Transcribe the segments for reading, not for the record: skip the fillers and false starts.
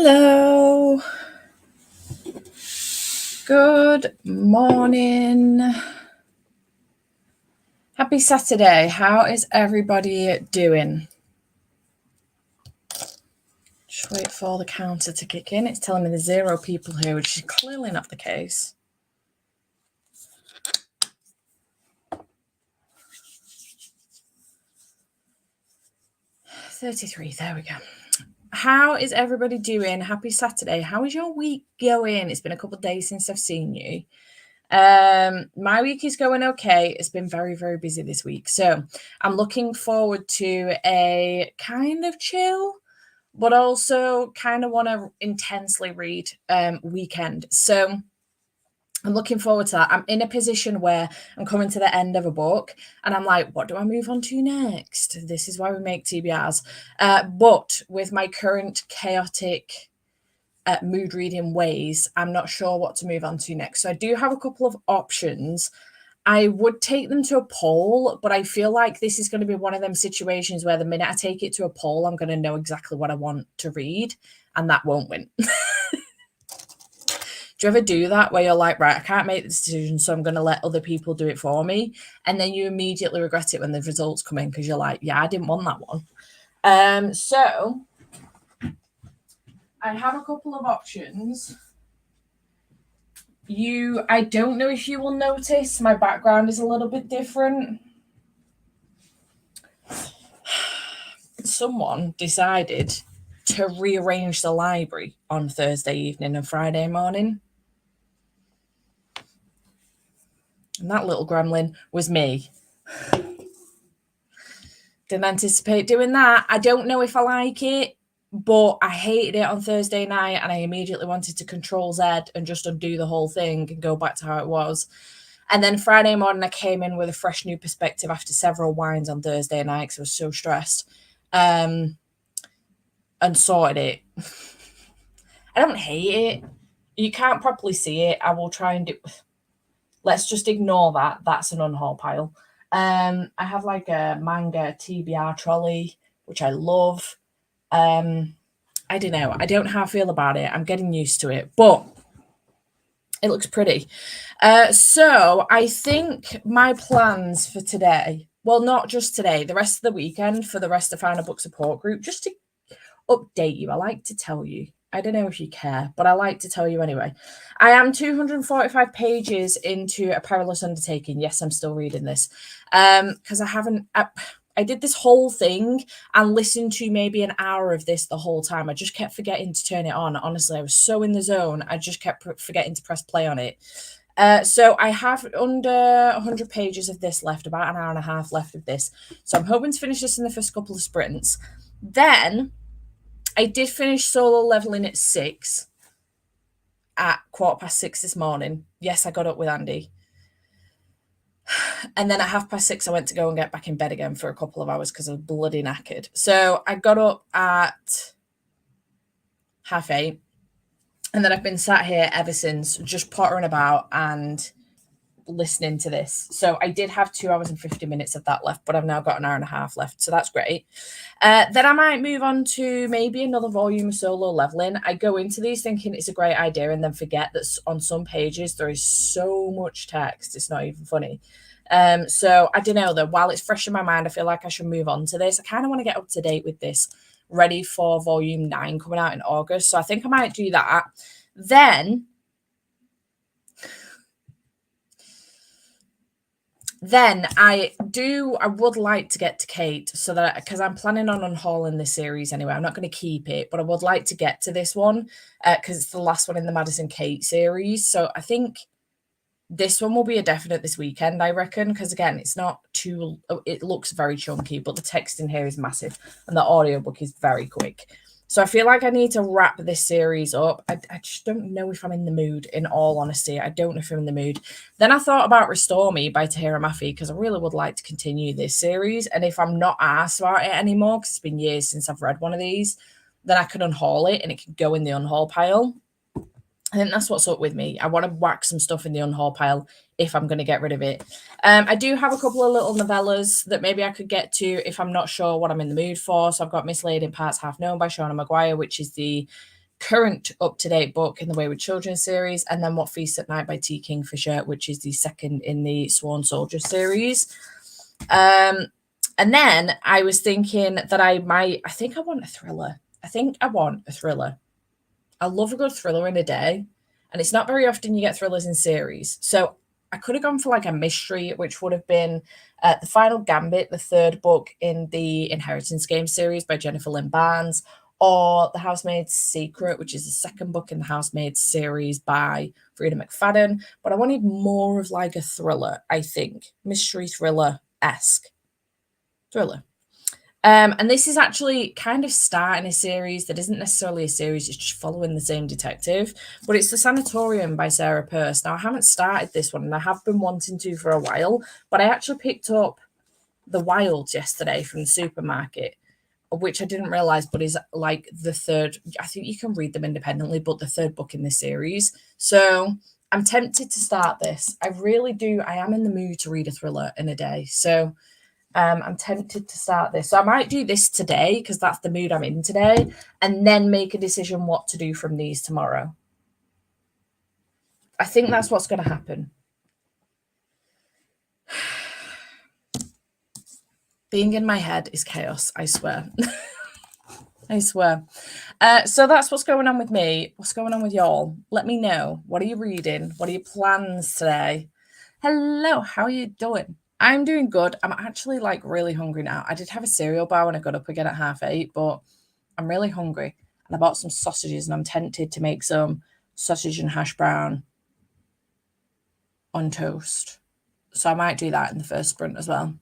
Hello. Good morning. Happy Saturday. How is everybody doing? Just wait for the counter to kick in. It's telling me there's 0 people here, which is clearly not the case. $33. There we go. How is everybody doing? Happy Saturday. How is your week going? It's been a couple of days since I've seen you. My week is going okay. It's been very, very busy this week. So I'm looking forward to a kind of chill, but also kind of want to intensely read weekend. So I'm looking forward to that. I'm in a position where I'm coming to the end of a book and I'm like, what do I move on to next? This is why we make TBRs. But with my current chaotic mood reading ways, I'm not sure what to move on to next. So I do have a couple of options. I would take them to a poll, but I feel like this is going to be one of them situations where the minute I take it to a poll, I'm going to know exactly what I want to read, and that won't win. Do you ever do that where you're like, right, I can't make the decision, so I'm going to let other people do it for me, and then you immediately regret it when the results come in because you're like, yeah, I didn't want that one. So I have a couple of options. I don't know if you will notice my background is a little bit different. Someone decided to rearrange the library on Thursday evening and Friday morning. And that little gremlin was me. Didn't anticipate doing that. I don't know if I like it, but I hated it on Thursday night and I immediately wanted to Control Z and just undo the whole thing and go back to how it was. And then Friday morning, I came in with a fresh new perspective after several wines on Thursday night because I was so stressed, and sorted it. I don't hate it. You can't properly see it. I will try and do... Let's just ignore that. That's an unhaul pile. I have like a manga TBR trolley, which I love. I don't know. I don't know how I feel about it. I'm getting used to it, but it looks pretty. So I think my plans for today, well, not just today, the rest of the weekend for the rest of Final Book Support Group, just to update you. I like to tell you. I don't know if you care, but I like to tell you anyway. I am 245 pages into A Perilous Undertaking. Yes, I'm still reading this because I did this whole thing and listened to maybe an hour of this the whole time. I just kept forgetting to turn it on. Honestly, I was so in the zone. I just kept forgetting to press play on it. So I have under 100 pages of this left, about an hour and a half left of this. So I'm hoping to finish this in the first couple of sprints. Then I did finish solo leveling at 6 at 6:15 this morning. Yes, I got up with Andy. And then at 6:30, I went to go and get back in bed again for a couple of hours because I was bloody knackered. So I got up at 8:30. And then I've been sat here ever since, just pottering about and listening to this. So I did have 2 hours and 50 minutes of that left, but I've now got an hour and a half left. So that's great. Then I might move on to maybe another volume of solo leveling. I go into these thinking it's a great idea and then forget that on some pages there is so much text. It's not even funny. So I don't know though, while it's fresh in my mind, I feel like I should move on to this. I kind of want to get up to date with this, ready for volume 9 coming out in August. So I think I might do that. Then I would like to get to Kate, so that, because I'm planning on unhauling this series anyway. I'm not going to keep it, but I would like to get to this one because it's the last one in the Madison Kate series. So I think this one will be a definite this weekend, I reckon, because again, it looks very chunky, but the text in here is massive and the audiobook is very quick. So I feel like I need to wrap this series up. I just don't know if I'm in the mood, in all honesty. I don't know if I'm in the mood. Then I thought about Restore Me by Tahira Mafi because I really would like to continue this series. And if I'm not asked about it anymore, because it's been years since I've read one of these, then I could unhaul it and it could go in the unhaul pile. I think that's what's up with me. I want to whack some stuff in the unhaul pile if I'm going to get rid of it. I do have a couple of little novellas that maybe I could get to if I'm not sure what I'm in the mood for. So I've got Mislaid in Parts Half Known by Shauna Maguire, which is the current up-to-date book in the Wayward Children series, and then What Feasts at Night by T. Kingfisher, which is the second in the Sworn Soldier series. And then I was thinking that I think I want a thriller. I love a good thriller in a day, and it's not very often you get thrillers in series. So I could have gone for like a mystery, which would have been The Final Gambit, the third book in the Inheritance Game series by Jennifer Lynn Barnes, or The Housemaid's Secret, which is the second book in the Housemaid's series by Frida McFadden. But I wanted more of like a thriller, I think. Mystery thriller-esque. Thriller. And this is actually kind of starting a series that isn't necessarily a series, it's just following the same detective, but it's The Sanatorium by Sarah Peirce. Now, I haven't started this one, and I have been wanting to for a while, but I actually picked up The Wilds yesterday from the supermarket, which I didn't realize, but is like the third. I think you can read them independently, but the third book in this series. So I'm tempted to start this. I really do. I am in the mood to read a thriller in a day. So I'm tempted to start this. So I might do this today because that's the mood I'm in today, and then make a decision what to do from these tomorrow. I think that's what's going to happen. Being in my head is chaos, I swear. I swear. So that's what's going on with me. What's going on with y'all? Let me know. What are you reading? What are your plans today? Hello, how are you doing? I'm doing good. I'm actually like really hungry now. I did have a cereal bar when I got up again at 8:30, but I'm really hungry. And I bought some sausages, and I'm tempted to make some sausage and hash brown on toast. So I might do that in the first sprint as well.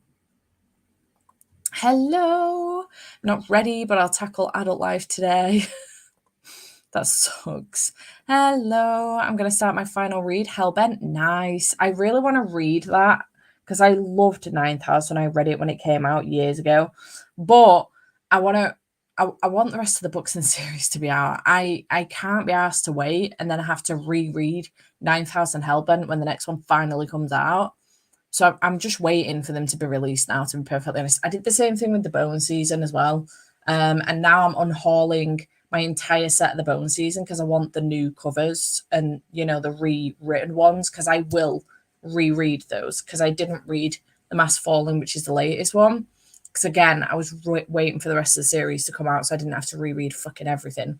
Hello. Not ready, but I'll tackle adult life today. That sucks. Hello. I'm going to start my final read, Hellbent. Nice. I really want to read that because I loved Ninth House when I read it when it came out years ago. But I want the rest of the books in the series to be out. I can't be asked to wait and then I have to reread Ninth House and Hellbent when the next one finally comes out. So I'm just waiting for them to be released now, to be perfectly honest. I did the same thing with the Bone season as well. And now I'm unhauling my entire set of the Bone season because I want the new covers and, you know, the rewritten ones, because I will reread those because I didn't read The Mask Falling, which is the latest one. Because, again, I was waiting for the rest of the series to come out so I didn't have to reread fucking everything.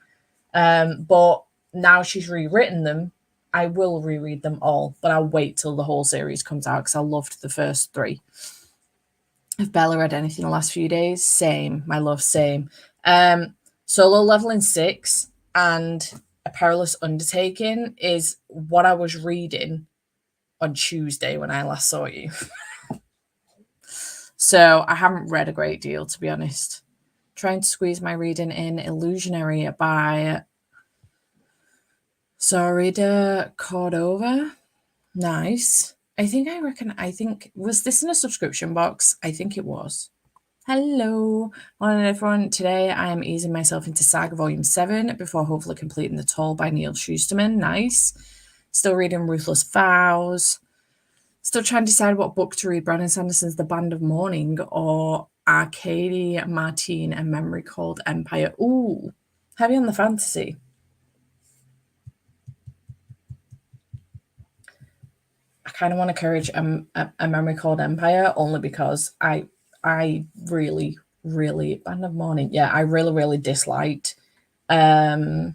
But now she's rewritten them. I will reread them all, but I'll wait till the whole series comes out because I loved the first 3. Have Bella read anything the last few days? Same, my love, same. Solo Leveling 6 and A Perilous Undertaking is what I was reading on Tuesday when I last saw you. So I haven't read a great deal, to be honest. Trying to squeeze my reading in. Illusionary by Sarita Cordova. Nice. Was this in a subscription box? I think it was. Hello. Morning, everyone. Today I am easing myself into Saga Volume 7 before hopefully completing The Toll by Neil Shusterman. Nice. Still reading Ruthless Vows. Still trying to decide what book to read. Brandon Sanderson's The Band of Mourning or Arcady Martine, A Memory Called Empire. Ooh, heavy on the fantasy. I kind of want to encourage a Memory Called Empire only because I really, really Band of Mourning. Yeah, I really, really disliked Mistborn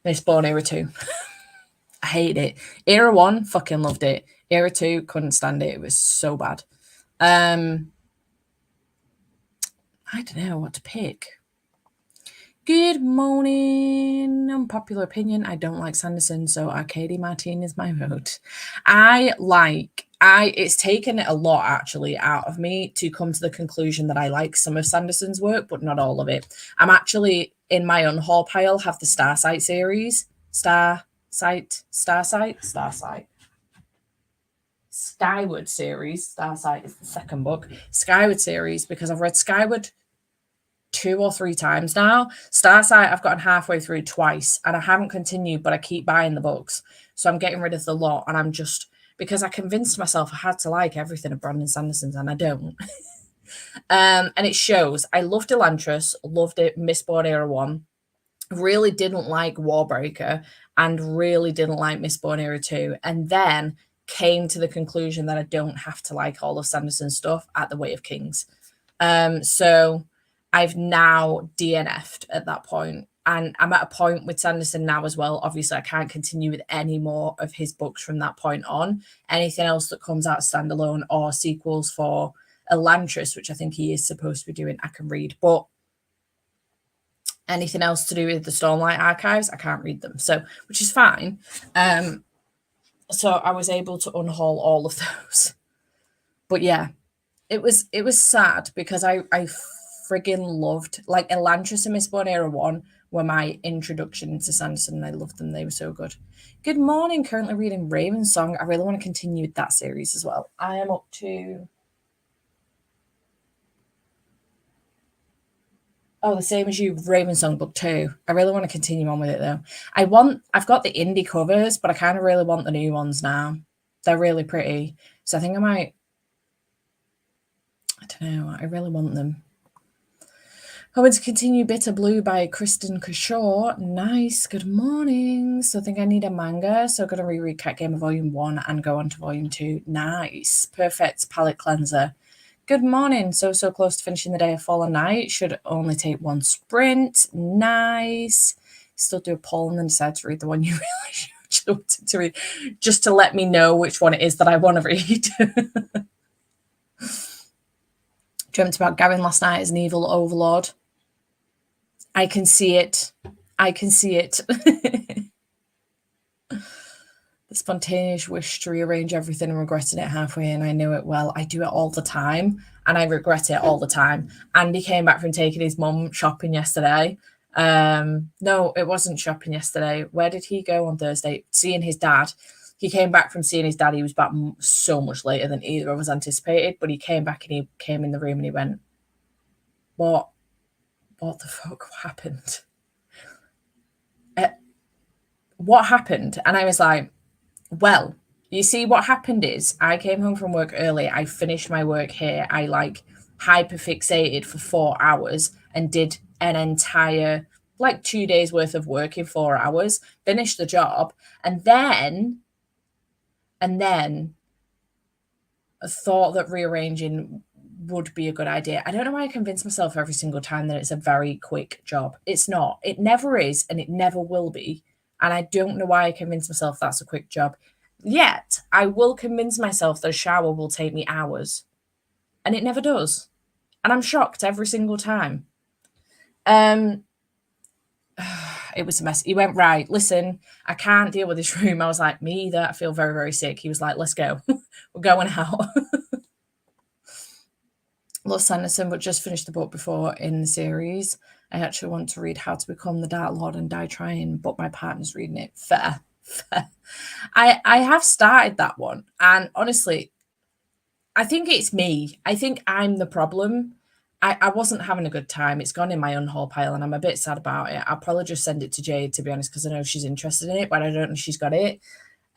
Era 2. I hated it. Era 1, fucking loved it. Era 2, couldn't stand it. It was so bad. I don't know what to pick. Good morning. Unpopular opinion. I don't like Sanderson, so Arcady Martine is my vote. It's taken a lot actually out of me to come to the conclusion that I like some of Sanderson's work, but not all of it. I'm actually in my unhaul pile have the Starsight series. Starsight. Skyward series. Starsight is the second book. Skyward series, because I've read Skyward 2 or 3 times now. Starsight I've gotten halfway through twice and I haven't continued, but I keep buying the books. So I'm getting rid of the lot, and I'm just, because I convinced myself I had to like everything of Brandon Sanderson's, and I don't. And it shows. I loved Elantris, loved it, Mistborn Era 1. really didn't like Warbreaker and really didn't like Mistborn Era 2, and then came to the conclusion that I don't have to like all of Sanderson's stuff at The Way of Kings. So I've now DNF'd at that point. And I'm at a point with Sanderson now as well. Obviously, I can't continue with any more of his books from that point on. Anything else that comes out standalone or sequels for Elantris, which I think he is supposed to be doing, I can read. But anything else to do with the Stormlight archives, I can't read them. So, which is fine. So I was able to unhaul all of those. But yeah, it was sad because I friggin' loved, like, Elantris and Mistborn Era 1 were my introduction to Sanderson, and I loved them. They were so good. Good morning. Currently reading Raven's Song. I really want to continue with that series as well. I am up to... Oh, the same as you, Raven Song Book 2. I really want to continue on with it, though. I've got the indie covers, but I kind of really want the new ones now. They're really pretty. So I think I might... I don't know. I really want them. Hoping to continue Bitter Blue by Kristen Kashaw. Nice. Good morning. So I think I need a manga. So I'm going to reread Cat Gamer Volume 1 and go on to Volume 2. Nice. Perfect palette cleanser. Good morning. So close to finishing the day of Fallen Night. Should only take one sprint. Nice. Still do a poll and then decide to read the one you really should wanted to read. Just to let me know which one it is that I want to read. Dreamt about Gavin last night as an evil overlord. I can see it. I can see it. The spontaneous wish to rearrange everything and regretting it halfway, and I know it well. I do it all the time, and I regret it all the time. Andy came back from taking his mum shopping yesterday. No, it wasn't shopping yesterday. Where did he go on Thursday? Seeing his dad. He came back from seeing his dad. He was back so much later than either of us anticipated, but he came back and he came in the room and he went, what the fuck happened? What happened? And I was like, well, you see, what happened is I came home from work early. I finished my work here. I hyperfixated for 4 hours and did an entire 2 days worth of work in 4 hours, finished the job, and then I thought that rearranging would be a good idea. I don't know why I convince myself every single time that it's a very quick job. It's not. It never is, and it never will be. And I don't know why I convince myself that's a quick job. Yet, I will convince myself that a shower will take me hours. And it never does. And I'm shocked every single time. It was a mess. He went, right, listen, I can't deal with this room. I was like, me either. I feel very, very sick. He was like, let's go. We're going out. Love Sanderson, but just finished the book before in the series. I actually want to read How to Become the Dark Lord and Die Trying, but my partner's reading it. Fair. I have started that one, and honestly, I think it's me. I think I'm the problem. I wasn't having a good time. It's gone in my unhaul pile, and I'm a bit sad about it. I'll probably just send it to Jade, to be honest, because I know she's interested in it, but I don't know if she's got it.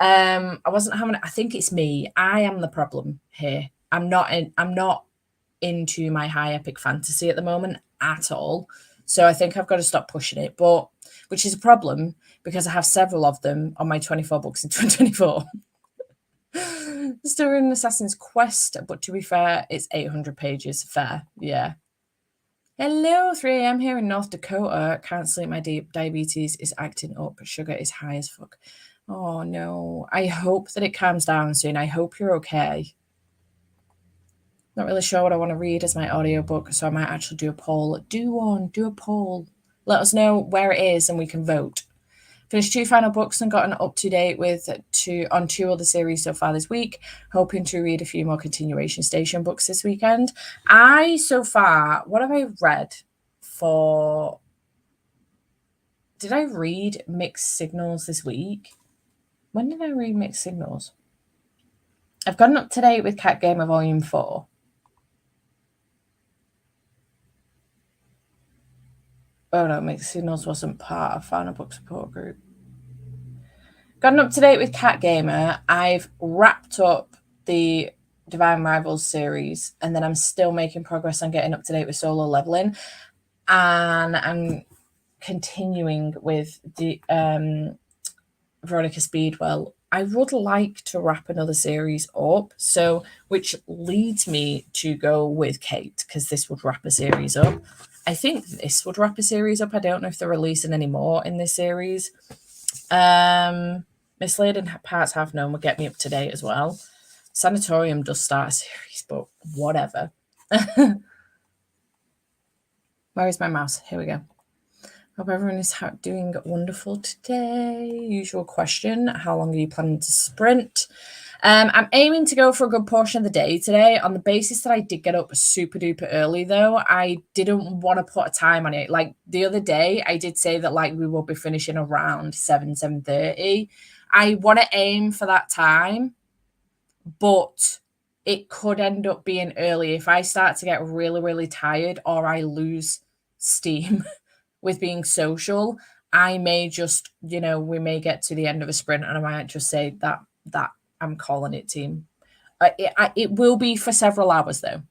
I wasn't having. I think it's me. I am the problem here. I'm not into my high epic fantasy at the moment at all. So I think I've got to stop pushing it, but which is a problem because I have several of them on my 24 books in 2024. Still in Assassin's Quest, but to be fair, it's 800 pages. Fair, yeah. Hello, 3 a.m. here in North Dakota. Can't sleep. My diabetes is acting up. Sugar is high as fuck. Oh no. I hope that it calms down soon. I hope you're okay. Not really sure what I want to read as my audiobook, so I might actually do a poll. Do a poll. Let us know where it is and we can vote. Finished 2 final books and gotten up to date with 2 other series so far this week. Hoping to read a few more continuation station books this weekend. What have I read for... Did I read Mixed Signals this week? When did I read Mixed Signals? I've gotten up to date with Cat Gamer Volume 4. Oh no, Mixed Signals wasn't part of Final Book Support Group. Gotten up to date with Cat Gamer. I've wrapped up the Divine Rivals series, and then I'm still making progress on getting up to date with Solo Leveling. And I'm continuing with the Veronica Speedwell, I would like to wrap another series up. So, which leads me to go with Kate, because this would wrap a series up. I think this would wrap a series up. I don't know if they're releasing any more in this series. Mislaid and Parts Half Known will get me up to date as well. Sanatorium does start a series, but whatever. Where is my mouse? Here we go. Hope everyone is doing wonderful today. Usual question, how long are you planning to sprint? I'm aiming to go for a good portion of the day today on the basis that I did get up super duper early, though. I didn't want to put a time on it. Like the other day, I did say that like we will be finishing around 7:30. I want to aim for that time, but it could end up being early if I start to get really, really tired or I lose steam with being social. I may just, we may get to the end of a sprint and I might just say that I'm calling it, team. It will be for several hours, though.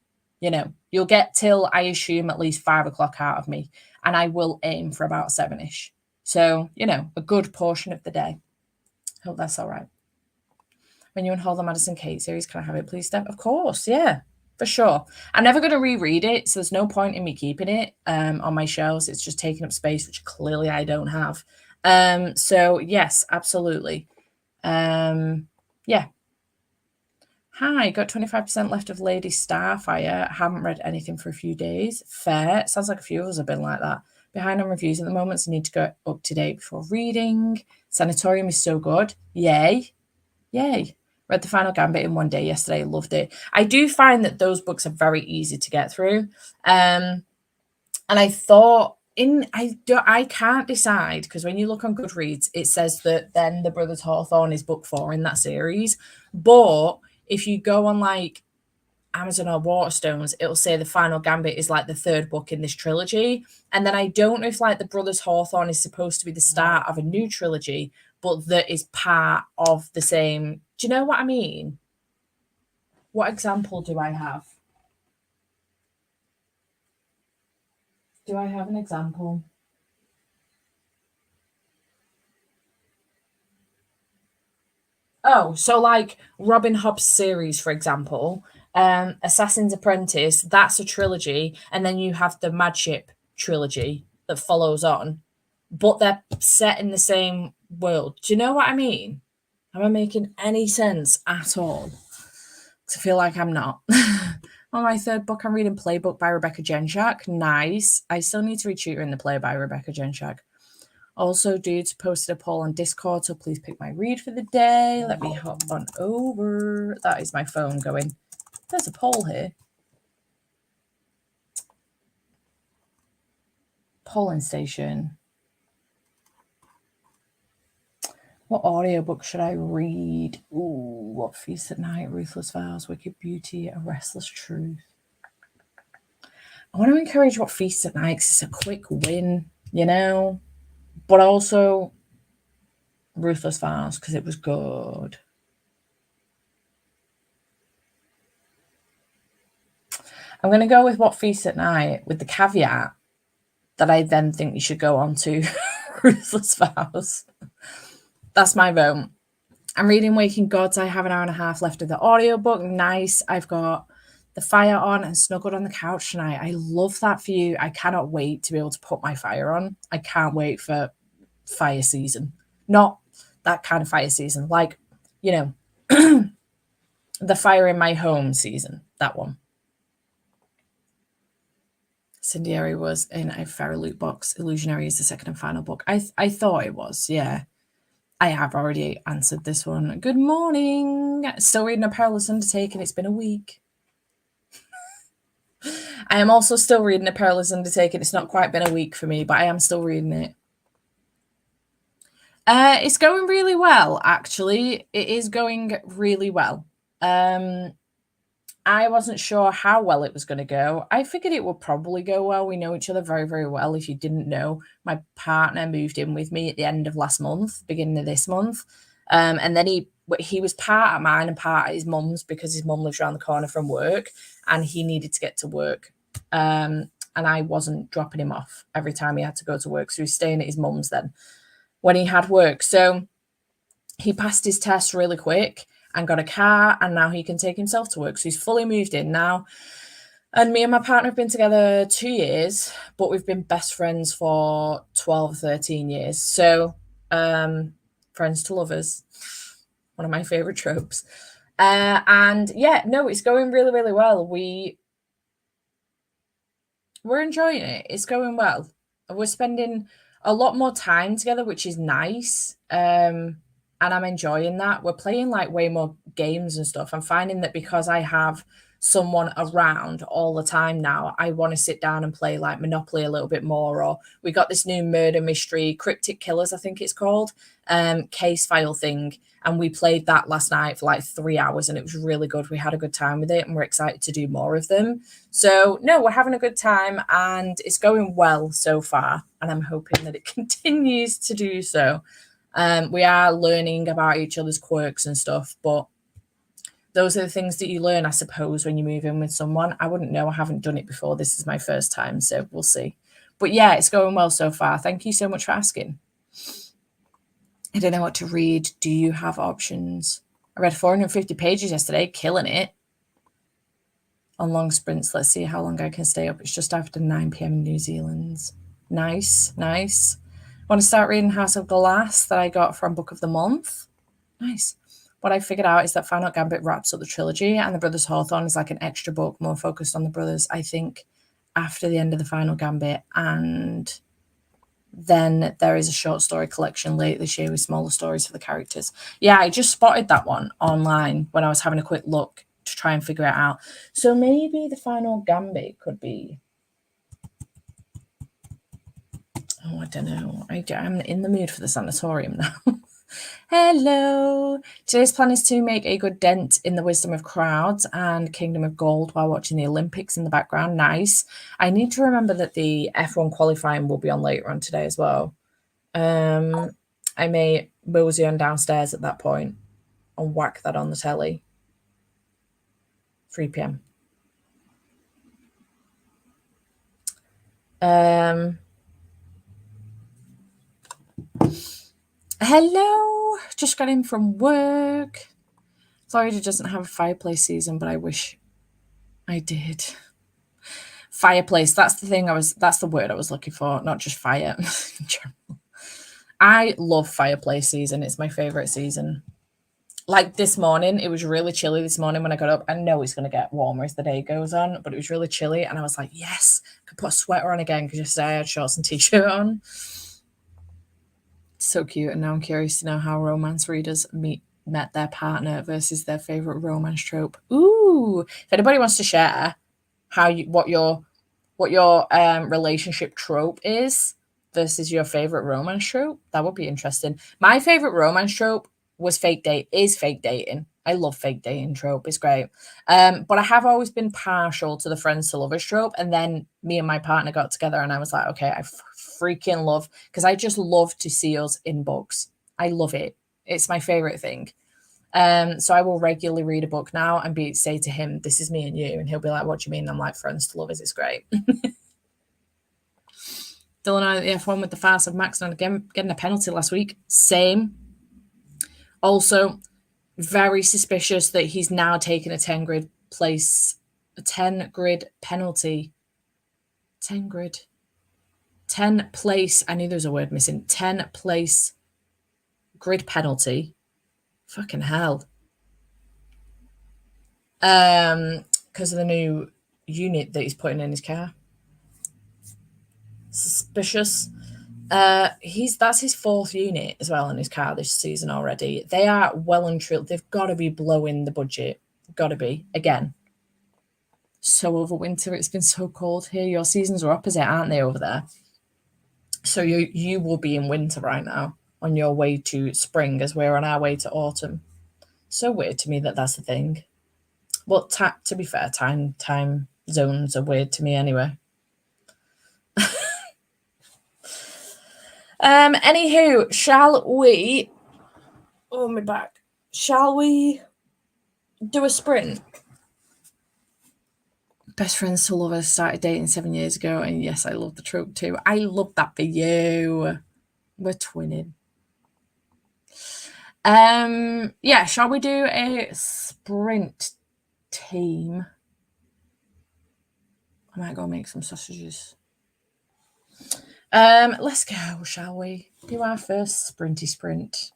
You'll get till, I assume, at least 5 o'clock out of me, and I will aim for about 7-ish. So, a good portion of the day. Hope that's all right. When you unhaul the Madison Kate series, can I have it, please, Steph? Of course, yeah, for sure. I'm never going to reread it, so there's no point in me keeping it on my shelves. It's just taking up space, which clearly I don't have. So, yes, absolutely. Yeah. Hi, got 25% left of Lady Starfire. Haven't read anything for a few days. Fair. Sounds like a few of us have been like that. Behind on reviews at the moment, so need to go up to date before reading. Sanatorium is so good. Yay. Read The Final Gambit in one day yesterday. Loved it. I do find that those books are very easy to get through. And I thought, I can't decide, because when you look on Goodreads, it says that then The Brothers Hawthorne is book 4 in that series. But if you go on like Amazon or Waterstones, it'll say The Final Gambit is like the 3rd book in this trilogy. And then I don't know if like The Brothers Hawthorne is supposed to be the start of a new trilogy, but that is part of the same. Do you know what I mean? What example do I have? Do I have an example? Oh, so like Robin Hobb's series, for example, Assassin's Apprentice, that's a trilogy. And then you have the Madship trilogy that follows on, but they're set in the same world. Do you know what I mean? Am I making any sense at all? I feel like I'm not. On my 3rd book, I'm reading Playbook by Rebecca Genshak. Nice. I still need to read Shooter in the Play by Rebecca Genshak. Also, dudes posted a poll on Discord, so please pick my read for the day. Let me hop on over. That is my phone going. There's a poll here. Polling station. What audiobook should I read? Ooh, What Feast at Night, Ruthless Vows, Wicked Beauty, A Restless Truth. I want to encourage What Feast at Night because it's a quick win, but also Ruthless Vows because it was good. I'm going to go with What Feast at Night with the caveat that I then think you should go on to Ruthless Vows. That's my vote. I'm reading Waking Gods. I have an hour and a half left of the audiobook. Nice. I've got the fire on and snuggled on the couch tonight. I love that for you. I cannot wait to be able to put my fire on. I can't wait for fire season. Not that kind of fire season. Like, the fire in my home season. That one. Incendiary was in a Fairy Loot box. Illusionary is the 2nd and final book. I thought it was, yeah. I have already answered this one. Good morning. Still reading A Perilous Undertaking. It's been a week. I am also still reading A Perilous Undertaking. It's not quite been a week for me, but I am still reading it. It's going really well, actually. It is going really well. I wasn't sure how well it was going to go. I figured it would probably go well. We know each other very, very well. If you didn't know, my partner moved in with me at the end of last month, beginning of this month. And then he was part of mine and part of his mum's because his mum lives around the corner from work and he needed to get to work and I wasn't dropping him off every time he had to go to work. So he was staying at his mum's then when he had work. So he passed his test really quick and got a car, and now he can take himself to work. So he's fully moved in now. And me and my partner have been together 2 years, but we've been best friends for 12, 13 years. So friends to lovers, one of my favorite tropes. And yeah, no, it's going really, really well. We're enjoying it. It's going well. We're spending a lot more time together, which is nice. And I'm enjoying that. We're playing like way more games and stuff. I'm finding that because I have someone around all the time now, I want to sit down and play like Monopoly a little bit more. Or we got this new murder mystery, Cryptic Killers, I think it's called, case file thing. And we played that last night for like 3 hours, and it was really good. We had a good time with it, and we're excited to do more of them. So no, we're having a good time, and it's going well so far. And I'm hoping that it continues to do so. We are learning about each other's quirks and stuff, but those are the things that you learn, I suppose, when you move in with someone. I wouldn't know. I haven't done it before. This is my first time, so we'll see. But yeah, it's going well so far. Thank you so much for asking. I don't know what to read. Do you have options? I read 450 pages yesterday, killing it. On long sprints, let's see how long I can stay up. It's just after 9 p.m. in New Zealand. Nice, nice. Want to start reading House of Glass that I got from Book of the Month? Nice. What I figured out is that Final Gambit wraps up the trilogy, and The Brothers Hawthorne is like an extra book more focused on the brothers, I think, after the end of the Final Gambit. And then there is a short story collection late this year with smaller stories for the characters. Yeah, I just spotted that one online when I was having a quick look to try and figure it out. So maybe the Final Gambit could be... Oh, I don't know. I'm in the mood for the sanatorium now. Hello. Today's plan is to make a good dent in the wisdom of crowds and Kingdom of Gold while watching the Olympics in the background. Nice. I need to remember that the F1 qualifying will be on later on today as well. I may mosey on downstairs at that point and whack that on the telly. 3 p.m. Hello, just got in from work. Florida doesn't have a fireplace season, but I wish I did. Fireplace, that's the word I was looking for, not just fire in general. I love fireplace season. It's my favorite season. Like this morning, it was really chilly this morning when I got up. I know it's going to get warmer as the day goes on, but it was really chilly. And I was like, yes, I could put a sweater on again because yesterday I had shorts and t-shirt on. So cute. And now I'm curious to know how romance readers met their partner versus their favorite romance trope. Ooh, if anybody wants to share what your relationship trope is versus your favorite romance trope, that would be interesting. My favorite romance trope is fake dating. I love fake dating trope. It's great. But I have always been partial to the friends to lovers trope. And then me and my partner got together and I was like, okay, I freaking love, because I just love to see us in books. I love it. It's my favorite thing. So I will regularly read a book now and say to him, this is me and you. And he'll be like, what do you mean? I'm like, friends to lovers. It's great. Dylan at the F1 with the farce of Max not getting a penalty last week. Same. Also, very suspicious that he's now taken a 10 grid penalty. 10 grid. 10 place. I knew there was a word missing. 10 place grid penalty. Fucking hell. Because of the new unit that he's putting in his car. Suspicious. That's his 4th unit as well in his car this season already. They are well and truly, they've got to be blowing the budget. Got to be again. So over winter, it's been so cold here. Your seasons are opposite, aren't they, over there? So you will be in winter right now on your way to spring as we're on our way to autumn. So weird to me that that's the thing. Well, to be fair, time zones are weird to me anyway. Anywho, shall we... Oh, my back. Shall we do a sprint? Best friends to lovers started dating 7 years ago, and yes, I love the trope too. I love that for you. We're twinning. Yeah, shall we do a sprint team? I might go make some sausages. Let's go, shall we? Do our first sprinty sprint.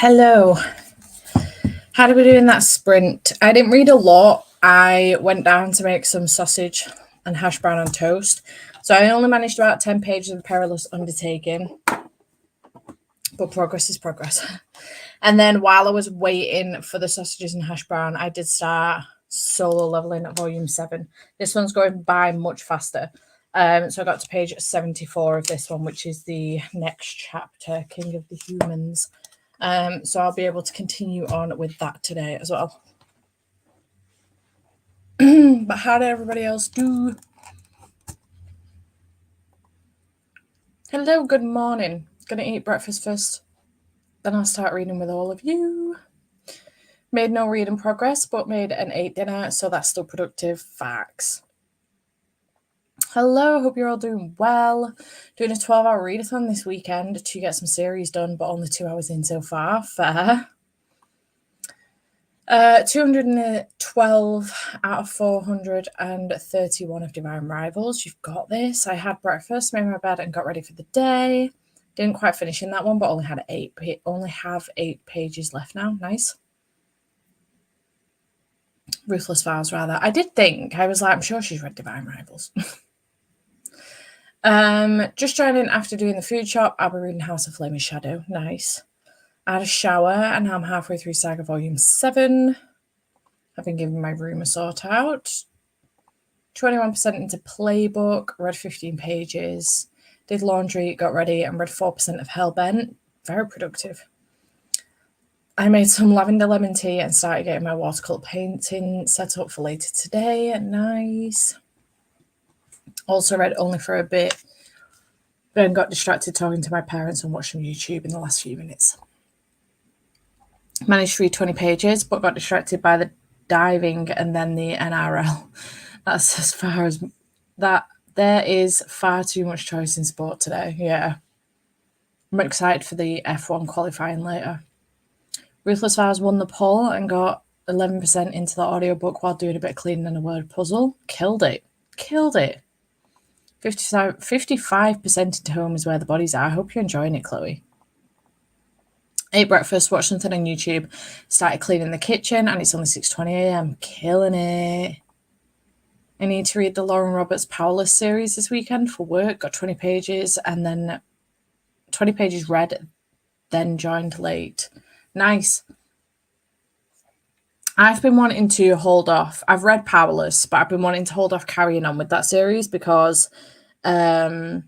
Hello. How did we do in that sprint? I didn't read a lot. I went down to make some sausage and hash brown on toast. So I only managed about 10 pages of the Perilous Undertaking. But progress is progress. And then while I was waiting for the sausages and hash brown, I did start solo leveling at volume 7. This one's going by much faster. So I got to page 74 of this one, which is the next chapter, King of the Humans. So I'll be able to continue on with that today as well. But how did everybody else do? Hello, good morning. Gonna eat breakfast first. Then I'll start reading with all of you. Made no reading progress, but made an 8 dinner, so that's still productive. Facts. Hello, hope you're all doing well. Doing a 12-hour readathon this weekend to get some series done, but only 2 hours in so far. Fair. 212 out of 431 of Divine Rivals. You've got this. I had breakfast, made my bed, and got ready for the day. Didn't quite finish in that one, but only have 8 pages left now. Nice. Ruthless Vows, rather. I did think, I was like, I'm sure she's read Divine Rivals. Just joining after doing the food shop. I'll be reading House of Flame and Shadow. Nice. I had a shower, and now I'm halfway through Saga Volume 7. I've been giving my room a sort out. 21% into Playbook, read 15 pages, did laundry, got ready, and read 4% of Hellbent. Very productive. I made some lavender lemon tea and started getting my watercolour painting set up for later today. Nice. Also read only for a bit, then got distracted talking to my parents and watching YouTube in the last few minutes. Managed to read 20 pages, but got distracted by the diving and then the NRL. That's as far as that. There is far too much choice in sport today. Yeah. I'm excited for the F1 qualifying later. Ruthless Vows won the poll and got 11% into the audiobook while doing a bit of cleaning and a word puzzle. Killed it. 55% into Home is Where the Bodies Are. I hope you're enjoying it, Chloe. Ate breakfast, watched something on YouTube, started cleaning the kitchen, and it's only 6:20 a.m. Killing it. I need to read the Lauren Roberts Powerless series this weekend for work. Got 20 pages and then 20 pages read, then joined late. Nice. I've been wanting to hold off. I've read Powerless, but I've been wanting to hold off carrying on with that series because I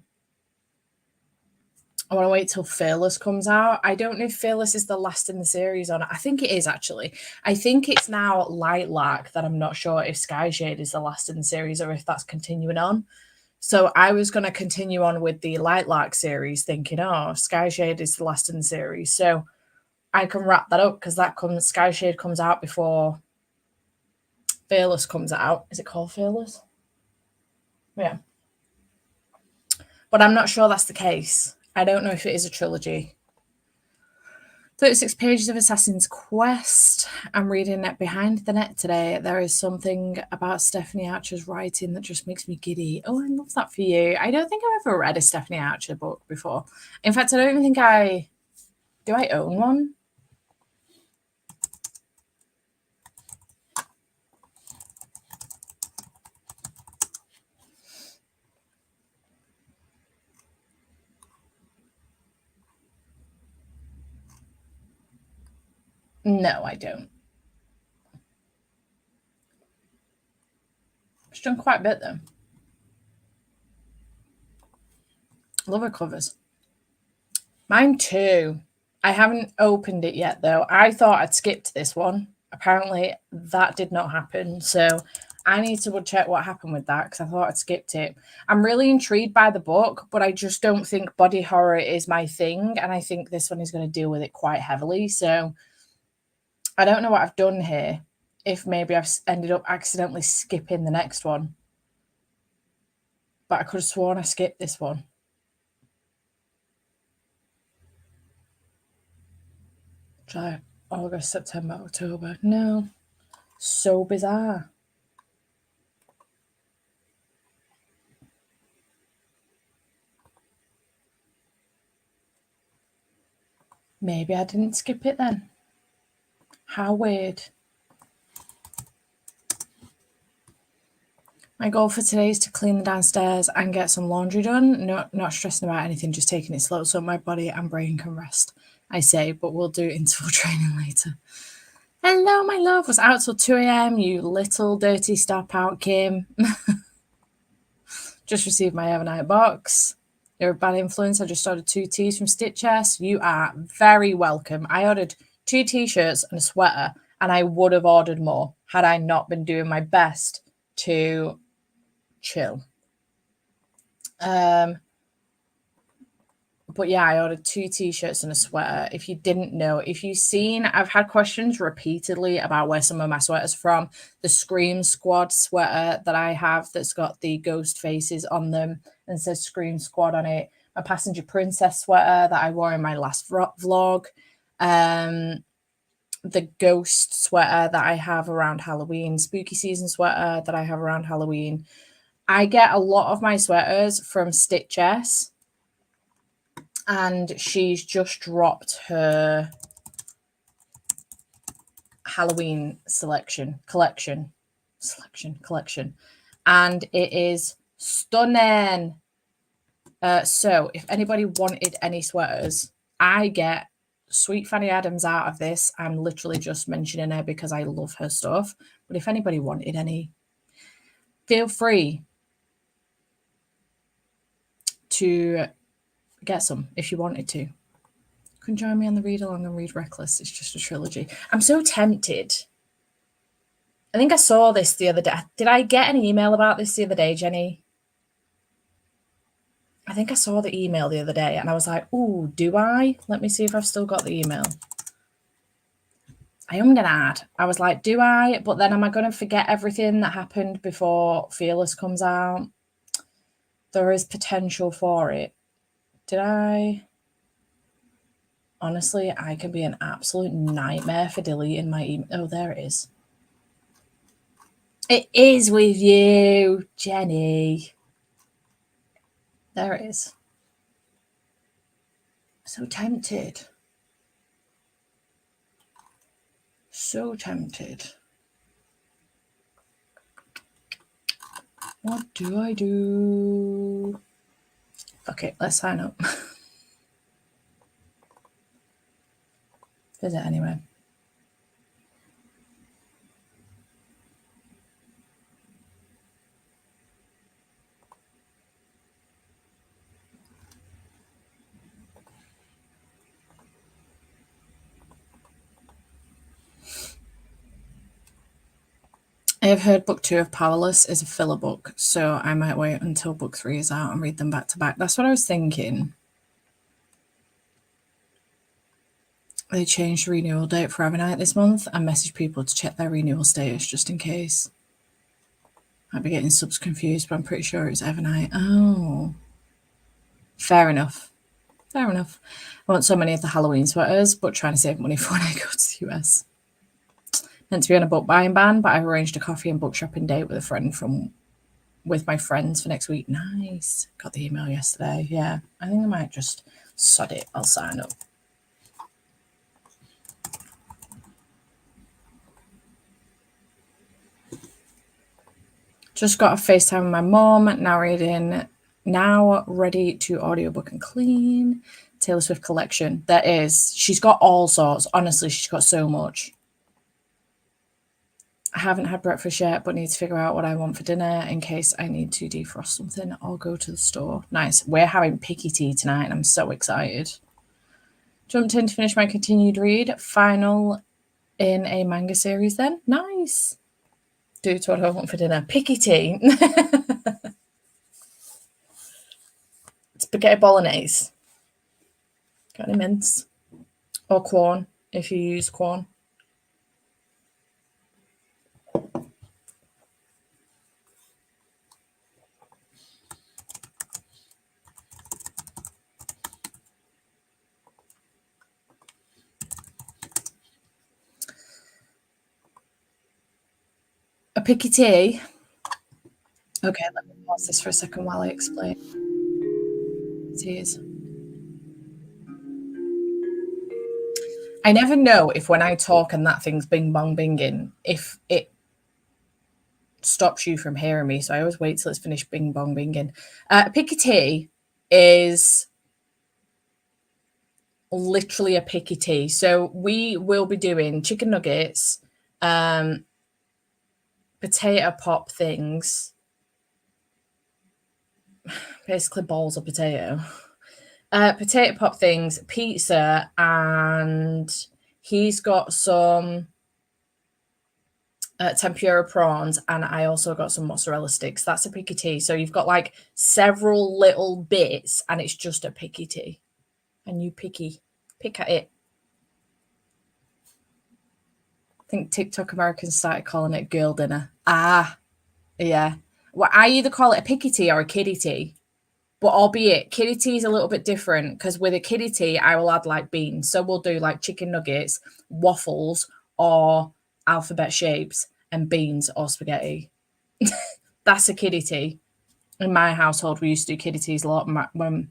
want to wait till Fearless comes out. I don't know if Fearless is the last in the series or not. I think it is, actually. I think it's now Lightlark that I'm not sure if Skyshade is the last in the series or if that's continuing on. So I was going to continue on with the Lightlark series thinking, oh, Skyshade is the last in the series. So I can wrap that up because Skyshade comes out before Fearless comes out. Is it called Fearless? Yeah. But I'm not sure that's the case. I don't know if it is a trilogy. 36 pages of Assassin's Quest. I'm reading it Behind the Net today. There is something about Stephanie Archer's writing that just makes me giddy. Oh, I love that for you. I don't think I've ever read a Stephanie Archer book before. In fact, I don't even think do I own one? No, I don't. She's done quite a bit, though. Love her covers. Mine too. I haven't opened it yet, though. I thought I'd skipped this one. Apparently, that did not happen. So I need to check what happened with that because I thought I'd skipped it. I'm really intrigued by the book, but I just don't think body horror is my thing. And I think this one is going to deal with it quite heavily. So I don't know what I've done here. If maybe I've ended up accidentally skipping the next one. But I could have sworn I skipped this one. July, August, September, October. No. So bizarre. Maybe I didn't skip it then. How weird. My goal for today is to clean the downstairs and get some laundry done. Not stressing about anything, just taking it slow so my body and brain can rest. I say, but we'll do interval training later. Hello, my love. Was out till 2 a.m. You little dirty stop out, Kim. Just received my overnight box. You're a bad influence. I just ordered 2 teas from Stitchess. You are very welcome. I ordered 2 t-shirts and a sweater, and I would have ordered more had I not been doing my best to chill. But yeah, I ordered 2 t-shirts and a sweater. If you didn't know, if you've seen, I've had questions repeatedly about where some of my sweaters are from. The Scream Squad sweater that I have that's got the ghost faces on them and says Scream Squad on it. My Passenger Princess sweater that I wore in my last vlog. The ghost sweater that I have around Halloween. Spooky season sweater that I have around Halloween. I get a lot of my sweaters from Stitchess. And she's just dropped her Halloween collection, and it is stunning. So if anybody wanted any sweaters, I get Sweet Fanny Adams out of this. I'm literally just mentioning her because I love her stuff. But if anybody wanted any, feel free to get some if you wanted to. You can join me on the read along and read Reckless. It's just a trilogy. I'm so tempted. I think I saw this the other day. Did I get an email about this the other day, Jenny? I think I saw the email the other day and I was like, ooh, do I? Let me see if I've still got the email. I am going to add. I was like, do I? But then am I going to forget everything that happened before Fearless comes out? There is potential for it. Did I? Honestly, I can be an absolute nightmare for deleting my email. Oh, there it is. It is with you, Jenny. There it is. So tempted. So tempted. What do I do? Okay, let's sign up. Is it anyway? I have heard book 2 of Powerless is a filler book, so I might wait until book 3 is out and read them back to back. That's what I was thinking. They changed the renewal date for Evernight this month and messaged people to check their renewal status just in case. Might be getting subs confused, but I'm pretty sure it's Evernight. Oh. Fair enough. Fair enough. I want so many of the Halloween sweaters, but trying to save money for when I go to the US. Meant to be on a book buying ban, but I've arranged a coffee and book shopping date with my friends for next week. Nice. Got the email yesterday. Yeah, I think I might just sod it. I'll sign up. Just got a FaceTime with my mom. Now ready to audiobook and clean. Taylor Swift collection. There is. She's got all sorts. Honestly, she's got so much. I haven't had breakfast yet, but need to figure out what I want for dinner in case I need to defrost something or go to the store. Nice. We're having picky tea tonight and I'm so excited. Jumped in to finish my continued read. Final in a manga series then. Nice. Do what I want for dinner. Picky tea. Spaghetti bolognese. Got any mince? Or corn, if you use corn. A picky tea. Okay, let me pause this for a second while I explain. Teas. I never know if when I talk and that thing's bing bong binging, if it stops you from hearing me. So I always wait till it's finished bing bong binging. Picky tea is literally a picky tea. So we will be doing chicken nuggets, potato pop things, basically balls of potato. Potato pop things, pizza, and he's got some tempura prawns, and I also got some mozzarella sticks. That's a picky tea. So you've got like several little bits, and it's just a picky tea. And you pick at it. I think TikTok Americans started calling it girl dinner. Ah, yeah. Well, I either call it a picky tea or a kiddie tea. But albeit kiddie tea is a little bit different because with a kiddie tea, I will add like beans. So we'll do like chicken nuggets, waffles, or alphabet shapes, and beans or spaghetti. That's a kiddie tea. In my household, we used to do kiddie teas a lot when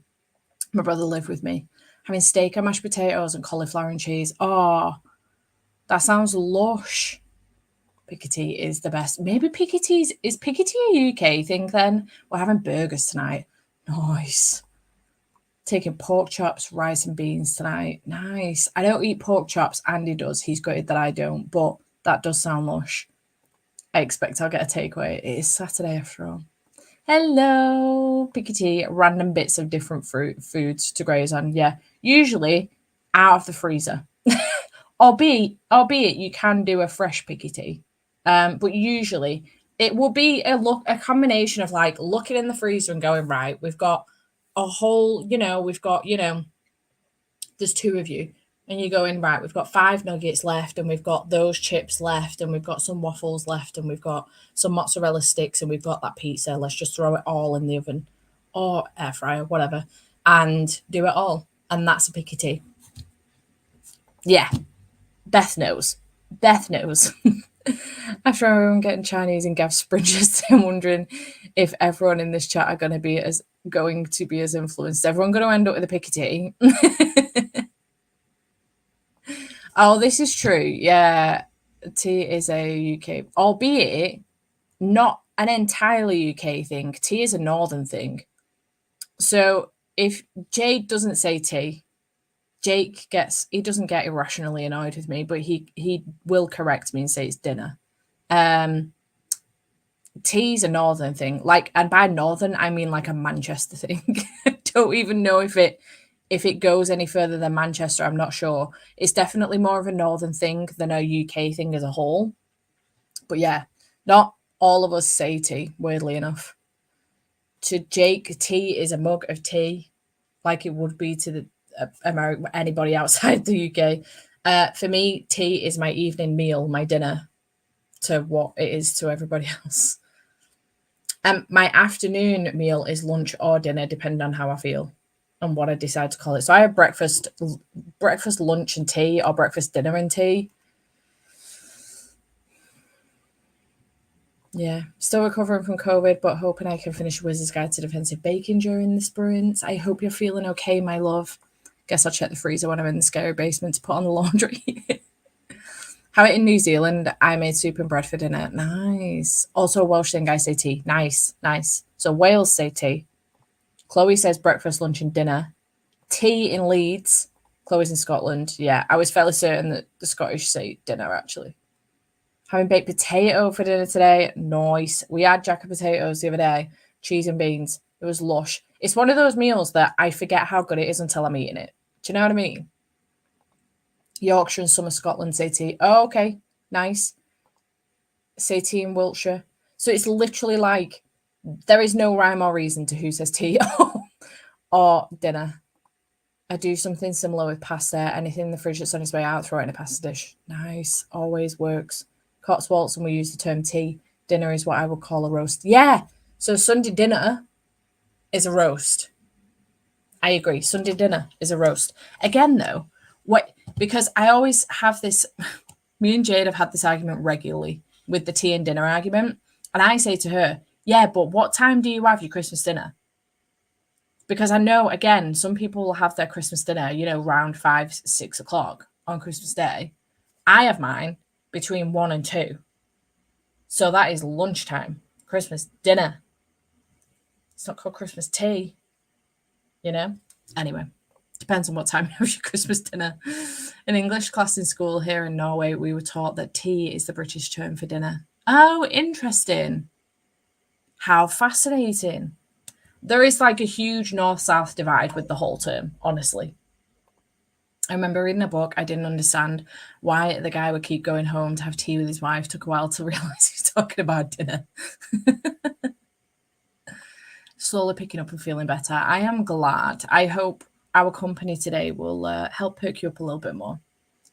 my brother lived with me. Having steak and mashed potatoes and cauliflower and cheese. Oh, that sounds lush. Picky is the best. Maybe is Picky a UK thing then? We're having burgers tonight. Nice. Taking pork chops, rice and beans tonight. Nice. I don't eat pork chops. Andy does. He's gutted that I don't, but that does sound lush. I expect I'll get a takeaway. It is Saturday after all. Hello, Picky. Random bits of different foods to graze on. Yeah, usually out of the freezer. albeit you can do a fresh Picky. But usually it will be a combination of like looking in the freezer and going, right, we've got a whole, there's two of you, and you're going, right, we've got 5 nuggets left, and we've got those chips left, and we've got some waffles left, and we've got some mozzarella sticks, and we've got that pizza. Let's just throw it all in the oven or air fryer, whatever, and do it all. And that's a picky tea. Yeah. Beth knows. After everyone getting Chinese and Gav Springers, I'm wondering if everyone in this chat are going to be as influenced. Everyone going to end up with a picky tea. Oh, this is true. Yeah, tea is a UK, albeit not an entirely UK thing. Tea is a northern thing. So if Jade doesn't say tea, Jake doesn't get irrationally annoyed with me, but he will correct me and say it's dinner. Tea's a northern thing, and by northern I mean like a Manchester thing. I don't even know if it goes any further than Manchester. I'm not sure. It's definitely more of a northern thing than a UK thing as a whole. But yeah, not all of us say tea, weirdly enough. To Jake, tea is a mug of tea, like it would be to the anybody outside the UK. For me, tea is my evening meal, my dinner, to what it is to everybody else. My afternoon meal is lunch or dinner, depending on how I feel and what I decide to call it. So I have breakfast, lunch and tea, or breakfast, dinner and tea. Yeah, still recovering from COVID, but hoping I can finish Wizard's Guide to Defensive Baking during the sprint. I hope you're feeling okay, my love. Guess I'll check the freezer when I'm in the scary basement to put on the laundry. How in New Zealand, I made soup and bread for dinner. Nice. Also a Welsh thing, I say tea. Nice. So Wales say tea. Chloe says breakfast, lunch and dinner. Tea in Leeds. Chloe's in Scotland. Yeah, I was fairly certain that the Scottish say dinner, actually. Having baked potato for dinner today. Nice. We had jacket potatoes the other day. Cheese and beans. It was lush. It's one of those meals that I forget how good it is until I'm eating it. Do you know what I mean? Yorkshire and some of Scotland say tea. Oh, okay. Nice. Say tea in Wiltshire. So it's literally like there is no rhyme or reason to who says tea or dinner. I do something similar with pasta. Anything in the fridge that's on its way out, throw it in a pasta dish. Nice. Always works. Cotswolds, and we use the term tea. Dinner is what I would call a roast. Yeah. So Sunday dinner is a roast. I agree. Sunday dinner is a roast. Again, though, because I always have this, me and Jade have had this argument regularly with the tea and dinner argument. And I say to her, yeah, but what time do you have your Christmas dinner? Because I know, again, some people will have their Christmas dinner, around 5, 6 o'clock on Christmas Day. I have mine between 1 and 2. So that is lunchtime, Christmas dinner. It's not called Christmas tea, you know? Anyway, depends on what time you have your Christmas dinner. In English class in school here in Norway, we were taught that tea is the British term for dinner. Oh, interesting. How fascinating. There is like a huge north-south divide with the whole term, honestly. I remember reading a book. I didn't understand why the guy would keep going home to have tea with his wife. Took a while to realize he was talking about dinner. Slowly picking up and feeling better. I am glad. I hope our company today will help perk you up a little bit more.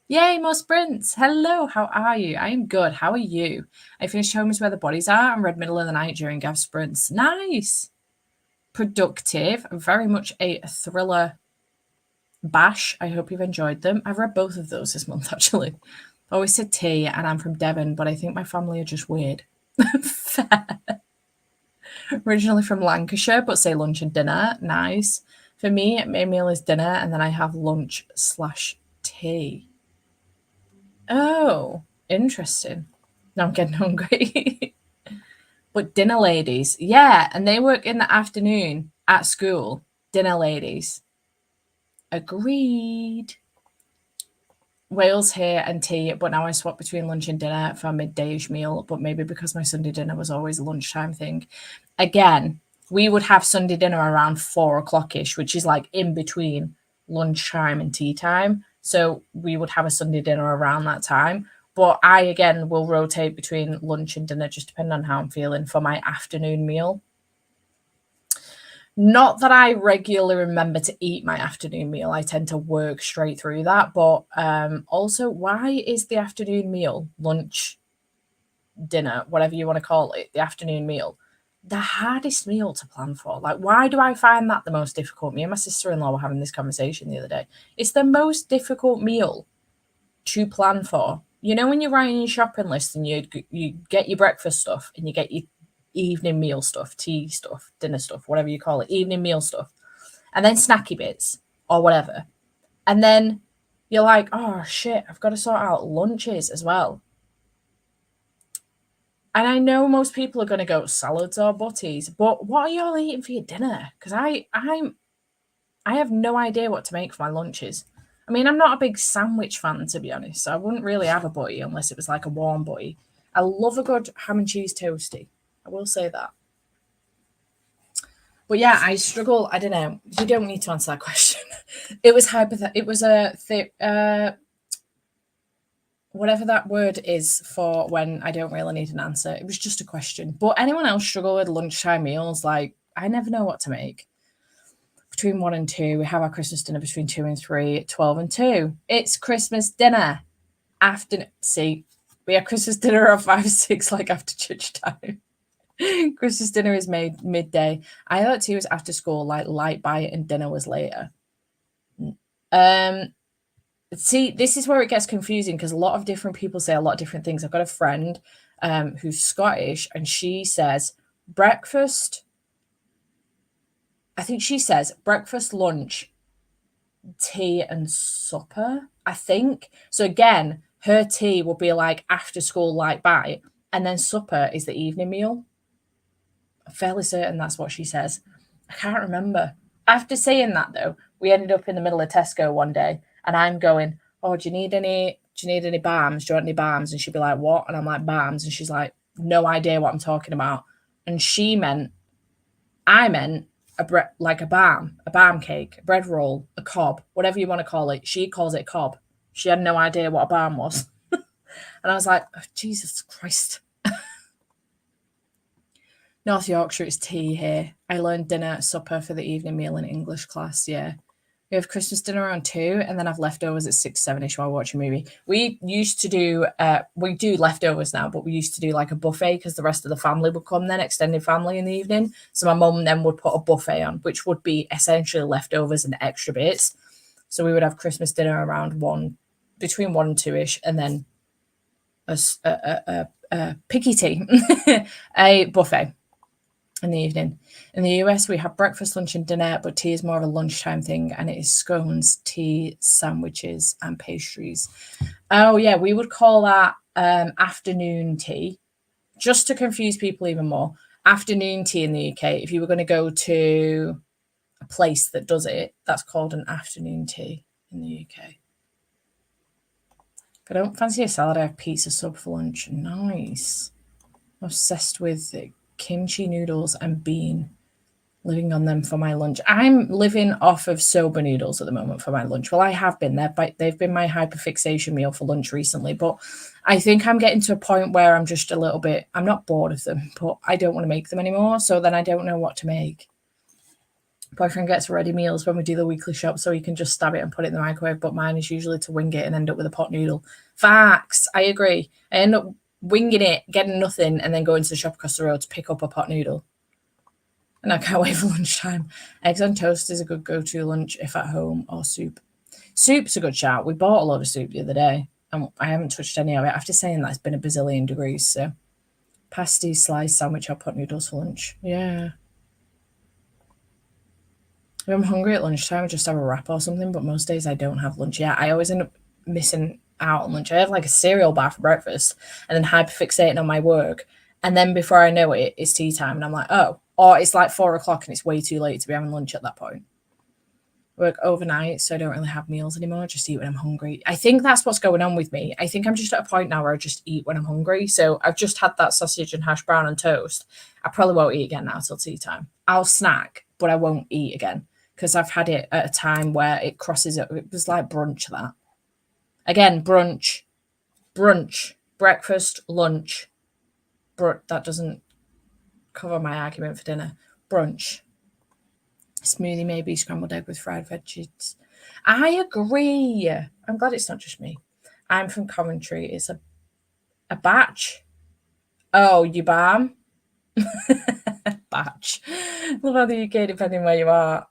Yay, more sprints. Hello, how are you? I am good. How are you? I finished Home is Where the Bodies Are and read Middle of the Night during Gav's sprints. Nice. Productive. Very much a thriller bash. I hope you've enjoyed them. I've read both of those this month, actually. I always said tea, and I'm from Devon, but I think my family are just weird. Fair. Originally from Lancashire, but say lunch and dinner. Nice. For me, my meal is dinner, and then I have lunch/tea. Oh, interesting. Now I'm getting hungry. But dinner ladies, yeah, and they work in the afternoon at school. Dinner ladies. Agreed. Wales here and tea, but now I swap between lunch and dinner for a midday-ish meal, but maybe because my Sunday dinner was always a lunchtime thing. Again, we would have Sunday dinner around 4 o'clock-ish, which is like in between lunchtime and tea time. So we would have a Sunday dinner around that time. But I, again, will rotate between lunch and dinner, just depending on how I'm feeling for my afternoon meal. Not that I regularly remember to eat my afternoon meal. I tend to work straight through that. But also, why is the afternoon meal, lunch, dinner, whatever you want to call it, the afternoon meal, the hardest meal to plan for? Like, why do I find that the most difficult? Me and my sister-in-law were having this conversation the other day. It's the most difficult meal to plan for. You know, when you're writing your shopping list and you get your breakfast stuff and you get your evening meal stuff, tea stuff, dinner stuff, whatever you call it, evening meal stuff, and then snacky bits or whatever. And then you're like, oh shit, I've got to sort out lunches as well. And I know most people are going to go salads or butties, but what are you all eating for your dinner? Because I have no idea what to make for my lunches. I mean, I'm not a big sandwich fan, to be honest. So I wouldn't really have a butty unless it was like a warm butty. I love a good ham and cheese toasty. I will say that. But yeah, I struggle. I don't know. You don't need to answer that question. It was hypothetical. It was whatever that word is for when I don't really need an answer. It was just a question. But anyone else struggle with lunchtime meals? Like, I never know what to make. Between 1 and 2, we have our Christmas dinner between 2 and 3, 12 and 2. It's Christmas dinner. See, we have Christmas dinner at 5, 6, like after church time. Christmas dinner is made midday. I thought tea was after school, like light bite, and dinner was later. See, this is where it gets confusing because a lot of different people say a lot of different things. I've got a friend who's Scottish, and she says breakfast. I think she says breakfast, lunch, tea, and supper, I think. So again, her tea will be like after school light bite, and then supper is the evening meal. I'm fairly certain that's what she says. I can't remember. After saying that, though, we ended up in the middle of Tesco one day, and I'm going, oh, do you need any bams? Do you want any bams? And she'd be like, what? And I'm like, bams. And she's like, no idea what I'm talking about. And I meant like a bam cake, a bread roll, a cob, whatever you want to call it. She calls it cob. She had no idea what a bam was. And I was like, oh, Jesus Christ. North Yorkshire is tea here. I learned dinner, supper for the evening meal in English class, yeah. We have Christmas dinner around 2, and then have leftovers at 6, 7-ish while watching a movie. We used to do, we do leftovers now, but we used to do like a buffet because the rest of the family would come then, extended family in the evening. So my mum then would put a buffet on, which would be essentially leftovers and extra bits. So we would have Christmas dinner around between 1 and 2-ish, and then a picky tea, a buffet. in the evening. In the US, we have breakfast, lunch, and dinner, but tea is more of a lunchtime thing, and it is scones, tea, sandwiches, and pastries. Oh, yeah, we would call that afternoon tea. Just to confuse people even more, afternoon tea in the UK, if you were going to go to a place that does it, that's called an afternoon tea in the UK. If I don't fancy a salad, I have pizza sub for lunch. Nice. I'm obsessed with kimchi noodles and bean. Living on them for my lunch. I'm living off of soba noodles at the moment for my lunch. Well, I have been there, but they've been my hyperfixation meal for lunch recently. But I think I'm getting to a point where I'm just a little bit, I'm not bored of them, but I don't want to make them anymore. So then I don't know what to make. Boyfriend gets ready meals when we do the weekly shop, so he can just stab it and put it in the microwave. But mine is usually to wing it and end up with a pot noodle. Facts. I agree. I end up winging it, getting nothing, and then going to the shop across the road to pick up a pot noodle. And I can't wait for lunchtime. Eggs on toast is a good go-to lunch if at home, or soup. Soup's a good shout. We bought a load of soup the other day, and I haven't touched any of it. After saying that, it's been a bazillion degrees, so pasty, sliced sandwich, or pot noodles for lunch. Yeah. If I'm hungry at lunchtime, I just have a wrap or something, but most days I don't have lunch. Yeah, I always end up missing out on lunch. I have like a cereal bar for breakfast and then hyperfixating on my work. And then before I know it, it's tea time. And I'm like, oh, or it's like 4 o'clock and it's way too late to be having lunch at that point. Work overnight, so I don't really have meals anymore. I just eat when I'm hungry. I think that's what's going on with me. I think I'm just at a point now where I just eat when I'm hungry. So I've just had that sausage and hash brown and toast. I probably won't eat again now till tea time. I'll snack, but I won't eat again because I've had it at a time where it crosses it. It was like brunch, that. Again, brunch, breakfast, lunch. That doesn't cover my argument for dinner. Brunch. Smoothie, maybe scrambled egg with fried veggies. I agree. I'm glad it's not just me. I'm from Coventry. It's a batch. Oh, you bam. Batch. Love how the UK, depending where you are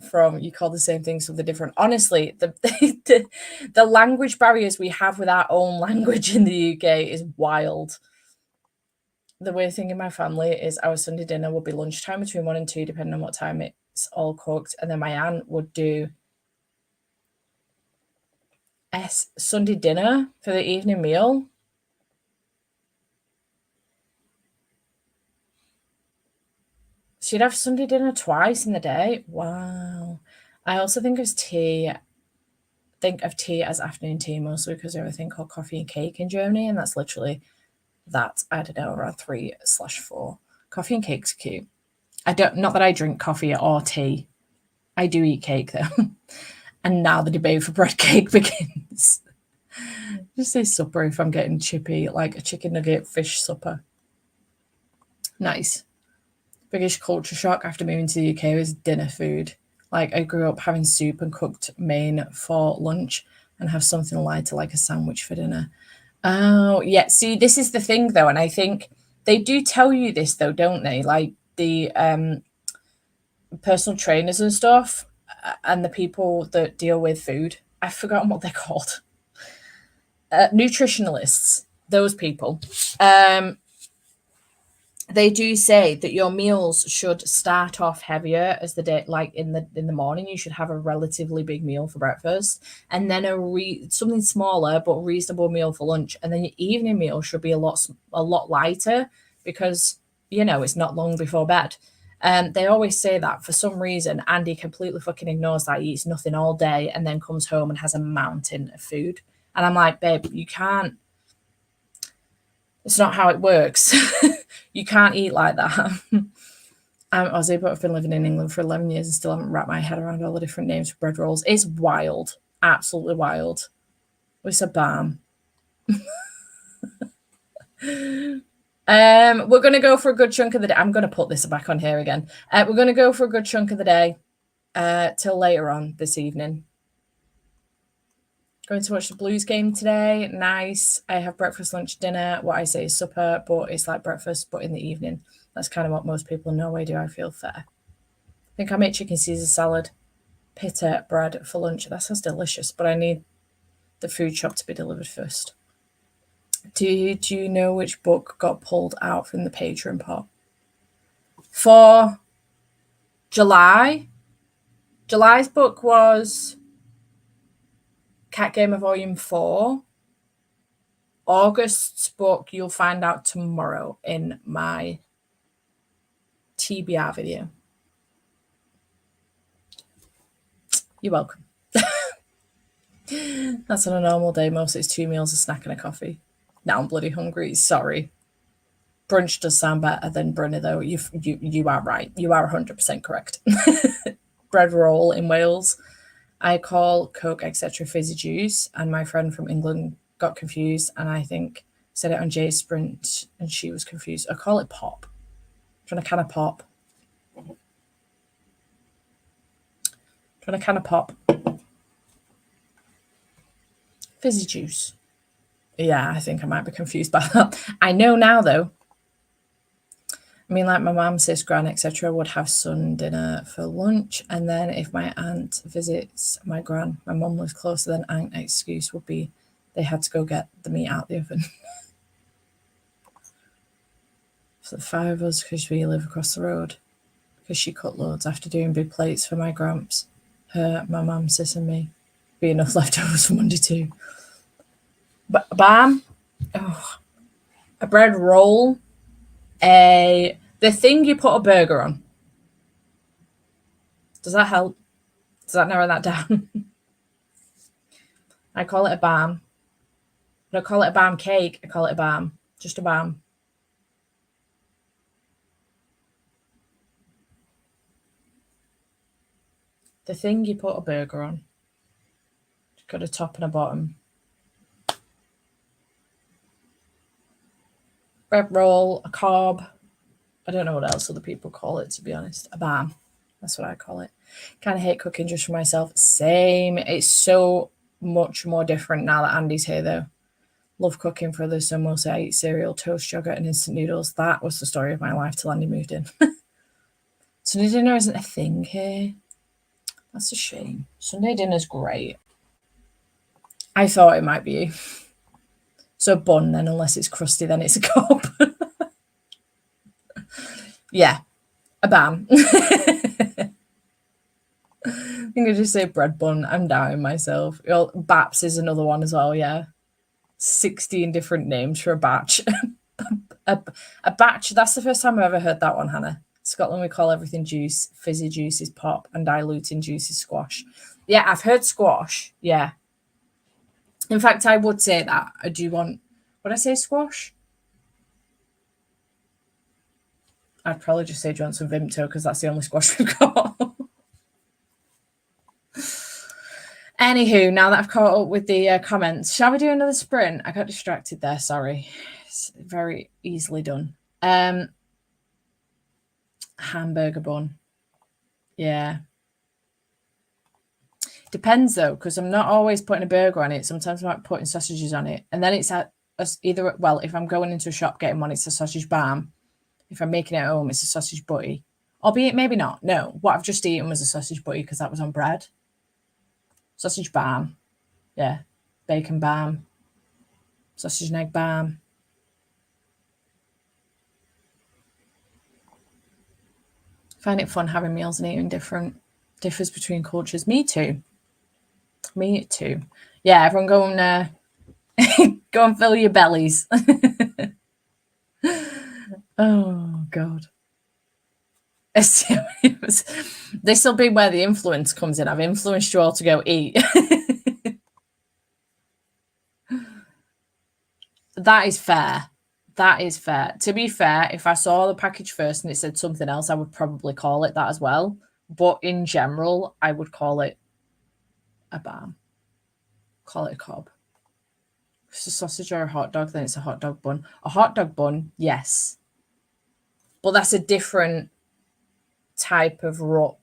from, you call the same thing something different. Honestly, the language barriers we have with our own language in the UK is wild. The weird thing in my family is our Sunday dinner would be lunchtime between 1 and 2, depending on what time it's all cooked. And then my aunt would do Sunday dinner for the evening meal. She'd have Sunday dinner twice in the day. Wow. I also think of tea as afternoon tea, mostly because there's a thing called coffee and cake in Germany, and that's literally that. I don't know, around 3/4. Coffee and cake's cute. Not that I drink coffee or tea. I do eat cake though. And now the debate for bread cake begins. Just say supper if I'm getting chippy, like a chicken nugget fish supper. Nice. Biggest culture shock after moving to the UK was dinner food. Like, I grew up having soup and cooked main for lunch and have something light like a sandwich for dinner. Oh, yeah. See, this is the thing, though, and I think they do tell you this, though, don't they? Like, the personal trainers and stuff and the people that deal with food. I've forgotten what they're called. Nutritionalists, those people. They do say that your meals should start off heavier as the day, like in the morning. You should have a relatively big meal for breakfast, and then something smaller but reasonable meal for lunch, and then your evening meal should be a lot lighter because it's not long before bed. They always say that for some reason. Andy completely fucking ignores that. He eats nothing all day and then comes home and has a mountain of food, and I'm like, babe, you can't. It's not how it works. You can't eat like that. I'm Aussie, but I've been living in England for 11 years and still haven't wrapped my head around all the different names for bread rolls. It's wild. Absolutely wild. It's a balm. We're going to go for a good chunk of the day. I'm going to put this back on here again. We're going to go for a good chunk of the day till later on this evening. Going to watch the Blues game today. Nice. I have breakfast, lunch, dinner. What I say is supper, but it's like breakfast, but in the evening. That's kind of what most people in Norway do. I feel fair. I think I make chicken Caesar salad, pita bread for lunch. That sounds delicious, but I need the food shop to be delivered first. Do you know which book got pulled out from the Patreon pot? For July's book was Cat Gamer Volume 4. August's book, you'll find out tomorrow in my TBR video. You're welcome. That's on a normal day. Mostly it's 2 meals, a snack and a coffee. Now I'm bloody hungry. Sorry. Brunch does sound better than brunny though. You are right. You are 100% correct. Bread roll in Wales. I call Coke, etc. fizzy juice, and my friend from England got confused, and I think said it on Jay's sprint, and she was confused. I call it pop. Trying to can of pop. Trying to can of pop. Fizzy juice. Yeah, I think I might be confused by that. I know now though. I mean, like my mum, sis, gran, etc. would have sun dinner for lunch, and then if my aunt visits my gran, my mum lives closer than aunt, excuse would be they had to go get the meat out the oven. For the 5 of us, because we live across the road, because she cut loads after doing big plates for my gramps, her, my mum, sis, and me. Be enough leftovers for Monday too. Bam. Oh, a bread roll. The thing you put a burger on. Does that help? Does that narrow that down? I call it a bam. I don't call it a bam cake. I call it a bam. Just a bam. The thing you put a burger on. It's got a top and a bottom. Bread roll, a cob. I don't know what else other people call it, to be honest. A bam. That's what I call it. Kind of hate cooking just for myself. Same. It's so much more different now that Andy's here, though. Love cooking for others, so mostly I eat cereal, toast, yogurt, and instant noodles. That was the story of my life till Andy moved in. Sunday dinner isn't a thing here. That's a shame. Sunday dinner's great. I thought it might be. So a bun, then, unless it's crusty, then it's a cob. Yeah, a bam. I think I just say bread bun. I'm doubting myself. Baps is another one as well, yeah. 16 different names for a batch. a batch, that's the first time I've ever heard that one, Hannah. Scotland, we call everything juice. Fizzy juice is pop, and diluting juice is squash. Yeah, I've heard squash, yeah. In fact, I would say that. I do want... Would I say squash? I'd probably just say do you want some Vimto, because that's the only squash we've got. Anywho, now that I've caught up with the comments, shall we do another sprint? I got distracted there, sorry. It's very easily done. Hamburger bun. Yeah. Depends though, because I'm not always putting a burger on it. Sometimes I might be putting sausages on it. And then it's either, well, if I'm going into a shop getting one, it's a sausage bam. If I'm making it at home, it's a sausage butty. Albeit maybe not. No, what I've just eaten was a sausage butty because that was on bread. Sausage bam. Yeah. Bacon bam. Sausage and egg bam. Find it fun having meals and eating differs between cultures. Me too. Me too. Yeah, everyone go and go and fill your bellies. Oh God. This will be where the influence comes in. I've influenced you all to go eat. That is fair. That is fair. To be fair, if I saw the package first and it said something else, I would probably call it that as well. But in general, I would call it a bam. Call it a cob. If it's a sausage or a hot dog, then it's a hot dog bun. A hot dog bun, yes. But that's a different type of roll.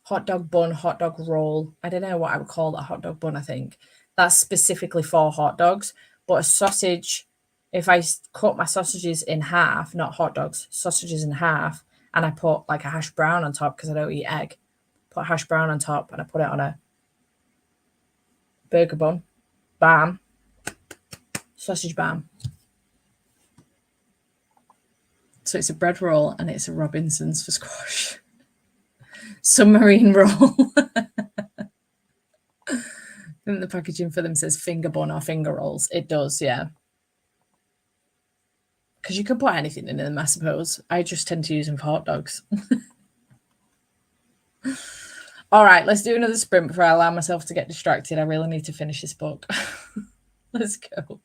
Hot dog bun, hot dog roll. I don't know what I would call that hot dog bun, I think. That's specifically for hot dogs. But a sausage, if I cut my sausages in half, not hot dogs, sausages in half, and I put like a hash brown on top because I don't eat egg, put hash brown on top and I put it on a burger bun, bam, sausage bam. So it's a bread roll and it's a Robinson's for squash. Submarine roll. I think the packaging for them says finger bun or finger rolls. It does, yeah. Because you could put anything in them, I suppose. I just tend to use them for hot dogs. All right, let's do another sprint before I allow myself to get distracted. I really need to finish this book. Let's go.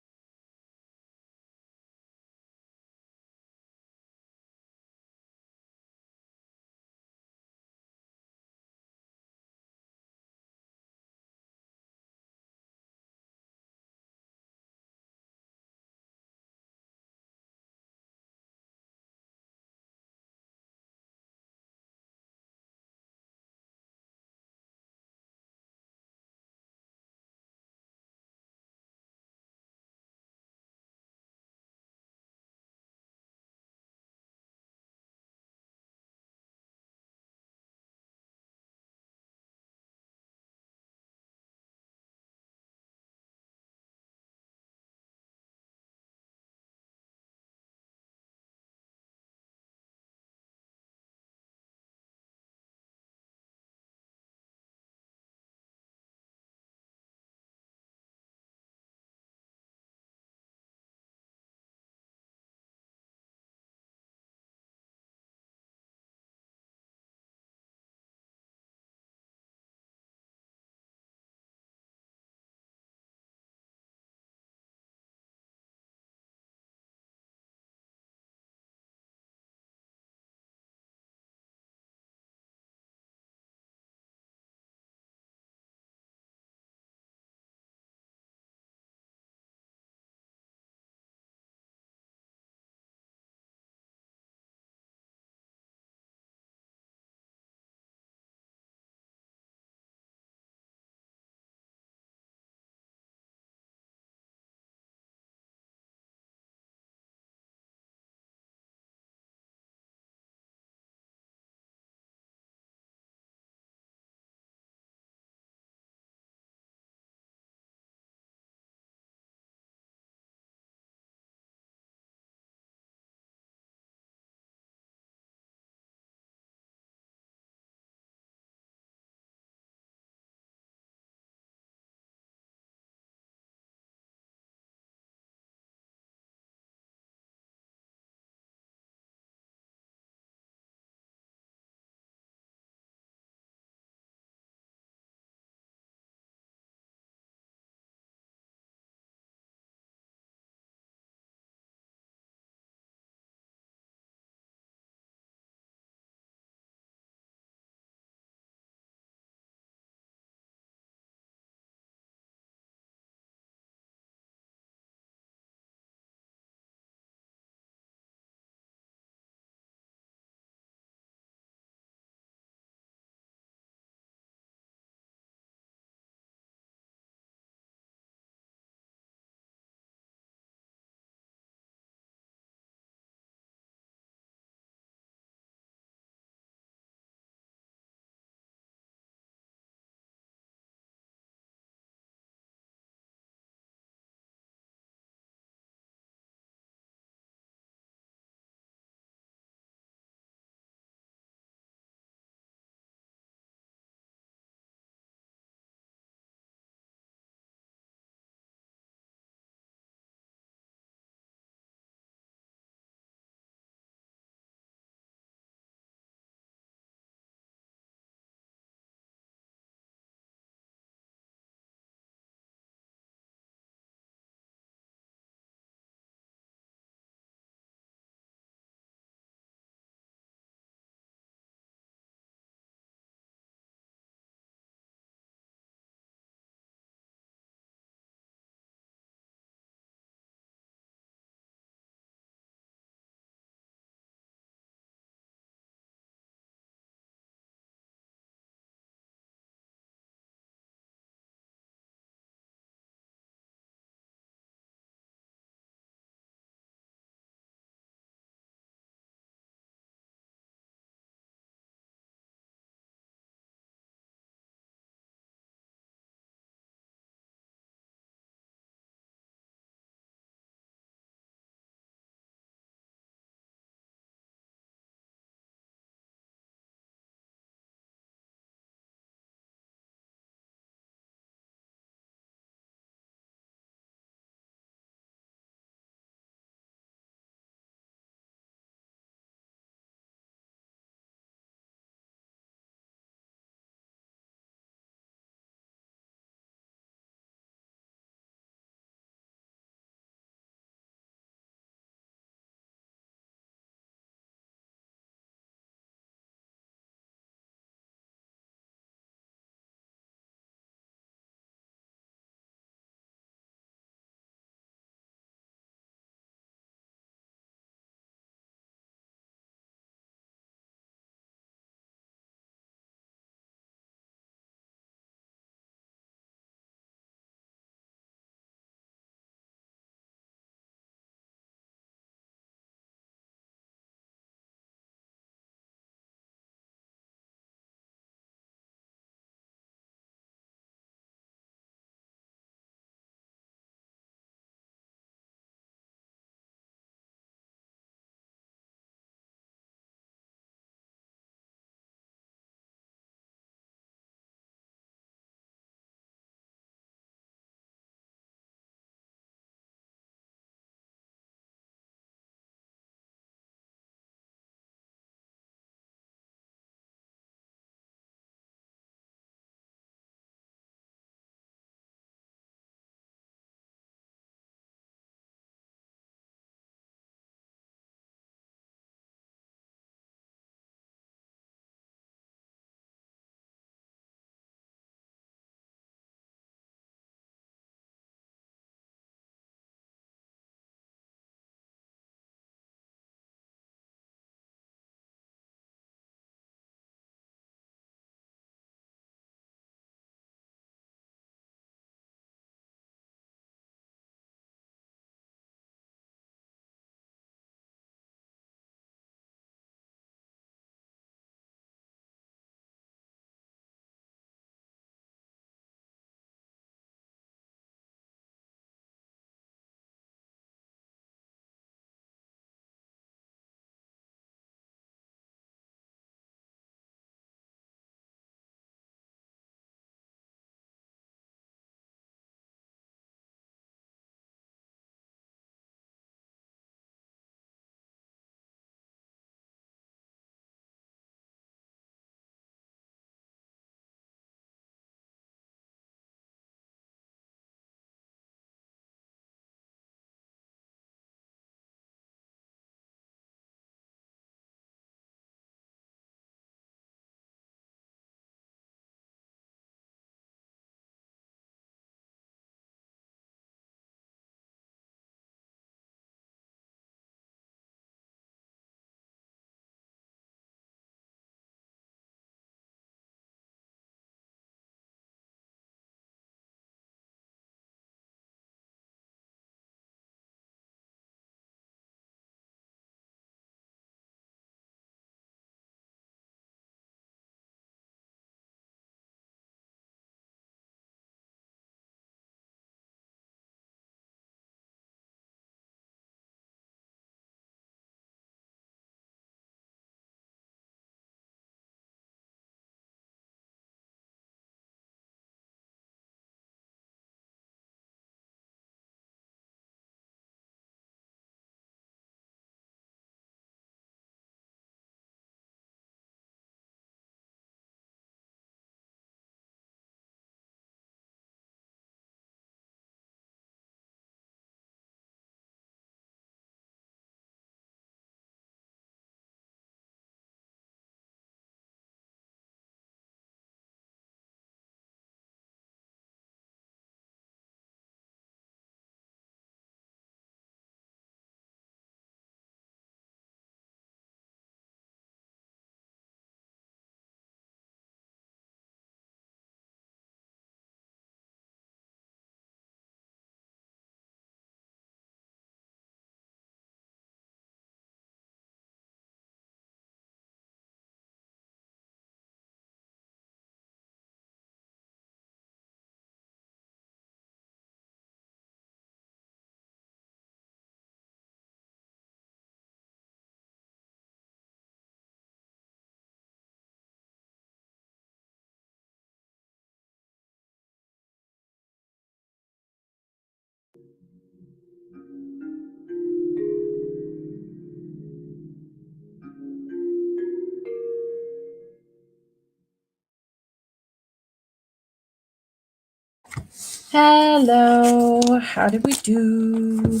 Hello, how did we do?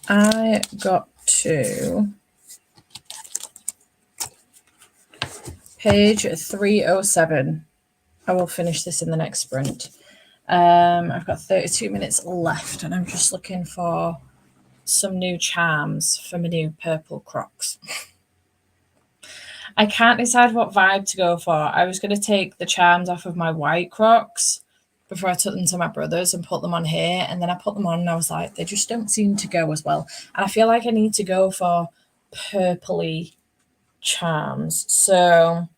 I got to page 307. I will finish this in the next sprint. I've got 32 minutes left, and I'm just looking for some new charms for my new purple Crocs. I can't decide what vibe to go for. I was going to take the charms off of my white Crocs before I took them to my brother's and put them on here. And then I put them on and I was like, they just don't seem to go as well. And I feel like I need to go for purpley charms. So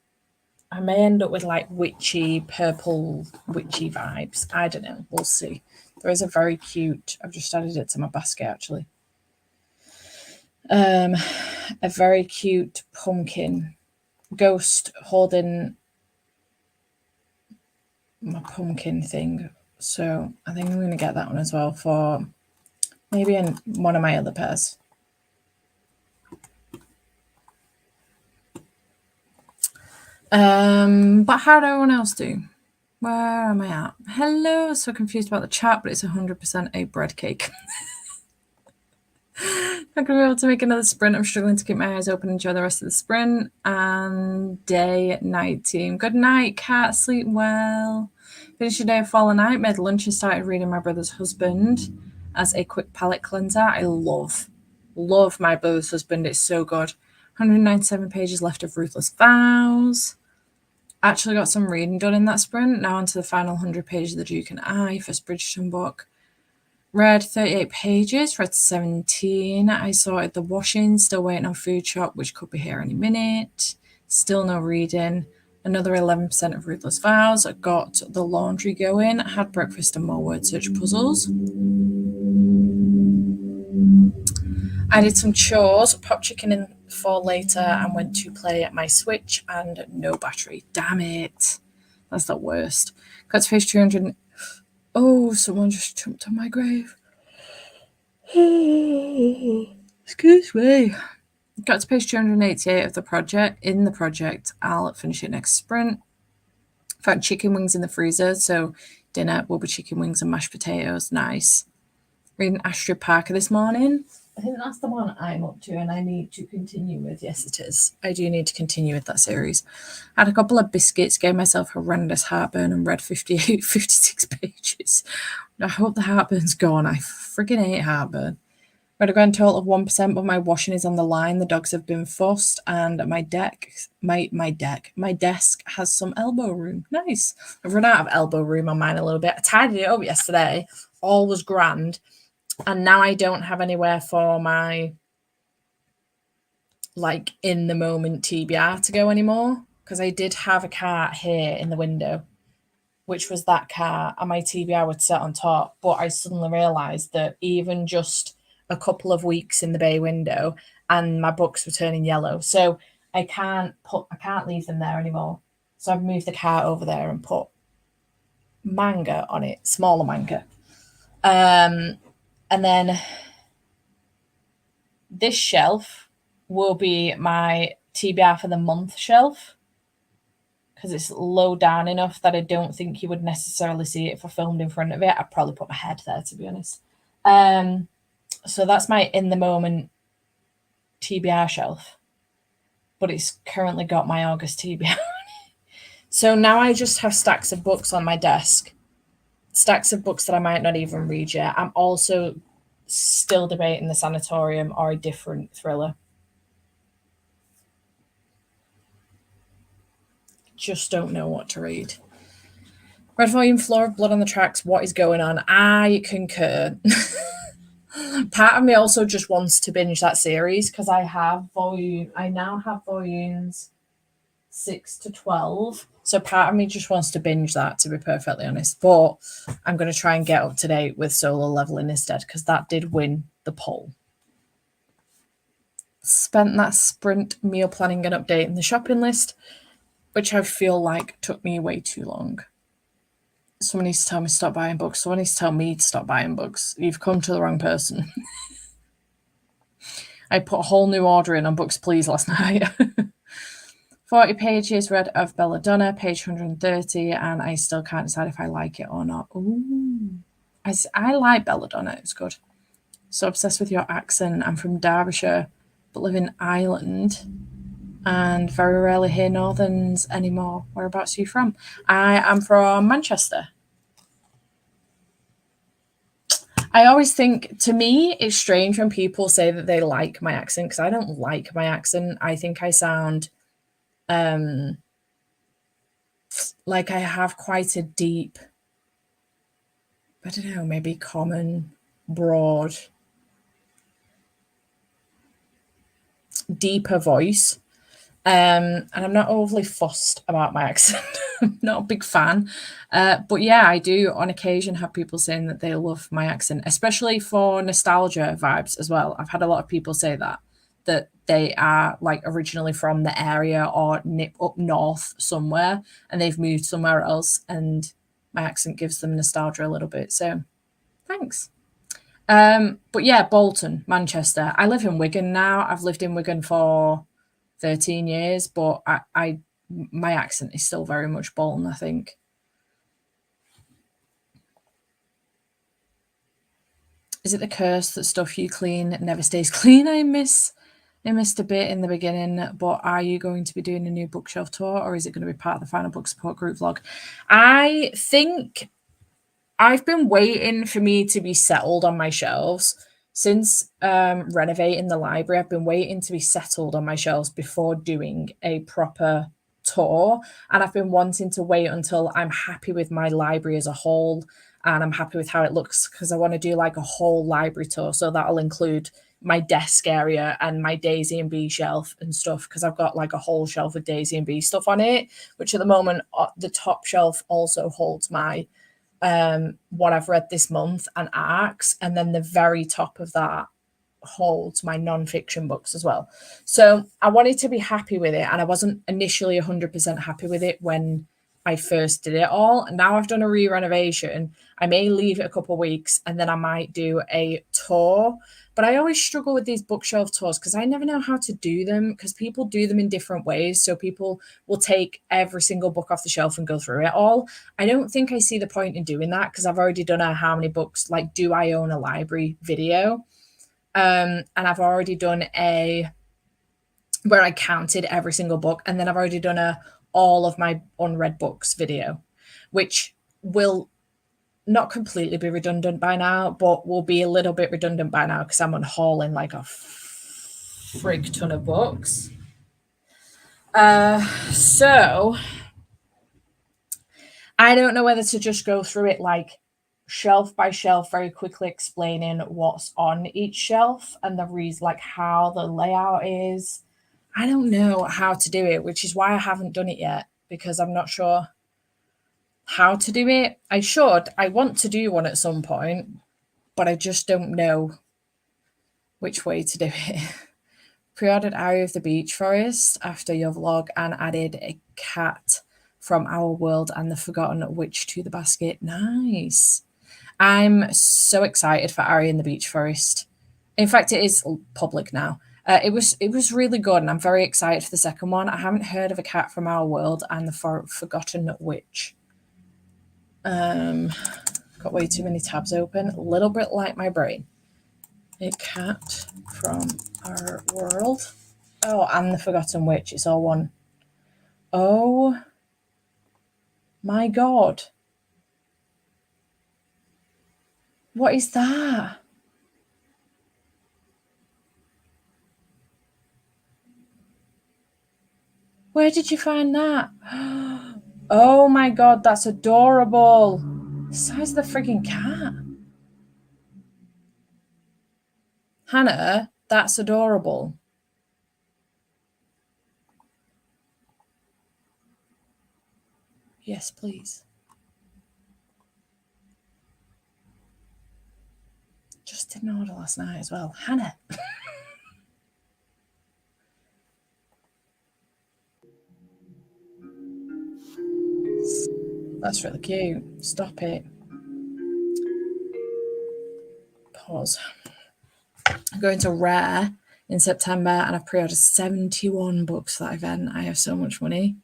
I may end up with like witchy, purple, witchy vibes. I don't know. We'll see. There is a very cute, I've just added it to my basket actually. A very cute pumpkin ghost holding my pumpkin thing. So I think I'm going to get that one as well for maybe in one of my other pairs. But how did everyone else do? Where am I at? Hello, so confused about the chat, but it's 100% a bread cake. Not going to be able to make another sprint. I'm struggling to keep my eyes open and enjoy the rest of the sprint. And day, night team. Good night, cat. Sleep well. Finished your day of Fallen Night. Made lunch and started reading My Brother's Husband as a quick palate cleanser. I love My Brother's Husband. It's so good. 197 pages left of Ruthless Vows. Actually got some reading done in that sprint. Now onto the final 100 pages of The Duke and I, first Bridgerton book. Read 38 pages, read 17. I sorted the washing, still waiting on food shop, which could be here any minute. Still no reading. Another 11% of Ruthless Vows. I got the laundry going, had breakfast and more word search puzzles. I did some chores, popped chicken in for later, and went to play at my Switch, and no battery. Damn it. That's the worst. Got to page 200. Oh, someone just jumped on my grave. Excuse me. Got to page 288 of the project. In the project, I'll finish it next sprint. Found chicken wings in the freezer, so dinner will be chicken wings and mashed potatoes. Nice. Reading Astrid Parker this morning. I think that's the one I'm up to, and I need to continue with. Yes, it is. I do need to continue with that series. Had a couple of biscuits, gave myself horrendous heartburn, and read 56 pages. I hope the heartburn's gone. I friggin' hate heartburn. Read a grand total of 1%, but my washing is on the line. The dogs have been fussed, and my desk has some elbow room. Nice. I've run out of elbow room on mine a little bit. I tidied it up yesterday. All was grand. And now I don't have anywhere for my like in the moment TBR to go anymore, because I did have a cart here in the window, which was that cart, and my TBR would sit on top. But I suddenly realised that even just a couple of weeks in the bay window and my books were turning yellow. So I can't leave them there anymore. So I've moved the cart over there and put manga on it, smaller manga. And then this shelf will be my TBR for the month shelf, because it's low down enough that I don't think you would necessarily see it if I filmed in front of it. I'd probably put my head there, to be honest. So that's my in the moment TBR shelf, but it's currently got my August TBR on it. So now I just have stacks of books on my desk, stacks of books that I might not even read yet. I'm also still debating the Sanatorium or a different thriller. Just don't know what to read. Red volume, Floor of Blood on the Tracks. What is going on? I concur. Part of me also just wants to binge that series, because I now have volumes 6 to 12. So part of me just wants to binge that, to be perfectly honest. But I'm going to try and get up to date with Solo Leveling instead, because that did win the poll. Spent that sprint meal planning and updating the shopping list, which I feel like took me way too long. Someone needs to tell me to stop buying books. Someone needs to tell me to stop buying books. You've come to the wrong person. I put a whole new order in on Books Please last night. 40 pages read of Belladonna, page 130, and I still can't decide if I like it or not. Ooh. I like Belladonna, it's good. So obsessed with your accent. I'm from Derbyshire, but live in Ireland and very rarely hear Northerns anymore. Whereabouts are you from? I am from Manchester. I always think, to me, it's strange when people say that they like my accent, because I don't like my accent. I think I sound like I have quite a deep, I don't know, maybe common, broad, deeper voice. And I'm not overly fussed about my accent. I'm not a big fan. But yeah, I do on occasion have people saying that they love my accent, especially for nostalgia vibes as well. I've had a lot of people say that they are like originally from the area or nip up north somewhere and they've moved somewhere else, and my accent gives them nostalgia a little bit. So thanks. But yeah, Bolton, Manchester. I live in Wigan now. I've lived in Wigan for 13 years, but my accent is still very much Bolton, I think. Is it the curse that stuff you clean never stays clean? I missed a bit in the beginning, but are you going to be doing a new bookshelf tour, or is it going to be part of the Final Book Support Group vlog? I think I've been waiting for me to be settled on my shelves. Since renovating the library, I've been waiting to be settled on my shelves before doing a proper tour. And I've been wanting to wait until I'm happy with my library as a whole and I'm happy with how it looks, because I want to do like a whole library tour. So that'll include my desk area and my Daisy and B shelf and stuff, because I've got like a whole shelf of Daisy and B stuff on it, which at the moment, the top shelf also holds my what I've read this month and ARCs, and then the very top of that holds my non-fiction books as well. So I wanted to be happy with it, and I wasn't initially 100% happy with it when I first did it all. And now I've done a re-renovation. I may leave it a couple of weeks and then I might do a tour. But I always struggle with these bookshelf tours because I never know how to do them, because people do them in different ways. So people will take every single book off the shelf and go through it all. I don't think I see the point in doing that, because I've already done a how many books, like, do I own a library video? And I've already done a where I counted every single book, and then I've already done a all of my unread books video, which will not completely be redundant by now, but will be a little bit redundant by now because I'm unhauling like a frig ton of books. So I don't know whether to just go through it like shelf by shelf, very quickly explaining what's on each shelf and the reason, like how the layout is. I don't know how to do it, which is why I haven't done it yet, because I'm not sure how to do it. I want to do one at some point, but I just don't know which way to do it. Pre-ordered Area of the Beech Forest after your vlog and added a cat from Our World and the Forgotten Witch to the basket. Nice. I'm so excited for Area in the Beech Forest. In fact, it is public now. It was really good, and I'm very excited for the second one. I haven't heard of a cat from Our World and the Forgotten Witch. Got way too many tabs open. A little bit like my brain. A cat from Our World. Oh, and the Forgotten Witch. It's all one. Oh my God. What is that? Where did you find that? Oh my God, that's adorable. The size of the freaking cat. Hannah, that's adorable. Yes, please. Just didn't order last night as well. Hannah. That's really cute. Stop it. Pause. I'm going to rare in September, and I've pre-ordered 71 books for that event. I have so much money.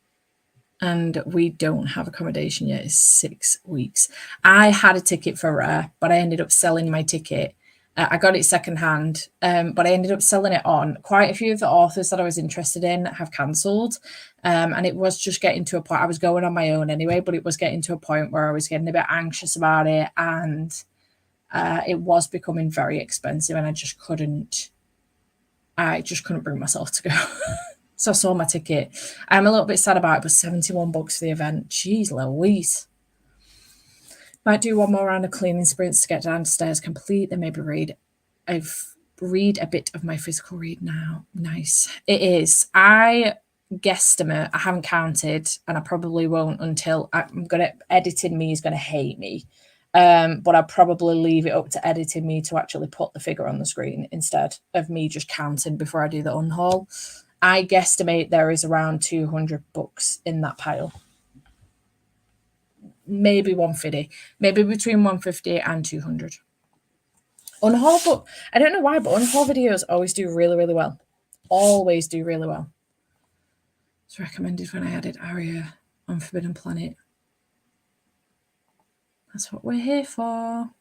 And we don't have accommodation yet. It's 6 weeks. I had a ticket for Rare, but I ended up selling my ticket. I got it secondhand, but I ended up selling it on. Quite a few of the authors that I was interested in have cancelled. And it was just getting to a point. I was going on my own anyway, but it was getting to a point where I was getting a bit anxious about it. And it was becoming very expensive, and I just couldn't bring myself to go. So I sold my ticket. I'm a little bit sad about it, but 71 bucks for the event. Jeez Louise. Might do one more round of cleaning sprints to get downstairs complete, then maybe read. I've read a bit of my physical read now. Nice. It is. I guesstimate, I haven't counted, and I probably won't until editing me is going to hate me. But I'll probably leave it up to editing me to actually put the figure on the screen instead of me just counting before I do the unhaul. I guesstimate there is around 200 books in that pile. Maybe 150. Maybe between 150 and 200. Unhaul book. I don't know why, but unhaul videos always do really, really well. Always do really well. It's recommended when I added Aria on Forbidden Planet. That's what we're here for.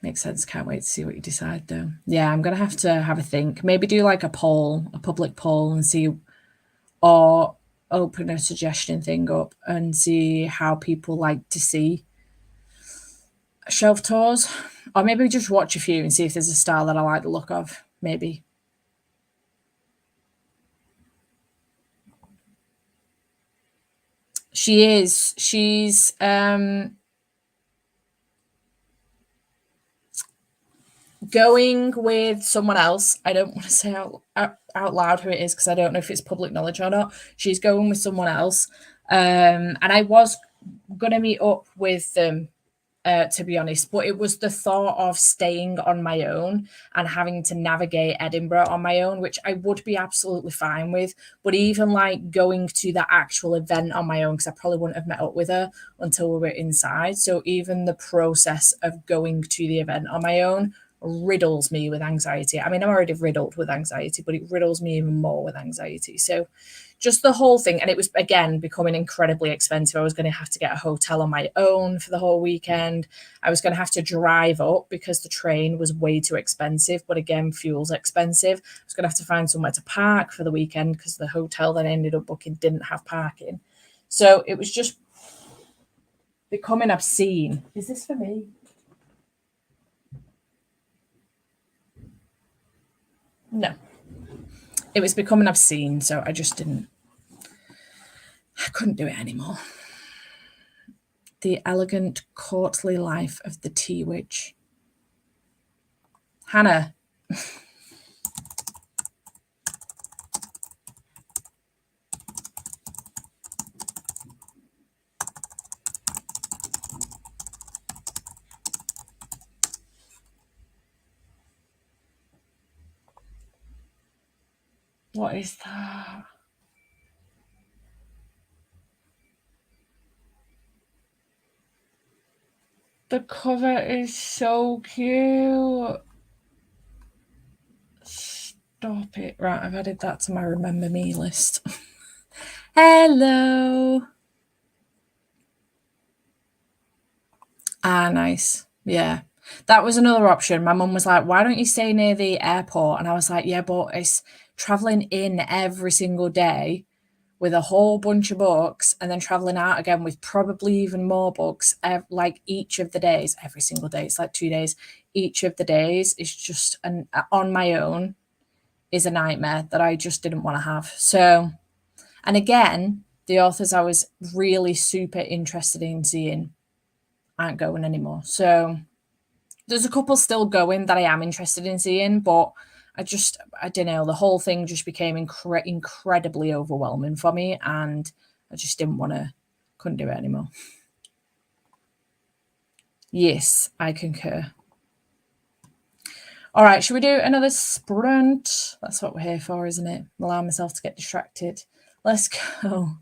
Makes sense. Can't wait to see what you decide, though. Yeah, I'm going to have a think. Maybe do like a poll, a public poll, and see, or open a suggestion thing up and see how people like to see shelf tours. Or maybe just watch a few and see if there's a style that I like the look of. Maybe. She is. She's going with someone else. I don't want to say out loud who it is because I don't know if it's public knowledge or not. She's going with someone else. And I was going to meet up with them, to be honest, but it was the thought of staying on my own and having to navigate Edinburgh on my own, which I would be absolutely fine with. But even like going to the actual event on my own, because I probably wouldn't have met up with her until we were inside. So even the process of going to the event on my own riddles me with anxiety. I mean, I'm already riddled with anxiety, but it riddles me even more with anxiety. So just the whole thing. And it was, again, becoming incredibly expensive. I was going to have to get a hotel on my own for the whole weekend. I was going to have to drive up because the train was way too expensive. But again, fuel's expensive. I was going to have to find somewhere to park for the weekend because the hotel that I ended up booking didn't have parking. So it was just becoming obscene. Is this for me? No. It was becoming obscene, so I just I couldn't do it anymore. The elegant, courtly life of the tea witch. Hannah. What is that? The cover is so cute. Stop it. Right, I've added that to my Remember Me list. Hello. Nice. Yeah. That was another option. My mum was like, why don't you stay near the airport? And I was like, yeah, but it's traveling in every single day with a whole bunch of books and then traveling out again with probably even more books, like each of the days, every single day. It's like 2 days. Each of the days is just on my own is a nightmare that I just didn't want to have. So, and again, the authors I was really super interested in seeing aren't going anymore. So there's a couple still going that I am interested in seeing, but I don't know, the whole thing just became incredibly overwhelming for me, and I just couldn't do it anymore. Yes, I concur. All right, should we do another sprint? That's what we're here for, isn't it? Allow myself to get distracted. Let's go.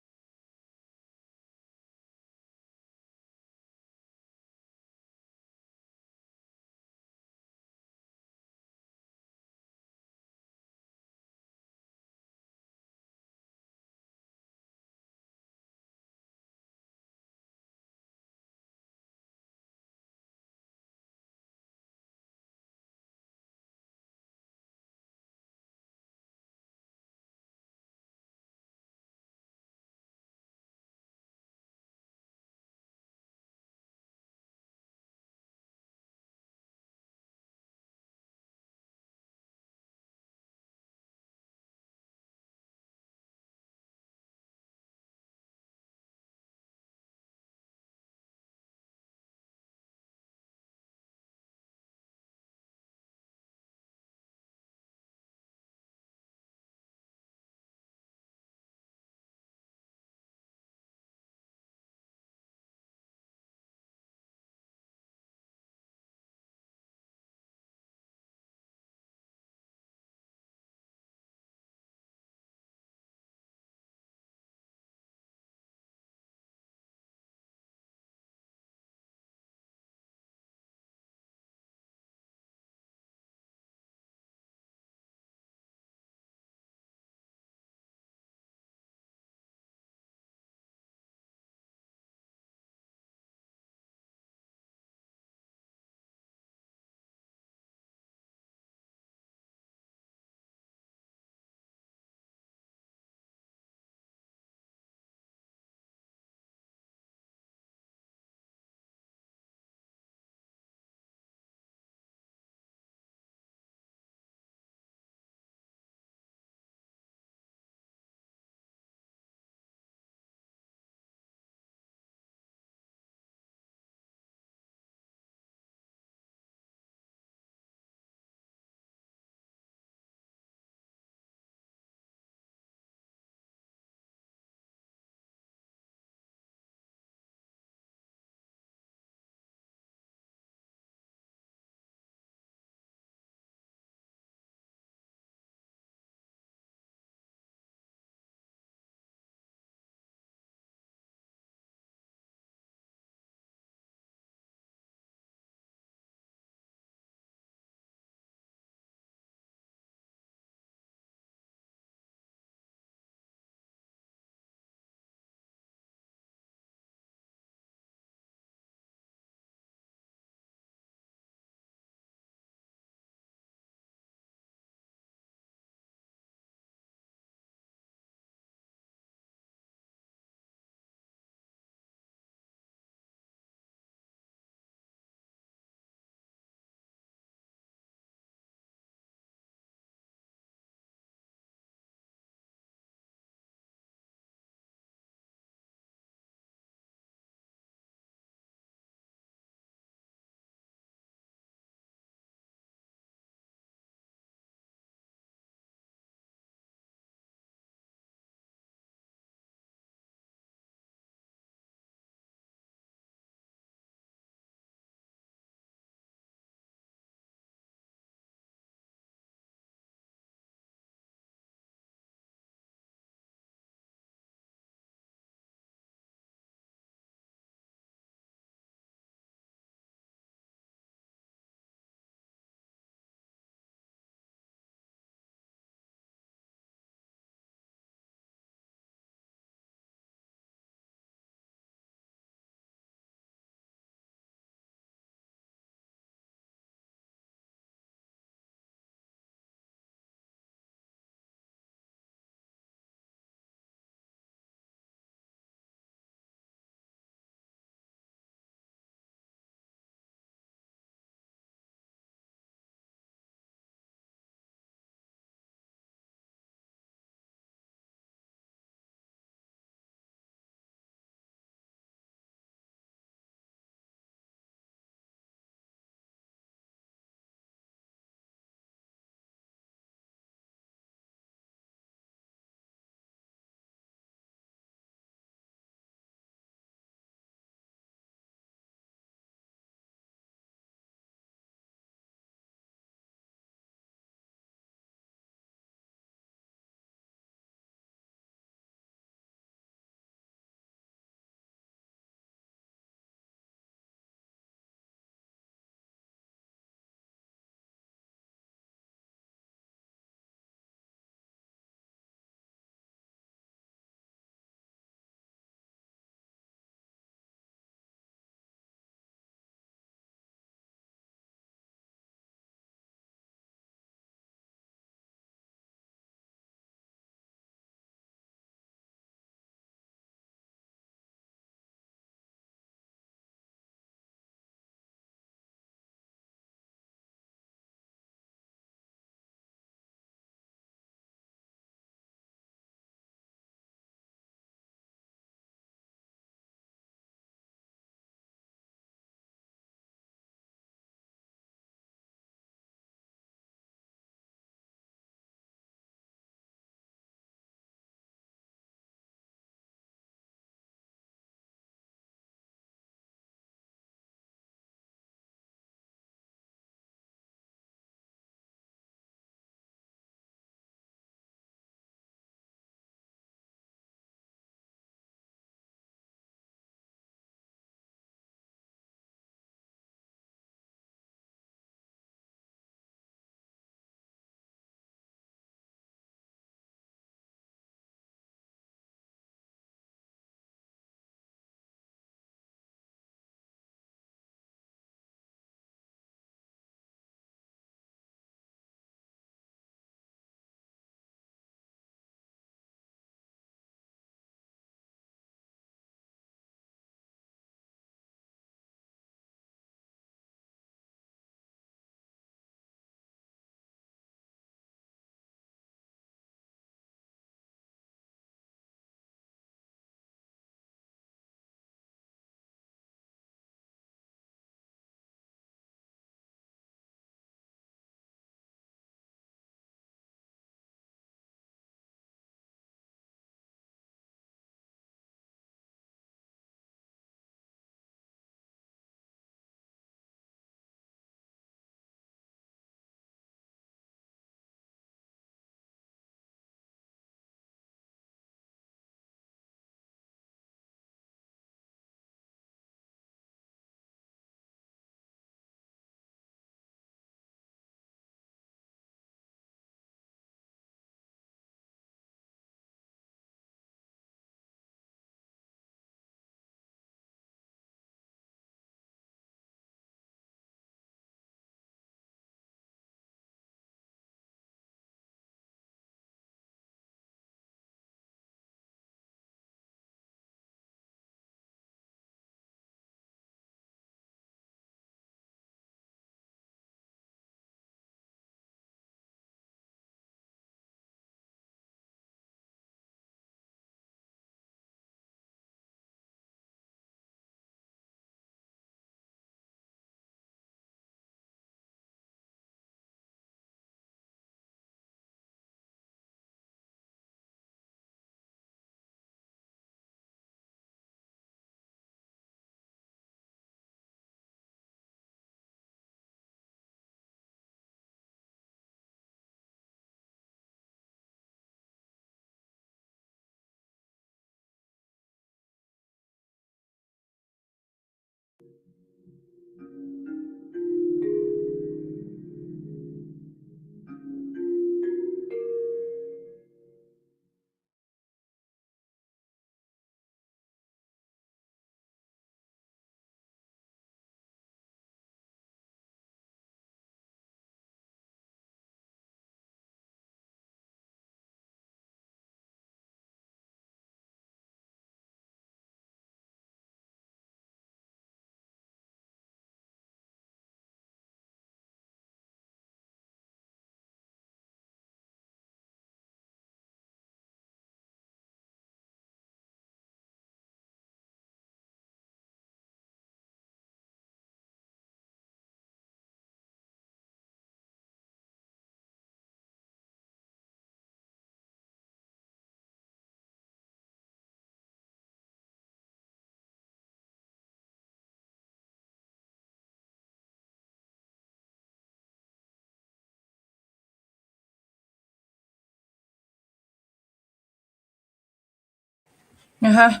Uh-huh.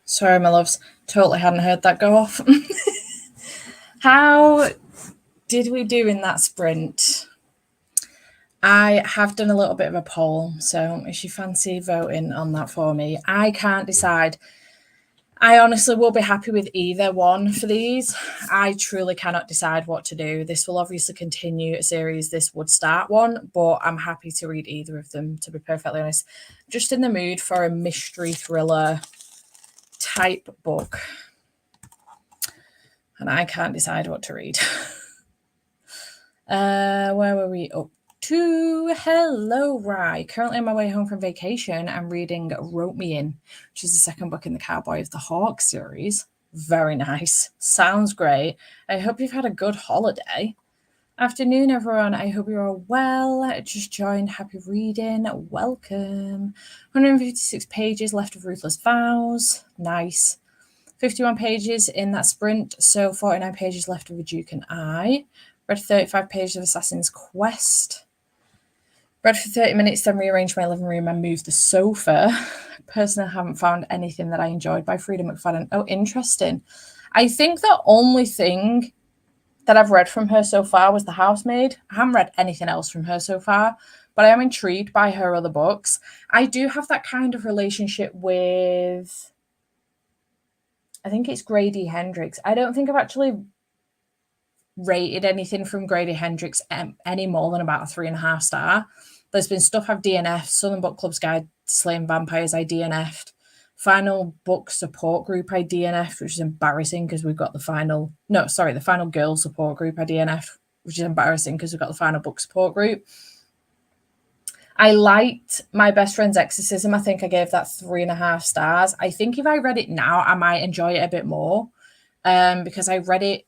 Sorry, my loves. Totally hadn't heard that go off. How did we do in that sprint? I have done a little bit of a poll, so if you fancy voting on that for me, I can't decide. I honestly will be happy with either one for these. I truly cannot decide what to do. This will obviously continue a series. This would start one, but I'm happy to read either of them, to be perfectly honest. Just in the mood for a mystery thriller type book. And I can't decide what to read. Where were we up to? Hello, Rye. Currently on my way home from vacation, I'm reading Rope Me In, which is the second book in the Cowboy of the Hawk series. Very nice. Sounds great. I hope you've had a good holiday. Afternoon, everyone. I hope you're all well. Just joined. Happy reading. Welcome. 156 pages left of Ruthless Vows. Nice. 51 pages in that sprint, so 49 pages left of The Duke and I. Read 35 pages of Assassin's Quest. Read for 30 minutes, then rearranged my living room and moved the sofa. Personally, I haven't found anything that I enjoyed by Frida McFadden. Oh, interesting. I think the only thing that I've read from her so far was The Housemaid. I haven't read anything else from her so far, but I am intrigued by her other books. I do have that kind of relationship with, I think it's Grady Hendrix. I don't think I've actually rated anything from Grady Hendrix any more than about a 3.5 star. There's been stuff I've DNF'd. Southern Book Club's Guide to Slaying Vampires I DNF'd. Final Book Support Group I DNF'd, which is embarrassing because we've got the final Girl Support Group I DNF'd, which is embarrassing because we've got the Final Book Support Group. I liked My Best Friend's Exorcism. I think I gave that 3.5 stars. I think if I read it now, I might enjoy it a bit more because I read it,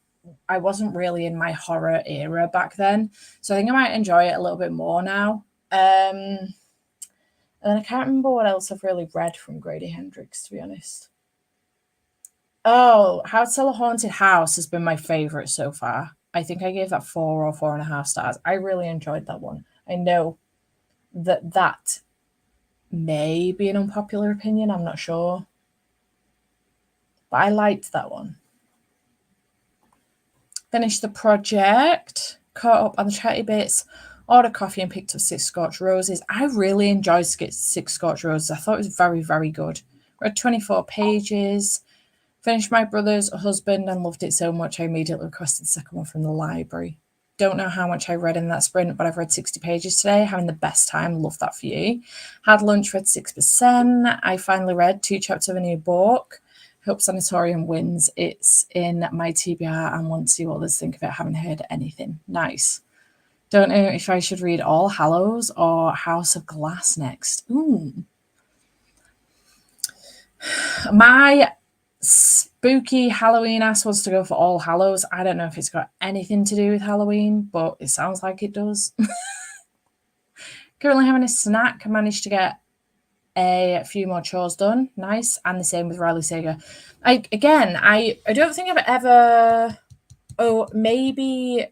I wasn't really in my horror era back then. So I think I might enjoy it a little bit more now. And I can't remember what else I've really read from Grady Hendrix, to be honest. Oh, How to Sell a Haunted House has been my favorite so far. I think I gave that 4 or 4.5 stars. I really enjoyed that one. I know that may be an unpopular opinion. I'm not sure. But I liked that one. Finished the project, caught up on the chatty bits, ordered coffee and picked up 6 Scorched Roses. I really enjoyed 6 Scorched Roses. I thought it was very, very good. Read 24 pages, finished My Brother's Husband and loved it so much I immediately requested the second one from the library. Don't know how much I read in that sprint, but I've read 60 pages today. Having the best time. Love that for you. Had lunch, read 6%. I finally read 2 chapters of a new book. Hope Sanatorium wins. It's in my TBR and want to see what others think of it. Haven't heard anything. Nice. Don't know if I should read All Hallows or House of Glass next. Ooh. My spooky Halloween ass wants to go for All Hallows. I don't know if it's got anything to do with Halloween, but it sounds like it does. Currently having a snack. I managed to get a few more chores done. Nice. And the same with Riley Sager. I don't think I've ever... Oh, maybe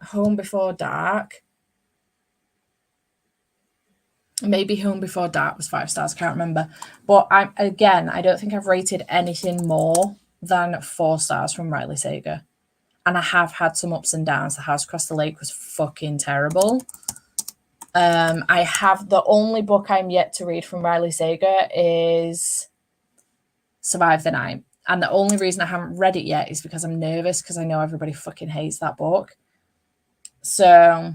Home Before Dark. Maybe Home Before Dark was 5 stars. I can't remember. But I don't think I've rated anything more than 4 stars from Riley Sager. And I have had some ups and downs. The House Across the Lake was fucking terrible. I have the only book I'm yet to read from Riley Sager is Survive the Night. And the only reason I haven't read it yet is because I'm nervous because I know everybody fucking hates that book. So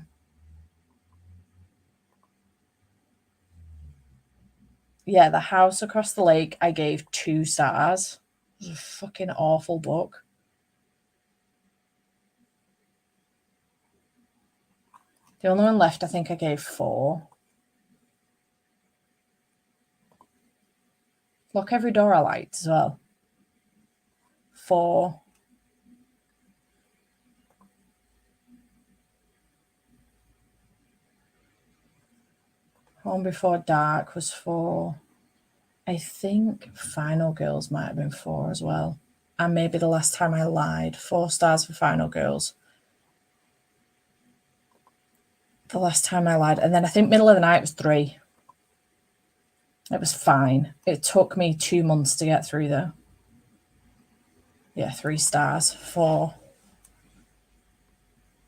yeah, The House Across the Lake, I gave 2 stars. It was a fucking awful book. The only one left, I think I gave 4. Lock Every Door I liked as well. 4. Home Before Dark was 4. I think Final Girls might have been 4 as well. And maybe The Last Time I Lied. 4 stars for Final Girls. The Last Time I Lied. And then I think Middle of the Night was 3. It was fine. It took me 2 months to get through though. Yeah, 3 stars for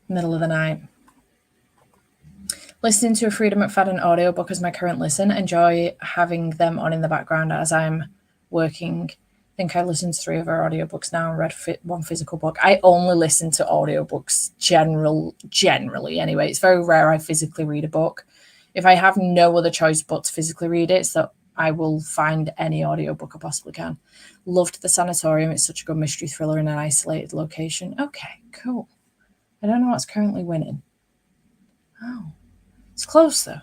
middle of the night. Listening to a Frida McFadden audiobook as my current listen. Enjoy having them on in the background as I'm working. I think I listened to 3 of her audiobooks now and read 1 physical book. I only listen to audiobooks generally anyway. It's very rare I physically read a book. If I have no other choice but to physically read it, so I will find any audiobook I possibly can. Loved The Sanatorium. It's such a good mystery thriller in an isolated location. Okay, cool. I don't know what's currently winning. Oh, it's close though.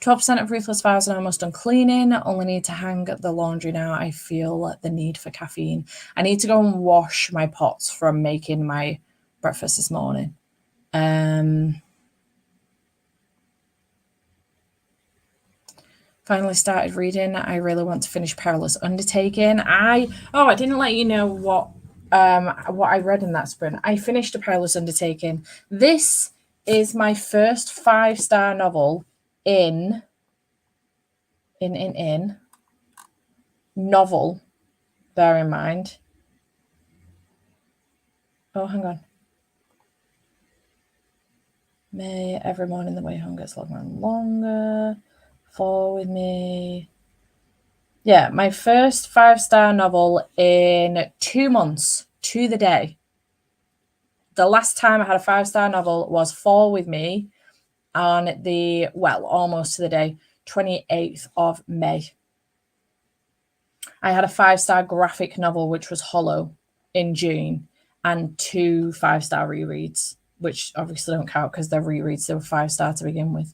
12% of Ruthless Vows and almost done cleaning. Only need to hang the laundry now. I feel the need for caffeine. I need to go and wash my pots from making my breakfast this morning. Finally started reading. I really want to finish Perilous Undertaking. I didn't let you know what I read in that sprint. I finished A Perilous Undertaking. This is my first 5-star novel in novel, bear in mind. Oh, hang on. May every morning the way home gets longer and longer. Fall with me. Yeah, my first 5-star novel in 2 months to the day. The last time I had a 5-star novel was Fall with Me on almost to the day, 28th of May. I had a 5-star graphic novel, which was Hollow, in June, and 2 5-star rereads, which obviously don't count because they're rereads. They were 5-star to begin with.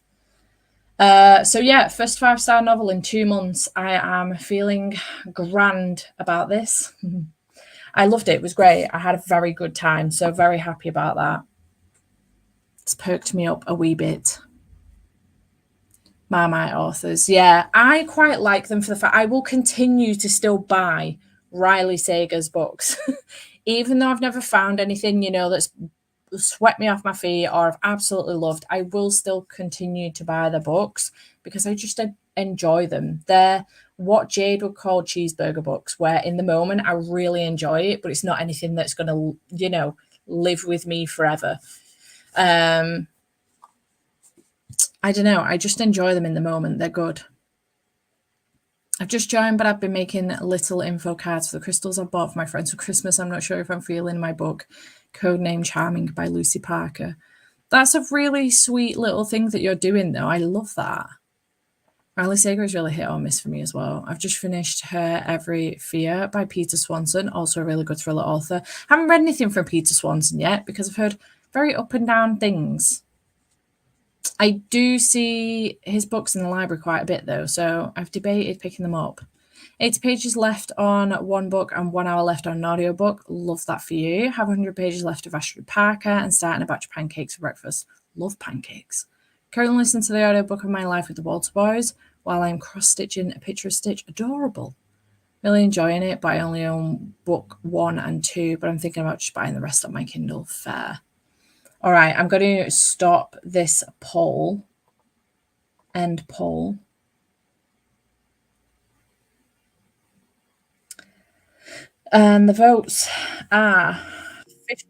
So yeah, first 5-star novel in 2 months. I am feeling grand about this. I loved it. It was great. I had a very good time. So very happy about that. It's perked me up a wee bit. Marmite authors. Yeah, I quite like them for the fact I will continue to still buy Riley Sager's books. Even though I've never found anything, that's swept me off my feet or I've absolutely loved, I will still continue to buy the books because I just enjoy them. They're what Jade would call cheeseburger books, where in the moment I really enjoy it, but it's not anything that's going to, live with me forever. I don't know. I just enjoy them in the moment. They're good. I've just joined, but I've been making little info cards for the crystals I bought for my friends for Christmas. I'm not sure if I'm feeling my book, Codename Charming by Lucy Parker. That's a really sweet little thing that you're doing, though. I love that. Riley Sager is really hit or miss for me as well. I've just finished Her Every Fear by Peter Swanson, also a really good thriller author. Haven't read anything from Peter Swanson yet because I've heard very up and down things. I do see his books in the library quite a bit, though, so I've debated picking them up. 80 pages left on one book and 1 hour left on an audiobook. Love that for you. Have 100 pages left of Astrid Parker and starting a batch of pancakes for breakfast. Love pancakes. Currently listening to the audiobook of My Life with the Walter Boys while I'm cross-stitching a picture of Stitch. Adorable. Really enjoying it, but I only own book 1 and 2, but I'm thinking about just buying the rest on my Kindle. Fair. All right, I'm going to stop this poll. End poll. And the votes are 55%,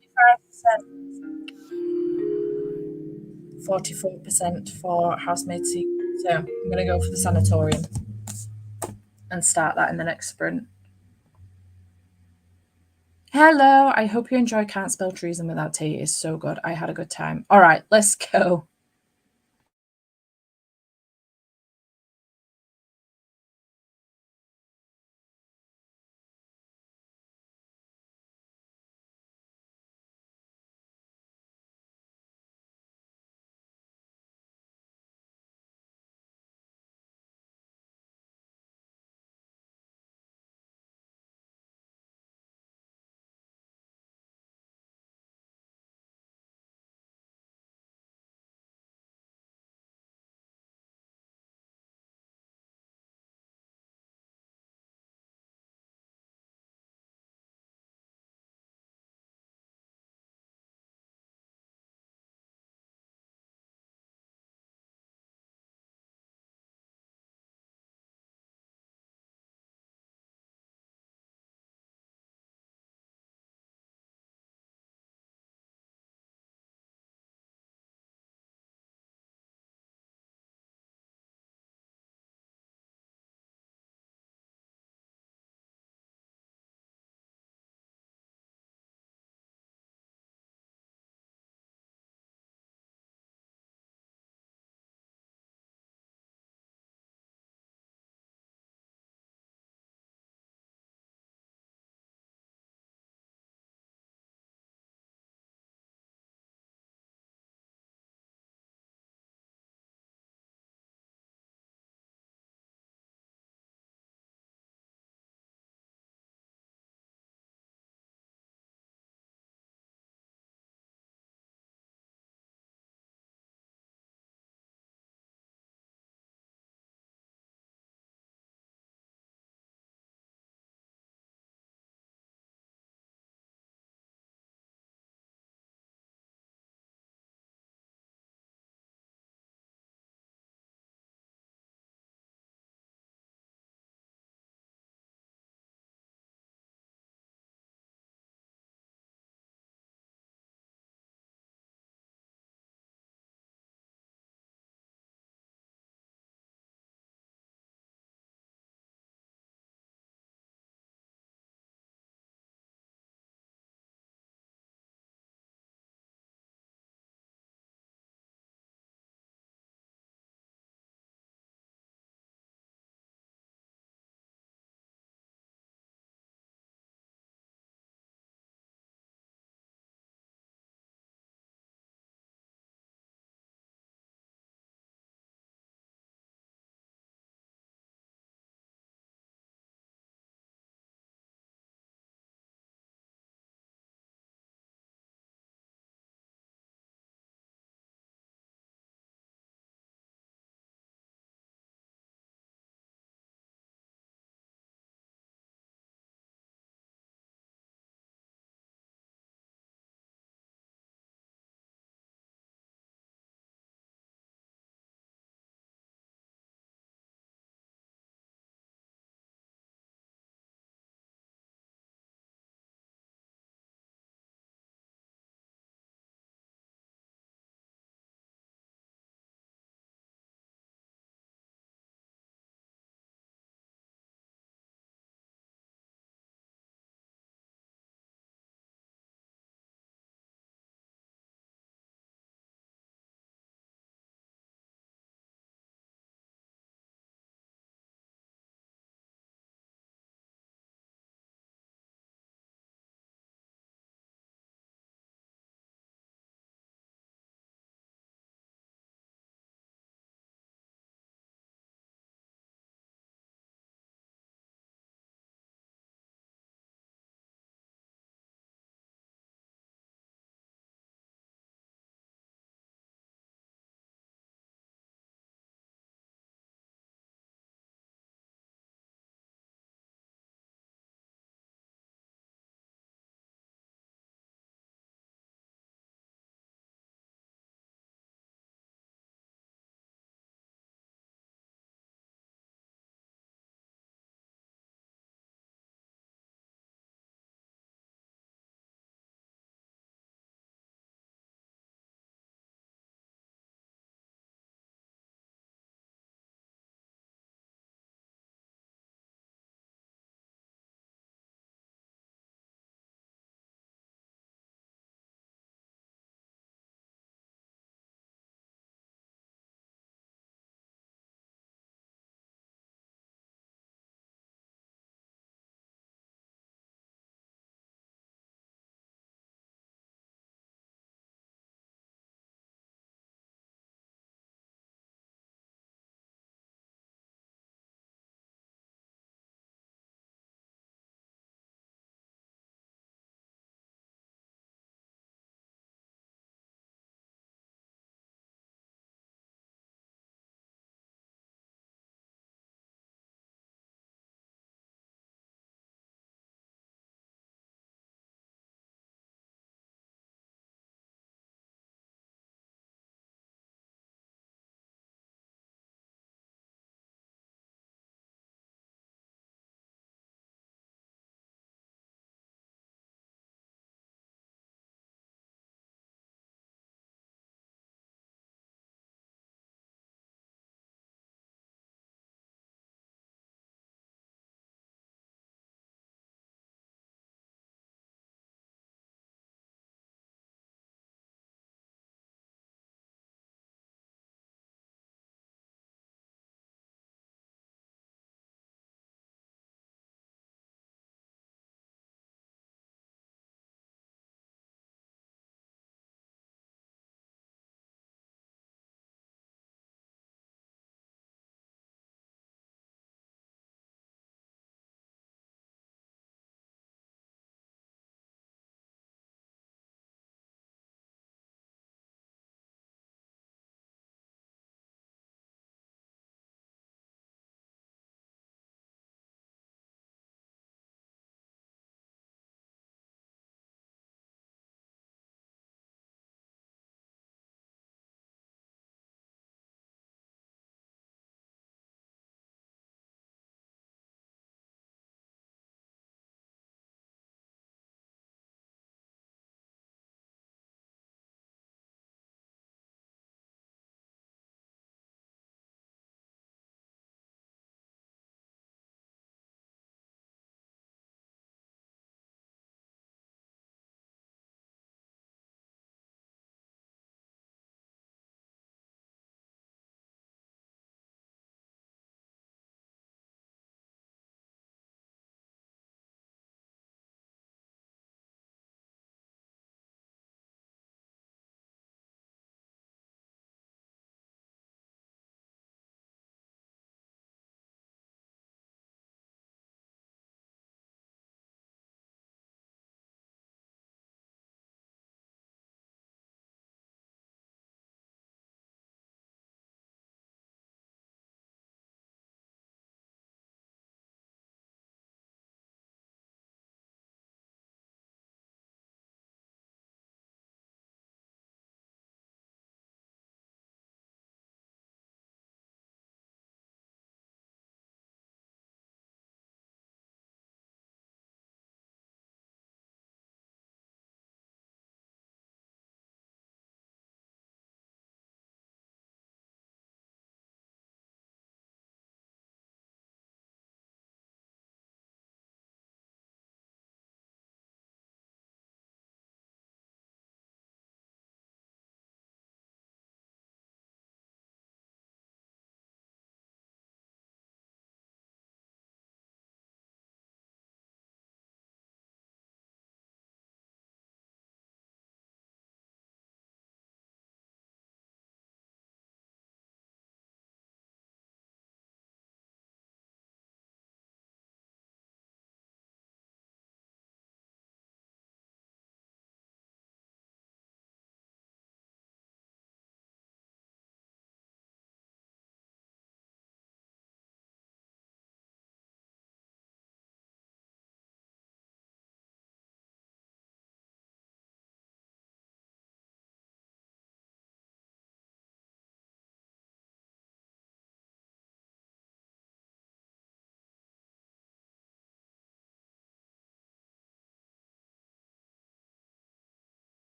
44% for Housemaid Secret. So I'm going to go for the Sanatorium and start that in the next sprint. Hello, I hope you enjoy Can't Spell Treason Without Tea. It's so good. I had a good time. All right, let's go.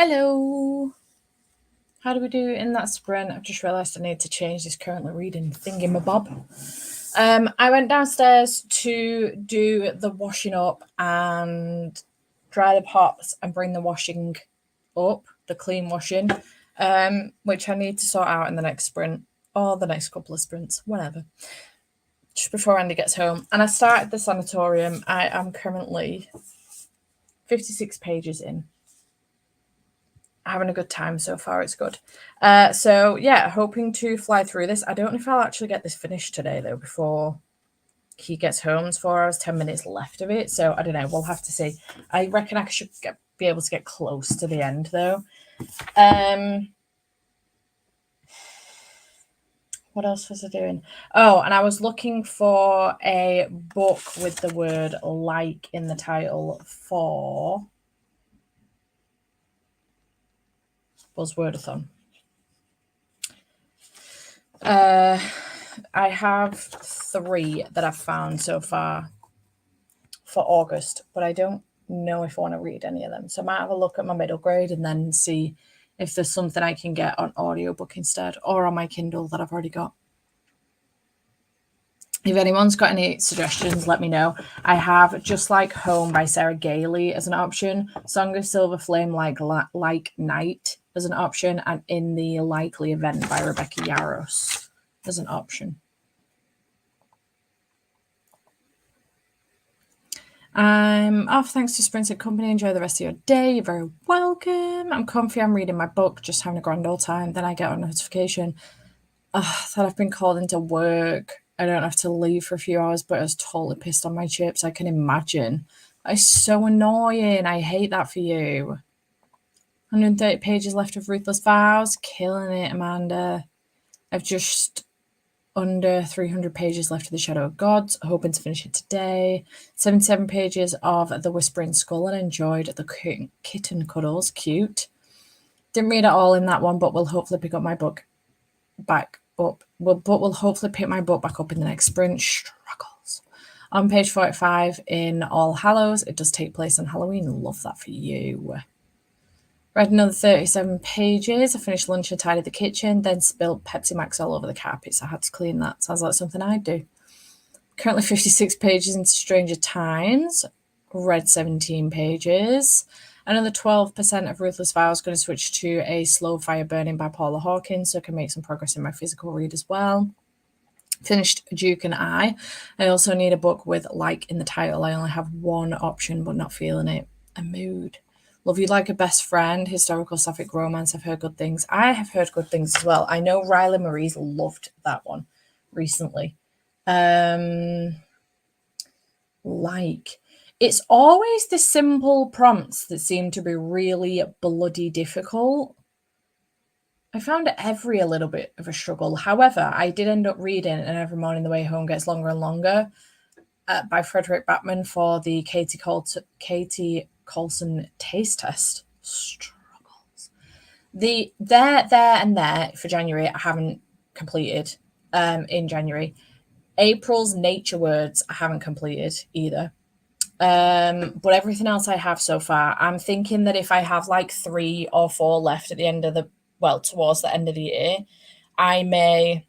Hello. How do we do in that sprint? I've just realised I need to change this currently reading thingamabob. I went downstairs to do the washing up and dry the pots and bring the washing up, the clean washing, which I need to sort out in the next sprint or the next couple of sprints, whatever, just before Andy gets home. And I started the sanatorium. I am currently 56 pages in. Having a good time so far. It's good. So yeah, hoping to fly through this. I don't know if I'll actually get this finished today though before he gets home. It's 4 hours 10 minutes left of it, so I don't know, we'll have to see. I reckon I should be able to get close to the end though. What else was I doing? Oh, and I was looking for a book with the word like in the title for Buzzwordathon. I have 3 that I've found so far for August, but I don't know if I want to read any of them. So I might have a look at my middle grade and then see if there's something I can get on audiobook instead or on my Kindle that I've already got. If anyone's got any suggestions, let me know. I have Just Like Home by Sarah Gailey as an option, Song of Silver Flame like Night as an option, and In the Likely Event by Rebecca Yarros as an option. I'm off thanks to Sprints and Company. Enjoy the rest of your day. You're very welcome. I'm comfy. I'm reading my book, just having a grand old time. Then I get a notification that I've been called into work. I don't have to leave for a few hours, but I was totally pissed on my chips. I can imagine. It's so annoying. I hate that for you. 130 pages left of Ruthless Vows. Killing it, Amanda. I've just under 300 pages left of The Shadow of Gods. Hoping to finish it today. 77 pages of The Whispering Skull and enjoyed the kitten cuddles. Cute. Didn't read it all in that one, but we'll hopefully pick up my book back up. We'll hopefully pick my book back up in the next sprint. Struggles. On page 45 in All Hallows, it does take place on Halloween. Love that for you. Read another 37 pages. I finished lunch and tidied the kitchen, then spilled Pepsi Max all over the carpet, so I had to clean that. Sounds like something I'd do. Currently 56 pages into Stranger Times. Read 17 pages. Another 12% of Ruthless Vows going to switch to A Slow Fire Burning by Paula Hawkins, so I can make some progress in my physical read as well. Finished Duke and I also need a book with like in the title. I only have one option, but not feeling it. A mood. Love You Like a Best Friend, historical sapphic romance. I've heard good things. I have heard good things as well. I know Riley Marie's loved that one recently. It's always the simple prompts that seem to be really bloody difficult. I found every a little bit of a struggle. However, I did end up reading And Every Morning the Way Home Gets Longer and Longer by Frederick Batman for the Katie Colson taste test. Struggles. The there and there for January I haven't completed in January. April's Nature Words I haven't completed either. But everything else I have so far, I'm thinking that if I have like 3 or 4 left at the end of towards the end of the year, I may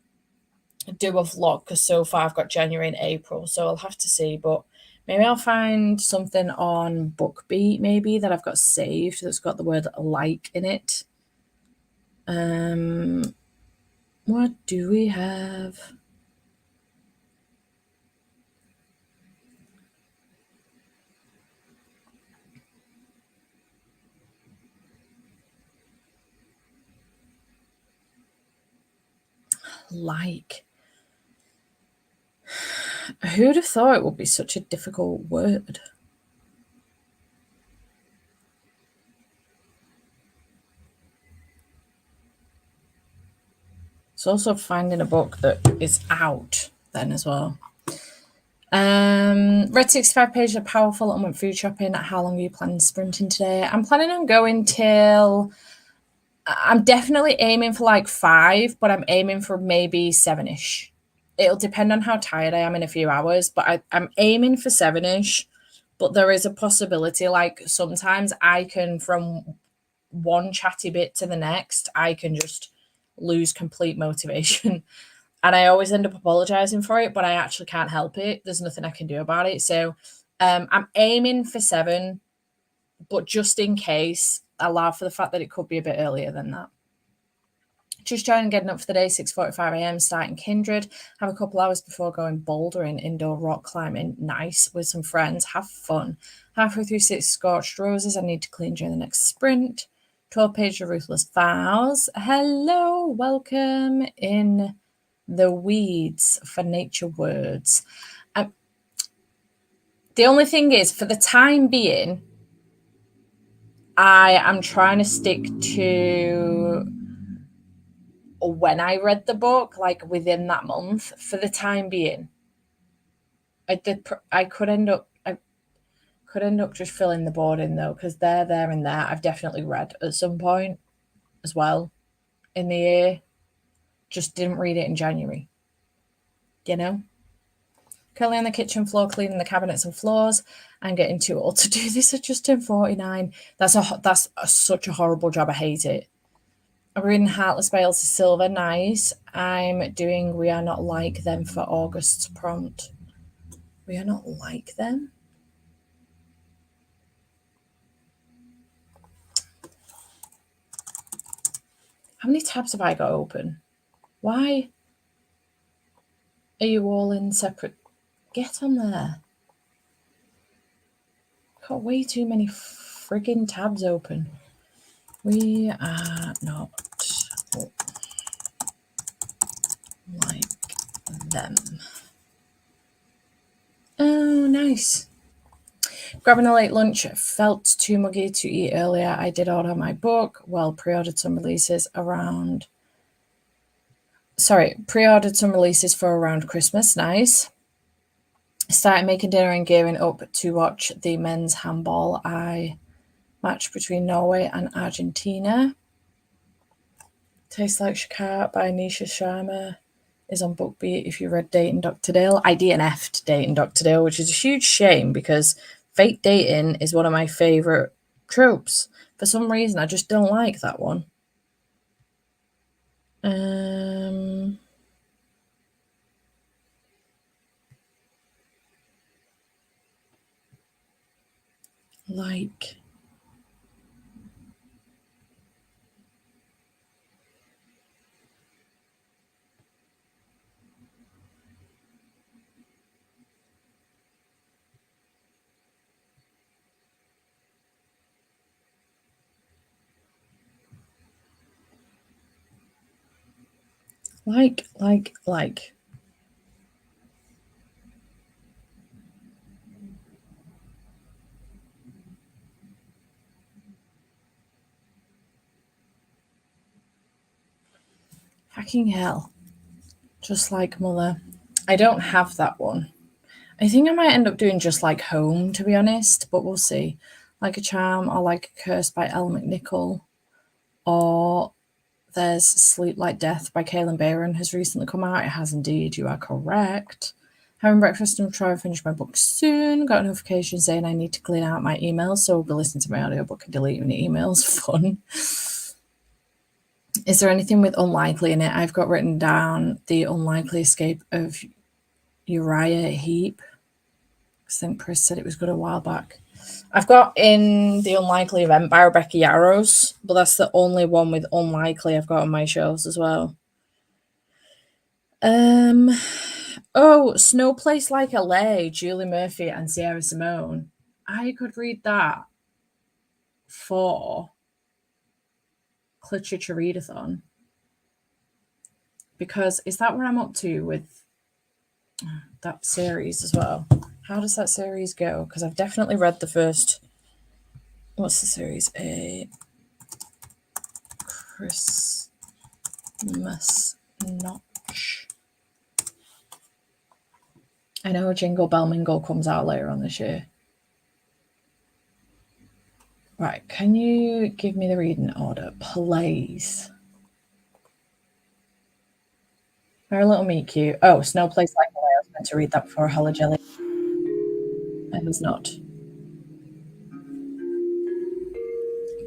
do a vlog because so far I've got January and April, so I'll have to see. But maybe I'll find something on BookBeat maybe that I've got saved that's got the word like in it. What do we have? Like. Who'd have thought it would be such a difficult word? It's also finding a book that is out then as well. Read 65 pages of Powerful and went food shopping. How long are you planning sprinting today? I'm planning on going till... I'm definitely aiming for like 5, but I'm aiming for maybe 7-ish. It'll depend on how tired I am in a few hours, but I'm aiming for 7-ish. But there is a possibility, like sometimes I can, from one chatty bit to the next, I can just lose complete motivation. And I always end up apologizing for it, but I actually can't help it. There's nothing I can do about it. So I'm aiming for 7, but just in case, allow for the fact that it could be a bit earlier than that. Just trying and getting up for the day, 6:45 a.m, starting Kindred. Have a couple hours before going bouldering, indoor rock climbing. Nice, with some friends. Have fun. Halfway through 6 scorched roses I need to clean during the next sprint. 12 page of ruthless vows. Hello, welcome in the weeds for nature words. The only thing is, for the time being, I am trying to stick to when I read the book, like within that month, for the time being. I could end up just filling the board in though, because there and there I've definitely read at some point as well in the year. Just didn't read it in January. You know? Currently on the kitchen floor, cleaning the cabinets and floors. I'm getting too old to do this. I just turned 49. That's such a horrible job. I hate it. I'm reading Heartless by Elsie Silver. Nice. I'm doing We Are Not Like Them for August's prompt. We Are Not Like Them? How many tabs have I got open? Why are you all in separate? Get on there. Got way too many friggin' tabs open. We are not like them. Oh, nice. Grabbing a late lunch, felt too muggy to eat earlier. I did order my book. Well, pre-ordered some releases for around Christmas. Nice. Started making dinner and gearing up to watch the men's handball match between Norway and Argentina. Tastes Like Shakar by Nisha Sharma is on BookBeat. If you read Dating Dr. Dale, I DNF'd Dating Dr. Dale, which is a huge shame because fake dating is one of my favourite tropes. For some reason, I just don't like that one. Like fucking hell. Just Like Mother. I don't have that one. I think I might end up doing Just Like Home, to be honest, but we'll see. Like a Charm or Like a Curse by Elle McNichol, or there's Sleep Like Death by Kaylin Bayron has recently come out. It has indeed, you are correct. Having breakfast and try to finish my book soon. Got a notification saying I need to clean out my emails, so we'll be listening to my audiobook and deleting the emails. Fun. Is there anything with unlikely in it? I've got written down The Unlikely Escape of Uriah Heep. I think Chris said it was good a while back. I've got in The Unlikely Event by Rebecca Yarros, but that's the only one with unlikely I've got on my shelves as well. Snow Place Like LA, Julie Murphy and Sierra Simone. I could read that for Literature Readathon, because is that where I'm up to with that series as well? How does that series go? Because I've definitely read the first. What's the series? A Christmas Notch. I know Jingle Bell Mingle comes out later on this year. Right, can you give me the reading order, please? Very Little Meet Cute. Oh, Snow Place Like LA. I was meant to read that before Hollow Jelly. I was not.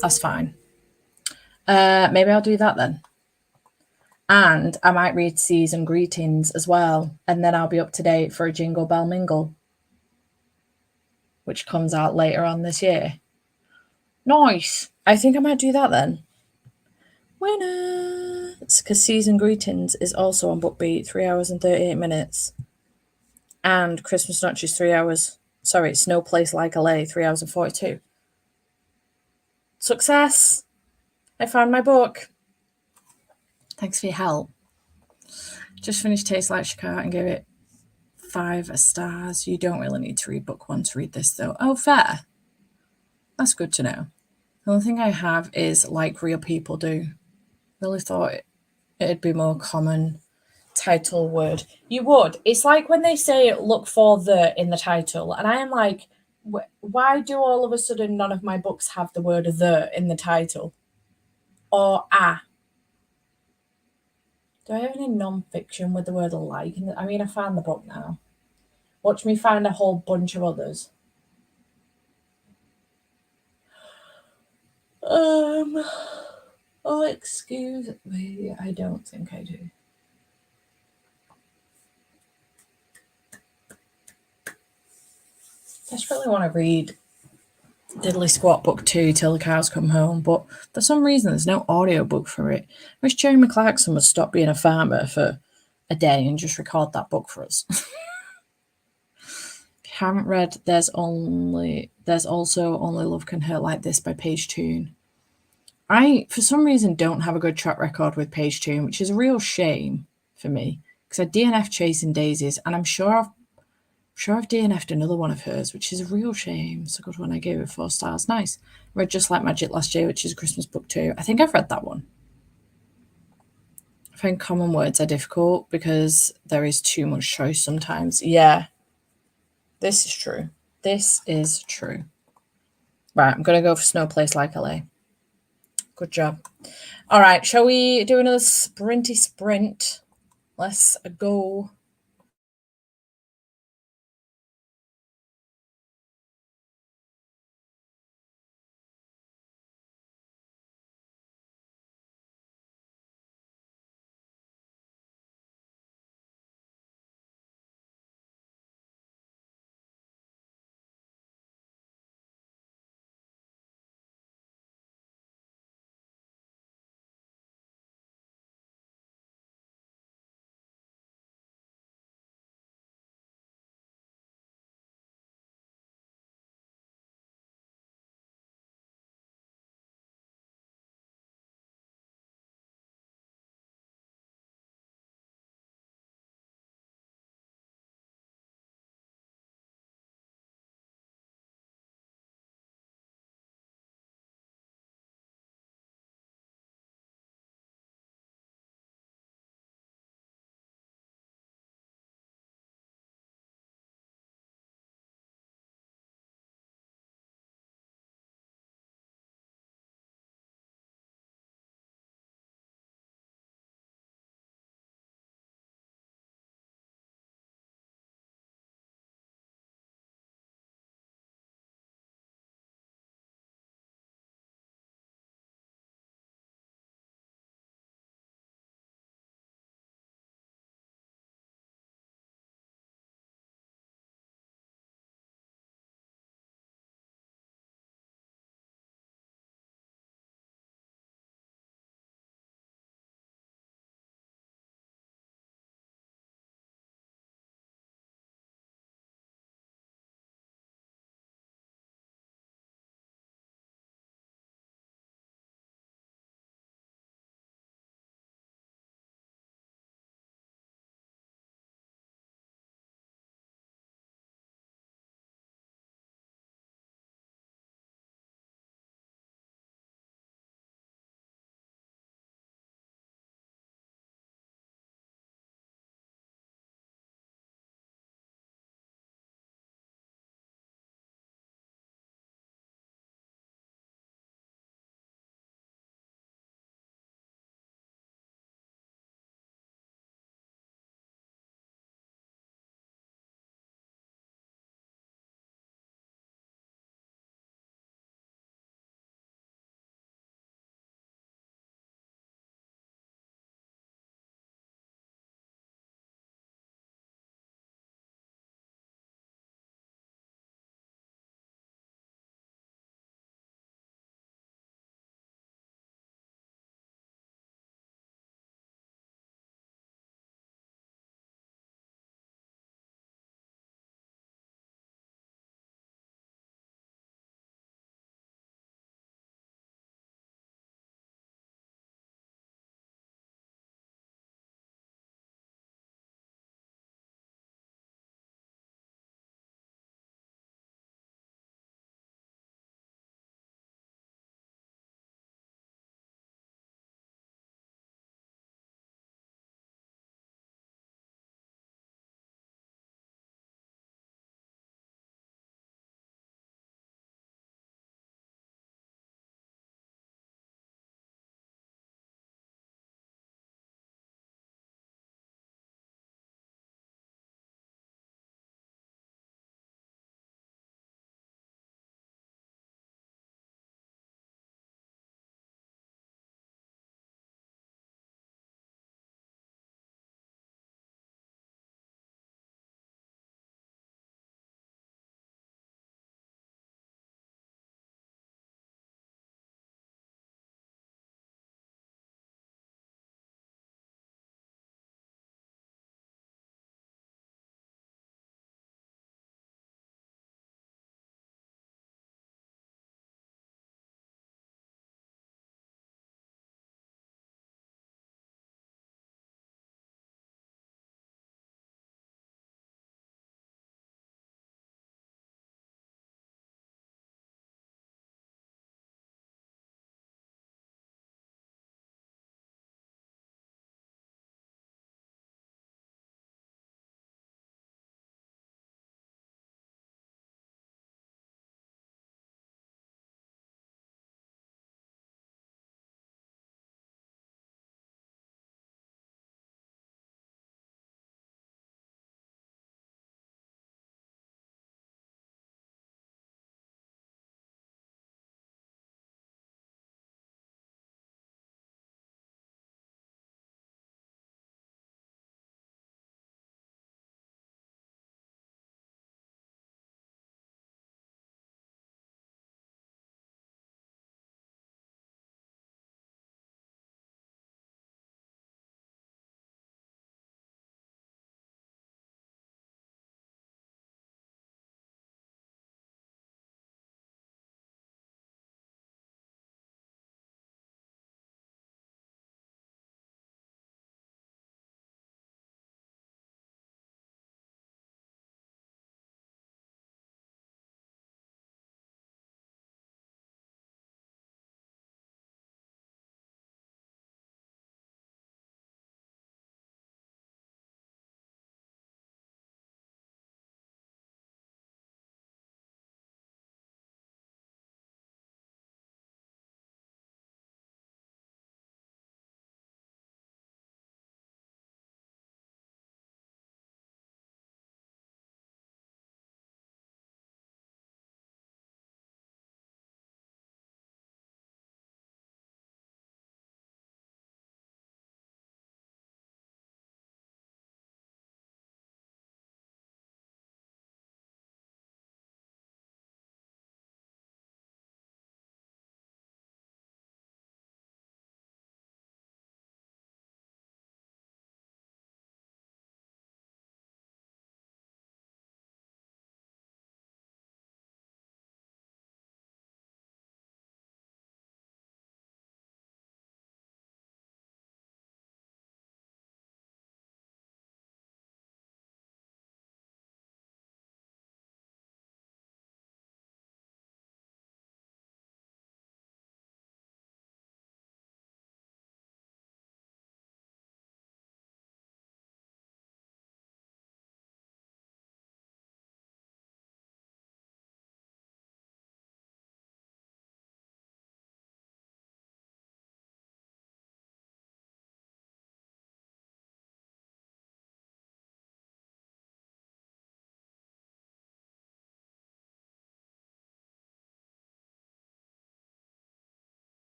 That's fine. Maybe I'll do that then. And I might read Season Greetings as well. And then I'll be up to date for a Jingle Bell Mingle, which comes out later on this year. Nice. I think I might do that then. Winner! Because Season Greetings is also on BookBeat, 3 hours and 38 minutes. And Christmas Notch is 3 hours. Sorry, it's No Place Like LA, 3 hours and 42. Success! I found my book. Thanks for your help. Just finished Taste Like Chicago and gave it 5 stars. You don't really need to read book 1 to read this, though. Oh, fair. That's good to know. The only thing I have is Like Real People Do. Really thought it'd be more common title word. You would. It's like when they say look for the in the title, and I am like, why do all of a sudden none of my books have the word the in the title? Or ah. Do I have any non-fiction with the word like? I mean, I found the book now. Watch me find a whole bunch of others. Oh, excuse me. I don't think I do. I just really want to read Diddly Squat Book 2 till the cows come home, but for some reason there's no audiobook for it. I wish Jeremy Clarkson would stop being a farmer for a day and just record that book for us. If you haven't read There's also Only Love Can Hurt Like This by Paige Toon. I, for some reason, don't have a good track record with Paige Toon, which is a real shame for me, because I DNF Chasing Daisies, and I'm sure I've DNF'd another one of hers, which is a real shame. It's a good one. I gave it 4 stars. Nice. Read Just Like Magic last year, which is a Christmas book too. I think I've read that one. I find common words are difficult because there is too much choice sometimes. Yeah. This is true. This is true. Right, I'm going to go for Snow Place Like LA. Good job. All right, shall we do another sprinty sprint? Let's go.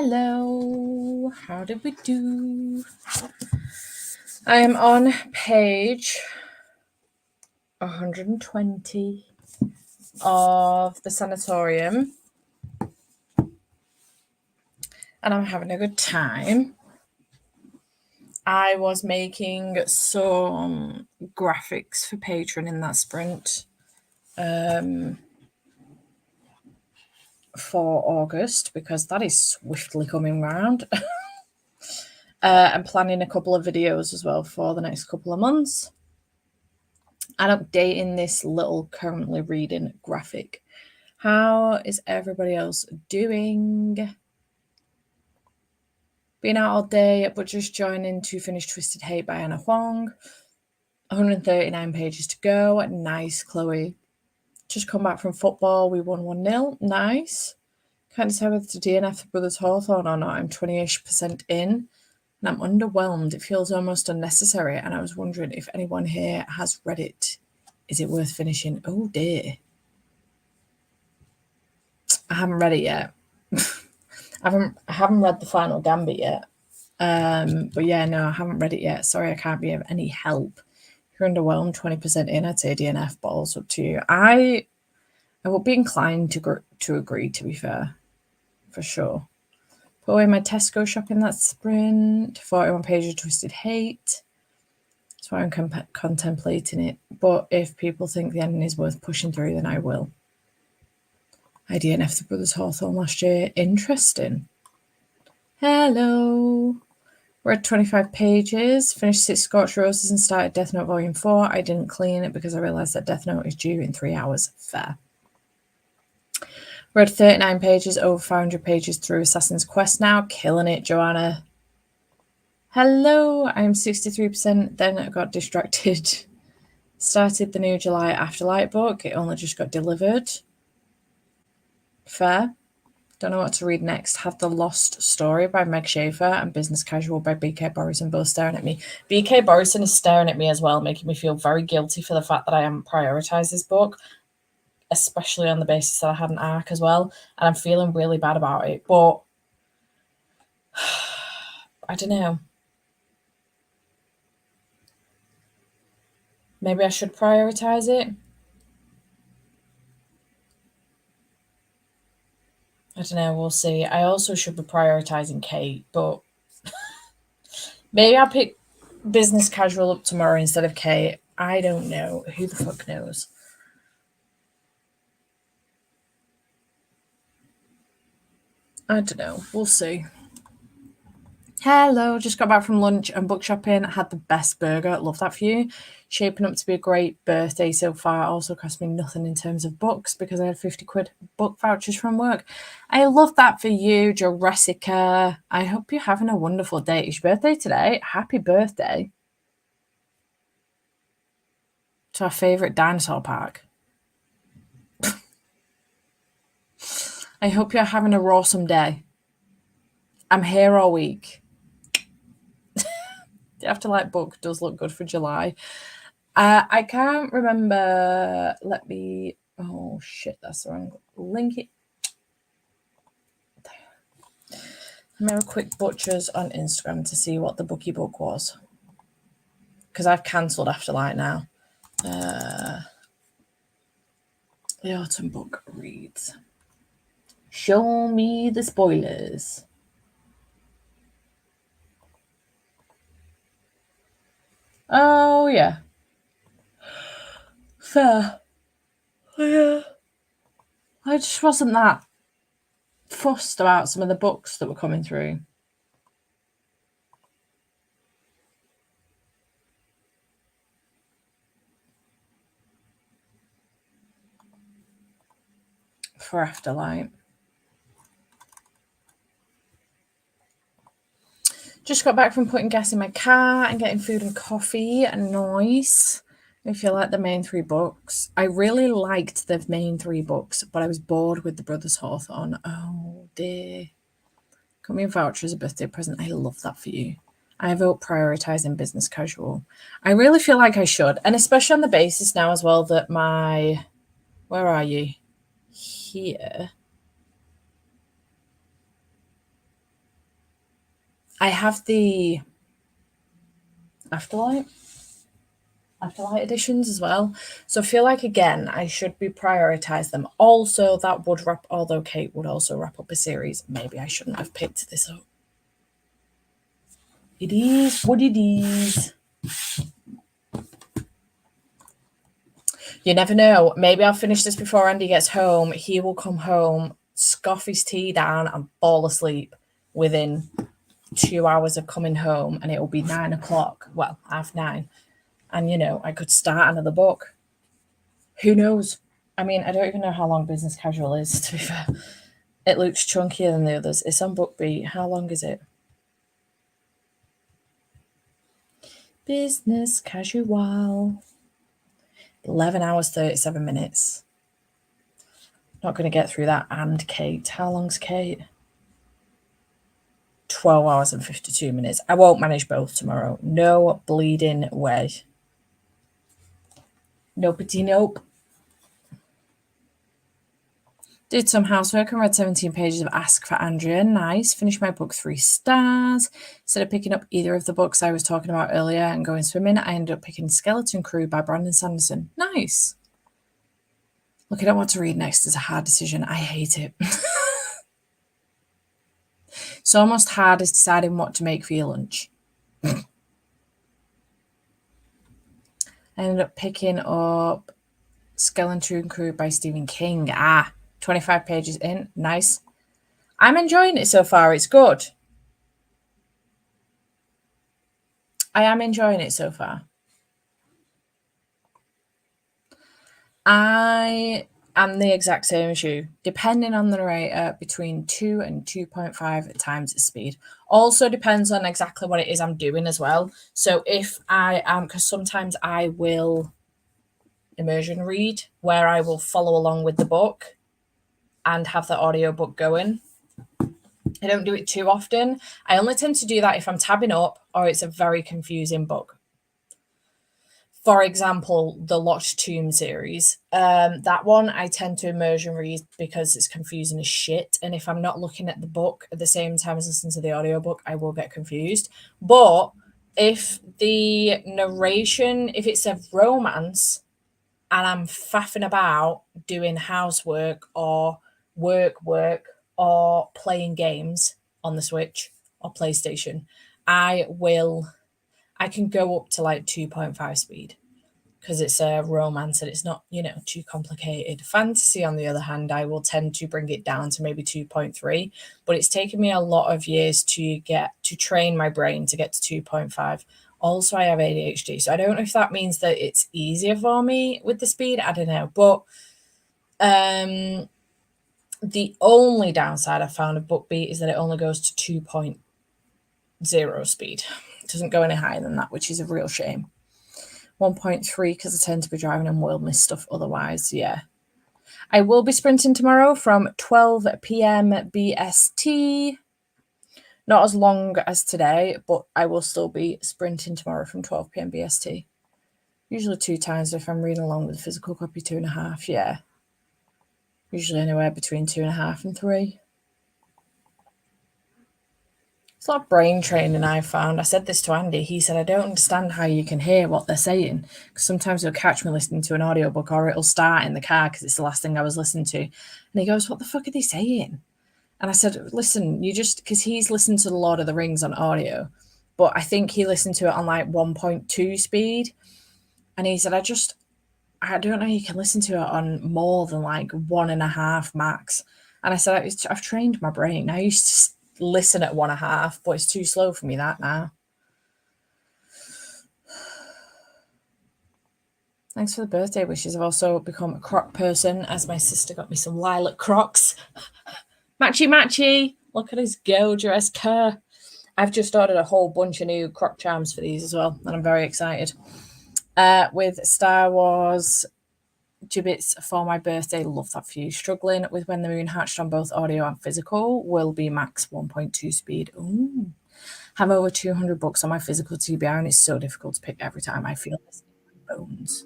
Hello, how did we do? I am on page 120 of the sanatorium, and I'm having a good time. I was making some graphics for Patreon in that sprint for August, because that is swiftly coming round. I'm planning a couple of videos as well for the next couple of months, and updating this little currently reading graphic. How is everybody else doing? Been out all day, but just joining to finish Twisted Hate by Anna Huang. 139 pages to go. Nice, Chloe. Just come back from football. We won 1-0. Nice. Can't decide whether to DNF the Brothers Hawthorne or not. I'm 20-ish% in, and I'm underwhelmed. It feels almost unnecessary, and I was wondering if anyone here has read it. Is it worth finishing? Oh, dear. I haven't read it yet. I haven't read the final Gambit yet. But yeah, no, I haven't read it yet. Sorry, I can't be of any help. If you're underwhelmed, 20% in, I'd say DNF, balls up to you. I would be inclined to agree, to be fair, for sure. Put away my Tesco shop in that sprint. 41 pages of Twisted Hate. That's why I'm contemplating it. But if people think the ending is worth pushing through, then I will. I DNF the Brothers Hawthorne last year. Interesting. Hello. We're at 25 pages. Finished 6 Scorched Roses and started Death Note Volume 4. I didn't clean it because I realised that Death Note is due in 3 hours. Fair. We're at 39 pages, over 500 pages through Assassin's Quest now. Killing it, Joanna. Hello. I'm 63%. Then I got distracted. Started the new July Afterlight book. It only just got delivered. Fair. Don't know what to read next. Have The Lost Story by Meg Schaefer and Business Casual by B.K. Borison both staring at me. B.K. Borison is staring at me as well, making me feel very guilty for the fact that I haven't prioritised this book, especially on the basis that I had an arc as well, and I'm feeling really bad about it. But I don't know. Maybe I should prioritise it. I don't know, we'll see. I also should be prioritising Kate, but maybe I'll pick Business Casual up tomorrow instead of Kate. I don't know. Who the fuck knows? I don't know. We'll see. Hello, just got back from lunch and book shopping. Had the best burger. Love that for you. Shaping up to be a great birthday so far. Also cost me nothing in terms of books because I had 50 quid book vouchers from work. I love that for you, Jessica. I hope you're having a wonderful day. It's your birthday today. Happy birthday to our favourite dinosaur park. I hope you're having a awesome day. I'm here all week. The Afterlight book does look good for July. I can't remember. Let me. Oh shit, that's the wrong link. Let me have a quick butchers on Instagram to see what the bookie book was, because I've cancelled Afterlight now. The autumn book reads. Show me the spoilers. Oh, yeah. Fair. Oh, yeah. I just wasn't that fussed about some of the books that were coming through. For Afterlight. Just got back from putting gas in my car and getting food and coffee. Nice. I feel like the main 3 books. I really liked the main 3 books, but I was bored with the Brothers Hawthorne. Oh dear. Got me a voucher as a birthday present. I love that for you. I vote prioritising Business Casual. I really feel like I should, and especially on the basis now as well that my... Where are you? Here. I have the Afterlight editions as well. So I feel like, again, I should be prioritize them. Also, that would wrap, although Kate would also wrap up a series. Maybe I shouldn't have picked this up. It is what it is. You never know. Maybe I'll finish this before Andy gets home. He will come home, scoff his tea down, and fall asleep within 2 hours of coming home, and it will be 9 o'clock. Well, 9:30. And, I could start another book. Who knows? I mean, I don't even know how long Business Casual is, to be fair. It looks chunkier than the others. It's on BookBeat. How long is it? Business Casual. 11 hours, 37 minutes. Not going to get through that. And Kate. How long's Kate? 12 hours and 52 minutes. I won't manage both tomorrow. No bleeding way. Nopey nope. Did some housework and read 17 pages of Ask for Andrea. Nice. Finished my book 3 stars. Instead of picking up either of the books I was talking about earlier and going swimming, I ended up picking Skeleton Crew by Brandon Sanderson. Nice. Looking at what to read next is a hard decision. I hate it. It's almost hard as deciding what to make for your lunch. I ended up picking up Skeleton Crew by Stephen King. 25 pages in. Nice. I'm enjoying it so far. It's good. I am enjoying it so far. I am the exact same as you, depending on the narrator, between 2 and 2.5 times the speed. Also depends on exactly what it is I'm doing as well. So if I am, because sometimes I will immersion read where I will follow along with the book and have the audiobook going. I don't do it too often. I only tend to do that if I'm tabbing up or it's a very confusing book. For example, the Locked Tomb series. That one I tend to immersion read because it's confusing as shit. And if I'm not looking at the book at the same time as listening to the audiobook, I will get confused. But if the narration, if it's a romance and I'm faffing about doing housework or work or playing games on the Switch or PlayStation, I can go up to like 2.5 speed because it's a romance and it's not, too complicated. Fantasy, on the other hand, I will tend to bring it down to maybe 2.3, but it's taken me a lot of years to train my brain to get to 2.5. Also, I have ADHD, so I don't know if that means that it's easier for me with the speed. I don't know, but the only downside I found of BookBeat is that it only goes to 2.0 speed. It doesn't go any higher than that, which is a real shame. 1.3 because I tend to be driving and will miss stuff otherwise. Yeah. I will be sprinting tomorrow from 12 p.m. BST. Not as long as today, but I will still be sprinting tomorrow from 12 p.m. BST. Usually 2 times if I'm reading along with the physical copy, 2.5. Yeah. Usually anywhere between 2.5 and 3. It's a lot of brain training I found. I said this to Andy. He said, I don't understand how you can hear what they're saying. Because sometimes he'll catch me listening to an audiobook or it'll start in the car because it's the last thing I was listening to. And he goes, what the fuck are they saying? And I said, listen, because he's listened to The Lord of the Rings on audio, but I think he listened to it on like 1.2 speed. And he said, I don't know, you can listen to it on more than like 1.5 max. And I said, I've trained my brain. I used to listen at 1.5, but it's too slow for me that now. Thanks for the birthday wishes. I've also become a croc person as my sister got me some lilac crocs. Matchy. Look at his gorgeous car. I've just ordered a whole bunch of new croc charms for these as well, and I'm very excited. With Star Wars gibbets for my birthday. Love that for you. Struggling with When the Moon Hatched on both audio and physical. Will be max 1.2 speed. Ooh. Have over 200 books on my physical TBR, and it's so difficult to pick every time. I feel this in my bones.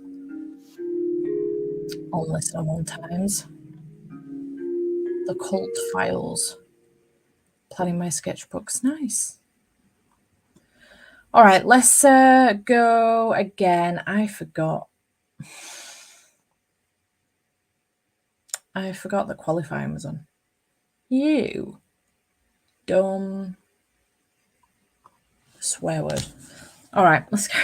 On listen-along times. The Cult Files. Planning my sketchbooks. Nice. All right, let's go again. I forgot the qualifying was on. You dumb swear word. All right, let's go.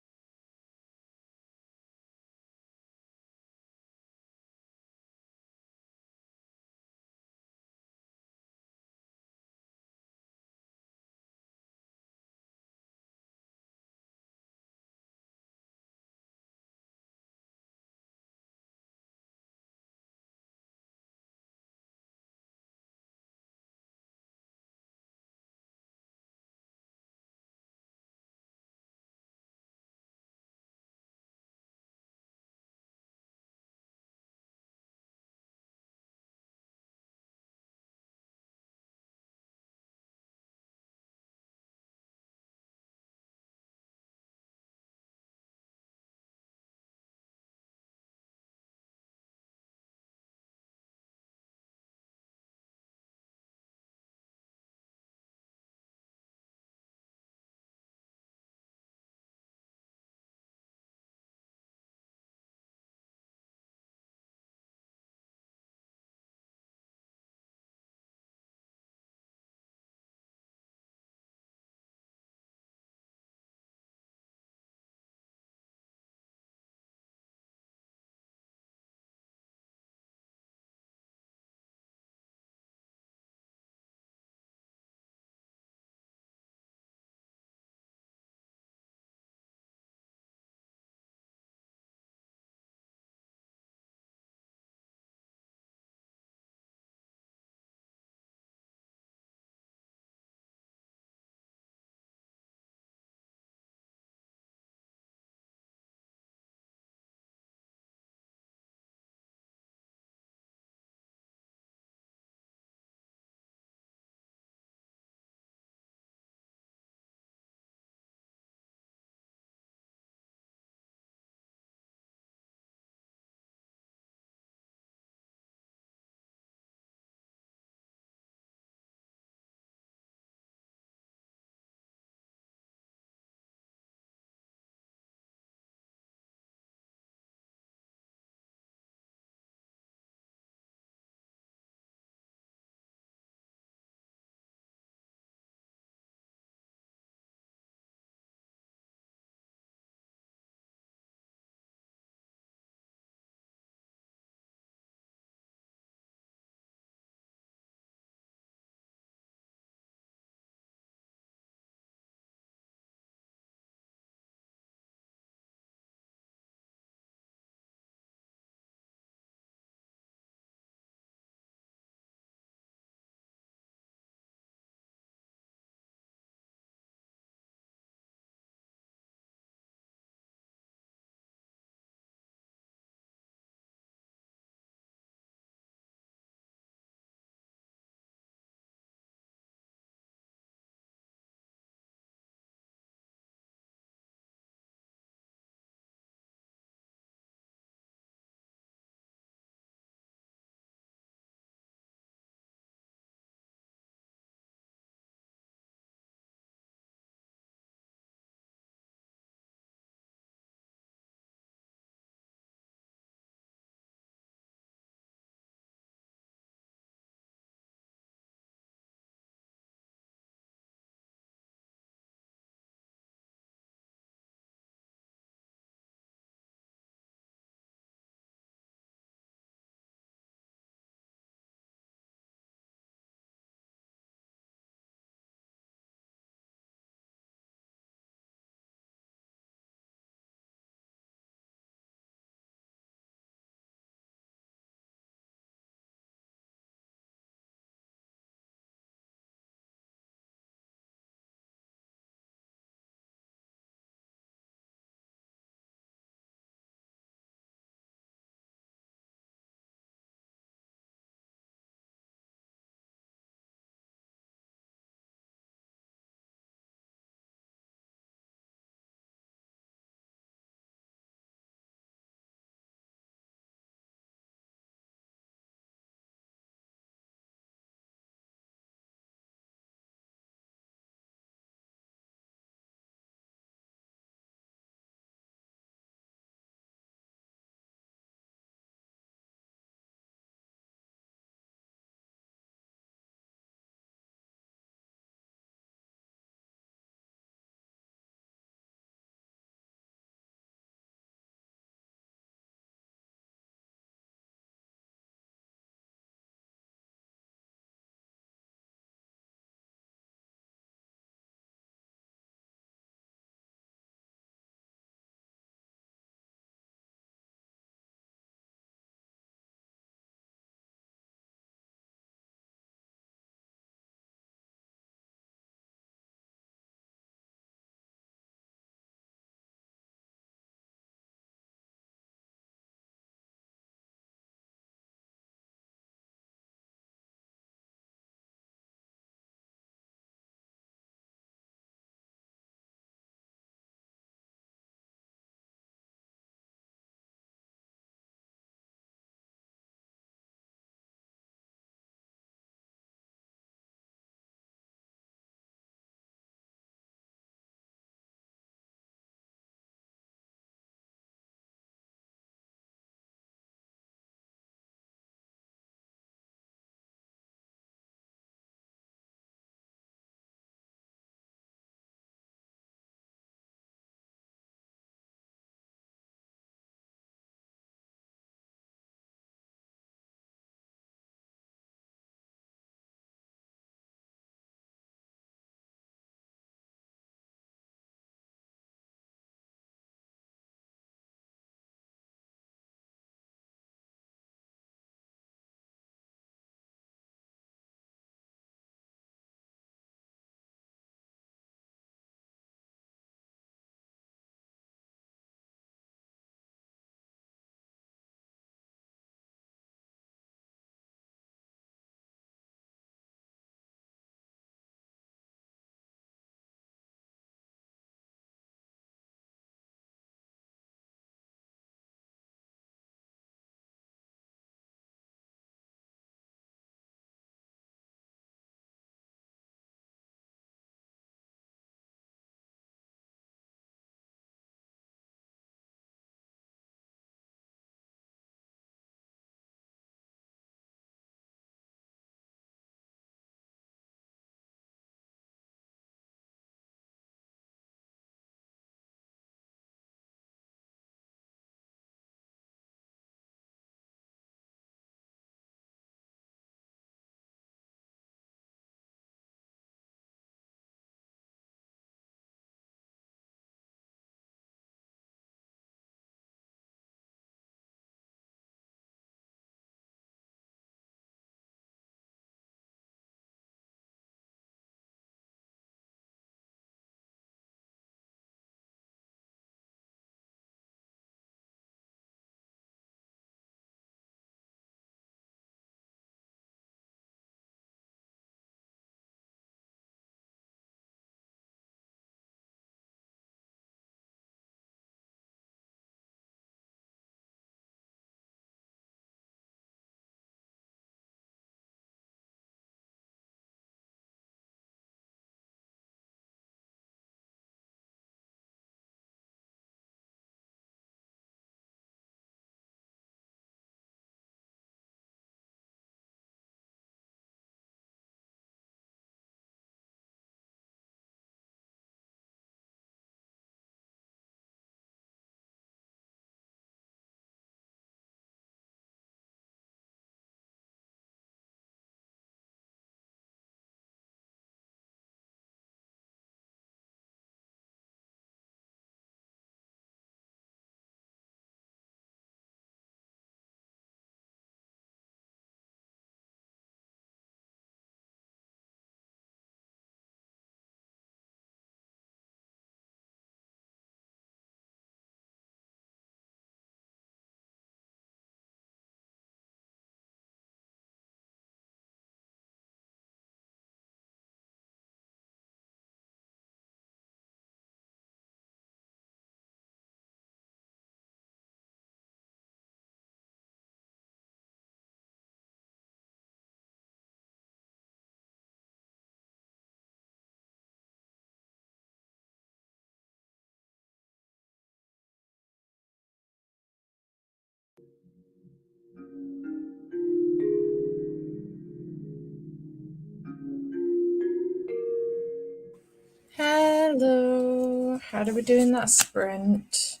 Hello. How do we do in that sprint?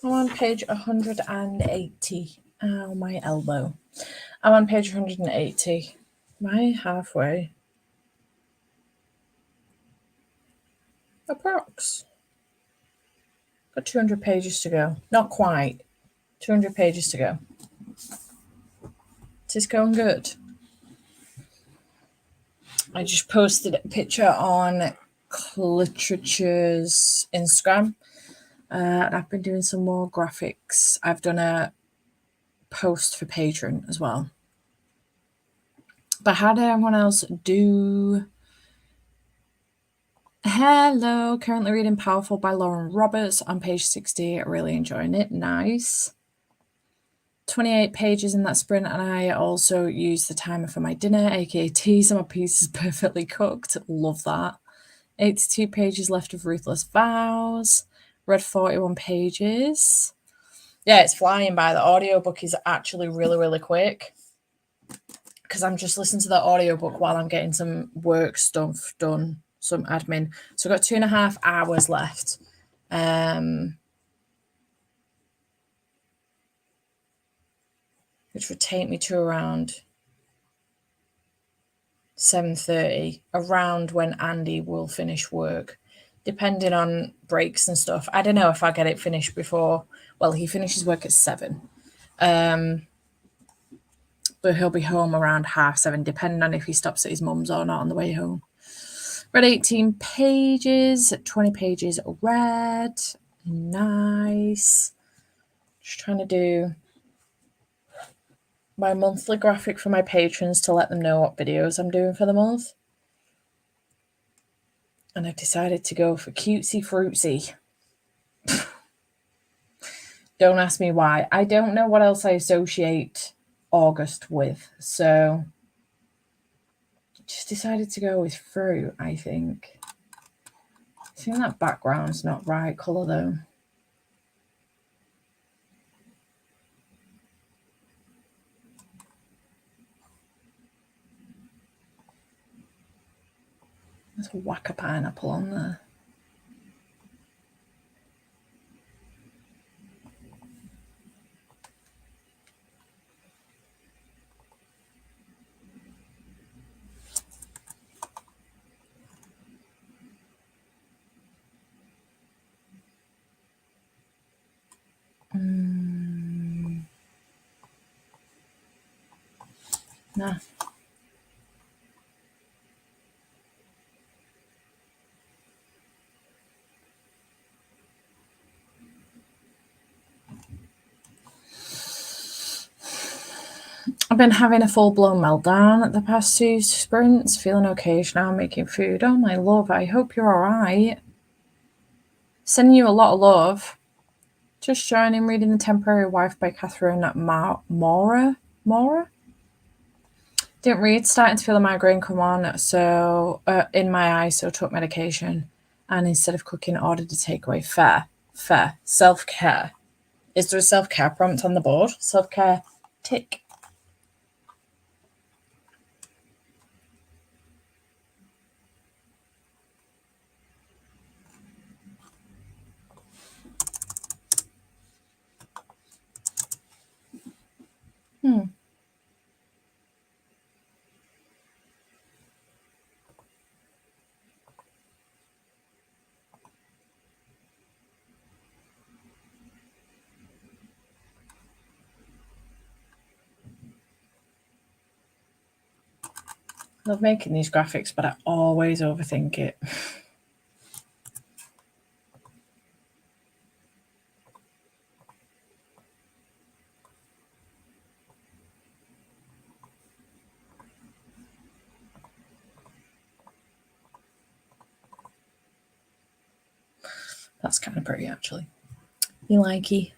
I'm on page 180. Ow, my elbow. I'm on page 180. Am I halfway? Approx. Got 200 pages to go. Not quite. 200 pages to go. Is this going good? I just posted a picture on Literature's Instagram. And I've been doing some more graphics. I've done a post for Patreon as well. But how did everyone else do? Hello, currently reading Powerful by Lauren Roberts on page 60. Really enjoying it. Nice. 28 pages in that sprint, and I also use the timer for my dinner, aka tea, so my piece is perfectly cooked. Love that. 82 pages left of Ruthless Vows. Read 41 pages. Yeah, it's flying by. The audiobook is actually really, really quick because I'm just listening to the audiobook while I'm getting some work stuff done, some admin. So I've got 2.5 hours left. Which would take me to around 7:30, around when Andy will finish work, depending on breaks and stuff. I don't know if I get it finished before. Well, he finishes work at 7. But he'll be home around 7:30, depending on if he stops at his mum's or not on the way home. Read 18 pages, 20 pages read. Nice. Just trying to do my monthly graphic for my patrons to let them know what videos I'm doing for the month. And I've decided to go for cutesy fruitsy. Don't ask me why. I don't know what else I associate August with. So just decided to go with fruit, I think. I think that background's not right colour though. Let's whack a pineapple on there. Nah. I've been having a full-blown meltdown at the past 2 sprints, feeling okay now, making food. Oh, my love, I hope you're all right. Sending you a lot of love. Just joining, reading The Temporary Wife by Catherine Mora? Didn't read, starting to feel a migraine come on, so in my eye, so took medication. And instead of cooking, ordered a takeaway. Fair. Self-care. Is there a self-care prompt on the board? Self-care, tick. I love making these graphics, but I always overthink it. That's kind of pretty, actually. You likey.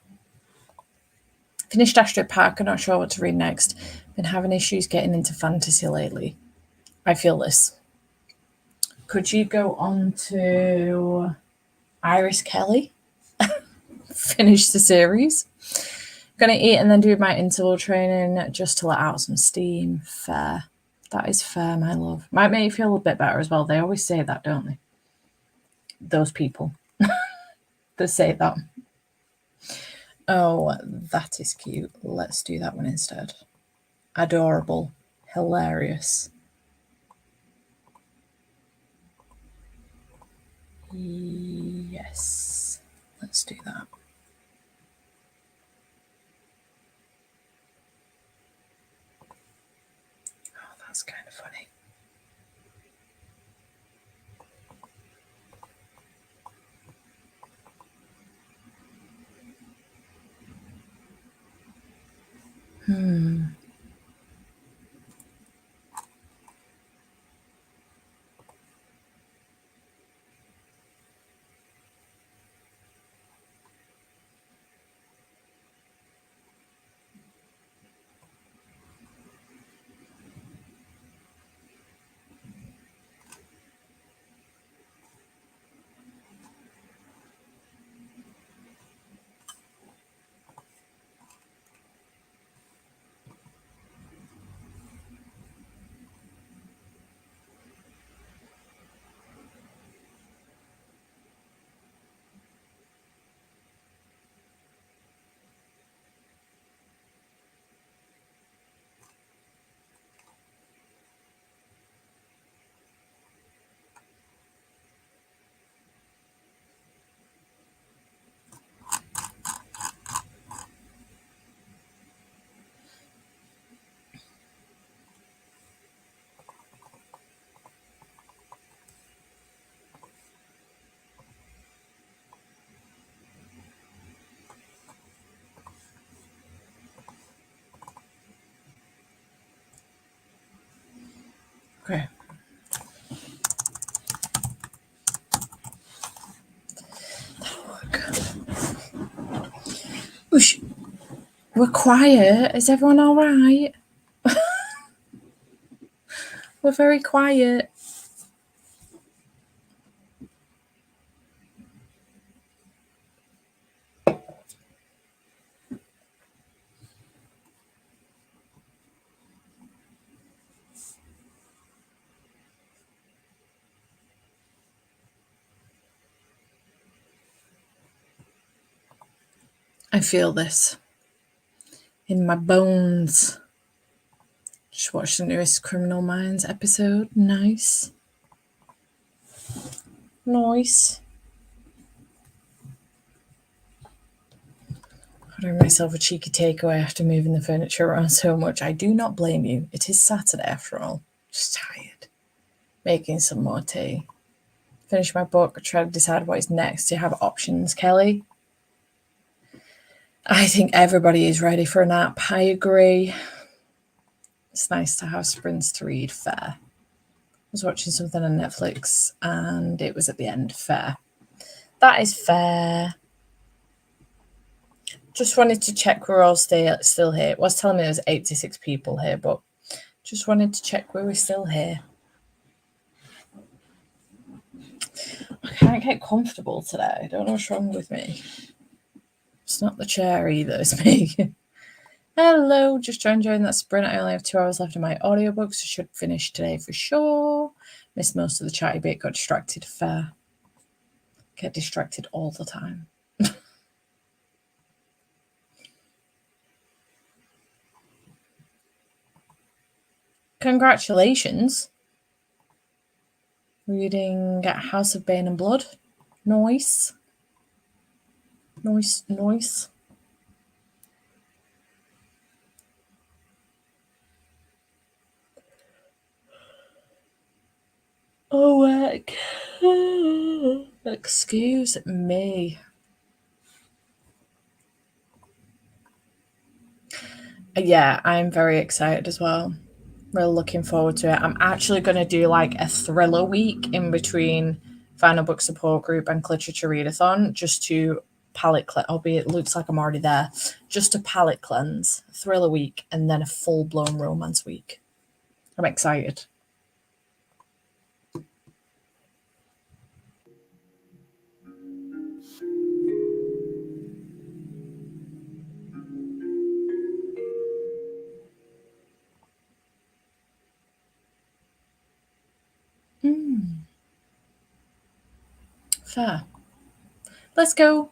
Finished Astrid Park. I'm not sure what to read next. Been having issues getting into fantasy lately. I feel this. Could you go on to Iris Kelly? Finish the series. Gonna eat and then do my interval training just to let out some steam. Fair. That is fair, my love. Might make you feel a little bit better as well. They always say that, don't they? Those people that say that. Oh, that is cute. Let's do that one instead. Adorable. Hilarious. Yes. Let's do that. Oh, that's kind of funny. Okay. Oosh. We're quiet. Is everyone all right? We're very quiet. I feel this in my bones. Just watched the newest Criminal Minds episode. Nice. Nice. Ordering myself a cheeky takeaway after moving the furniture around so much. I do not blame you. It is Saturday after all. Just tired. Making some more tea. Finish my book. Try to decide what is next. Do you have options, Kelly? I think everybody is ready for a nap. I agree. It's nice to have sprints to read. Fair. I was watching something on Netflix and it was at the end. Fair. That is fair. Just wanted to check we're all still here. It was telling me there's 86 people here, but just wanted to check we were still here. I can't get comfortable today. I don't know what's wrong with me. It's not the chair either, it's me. Hello, just trying to join that sprint. I only have 2 hours left in my audiobooks. I should finish today for sure. Missed most of the chatty bit, got distracted. Fair. Get distracted all the time. Congratulations. Reading House of Bane and Blood. Nice. Nice, nice. Oh, excuse me. Yeah, I'm very excited as well. Really looking forward to it. I'm actually going to do like a thriller week in between Final Book Support Group and Literature Readathon just to palette cleanse, albeit it looks like I'm already there, just to palette cleanse, thriller week, and then a full-blown romance week. I'm excited. Fair. Let's go.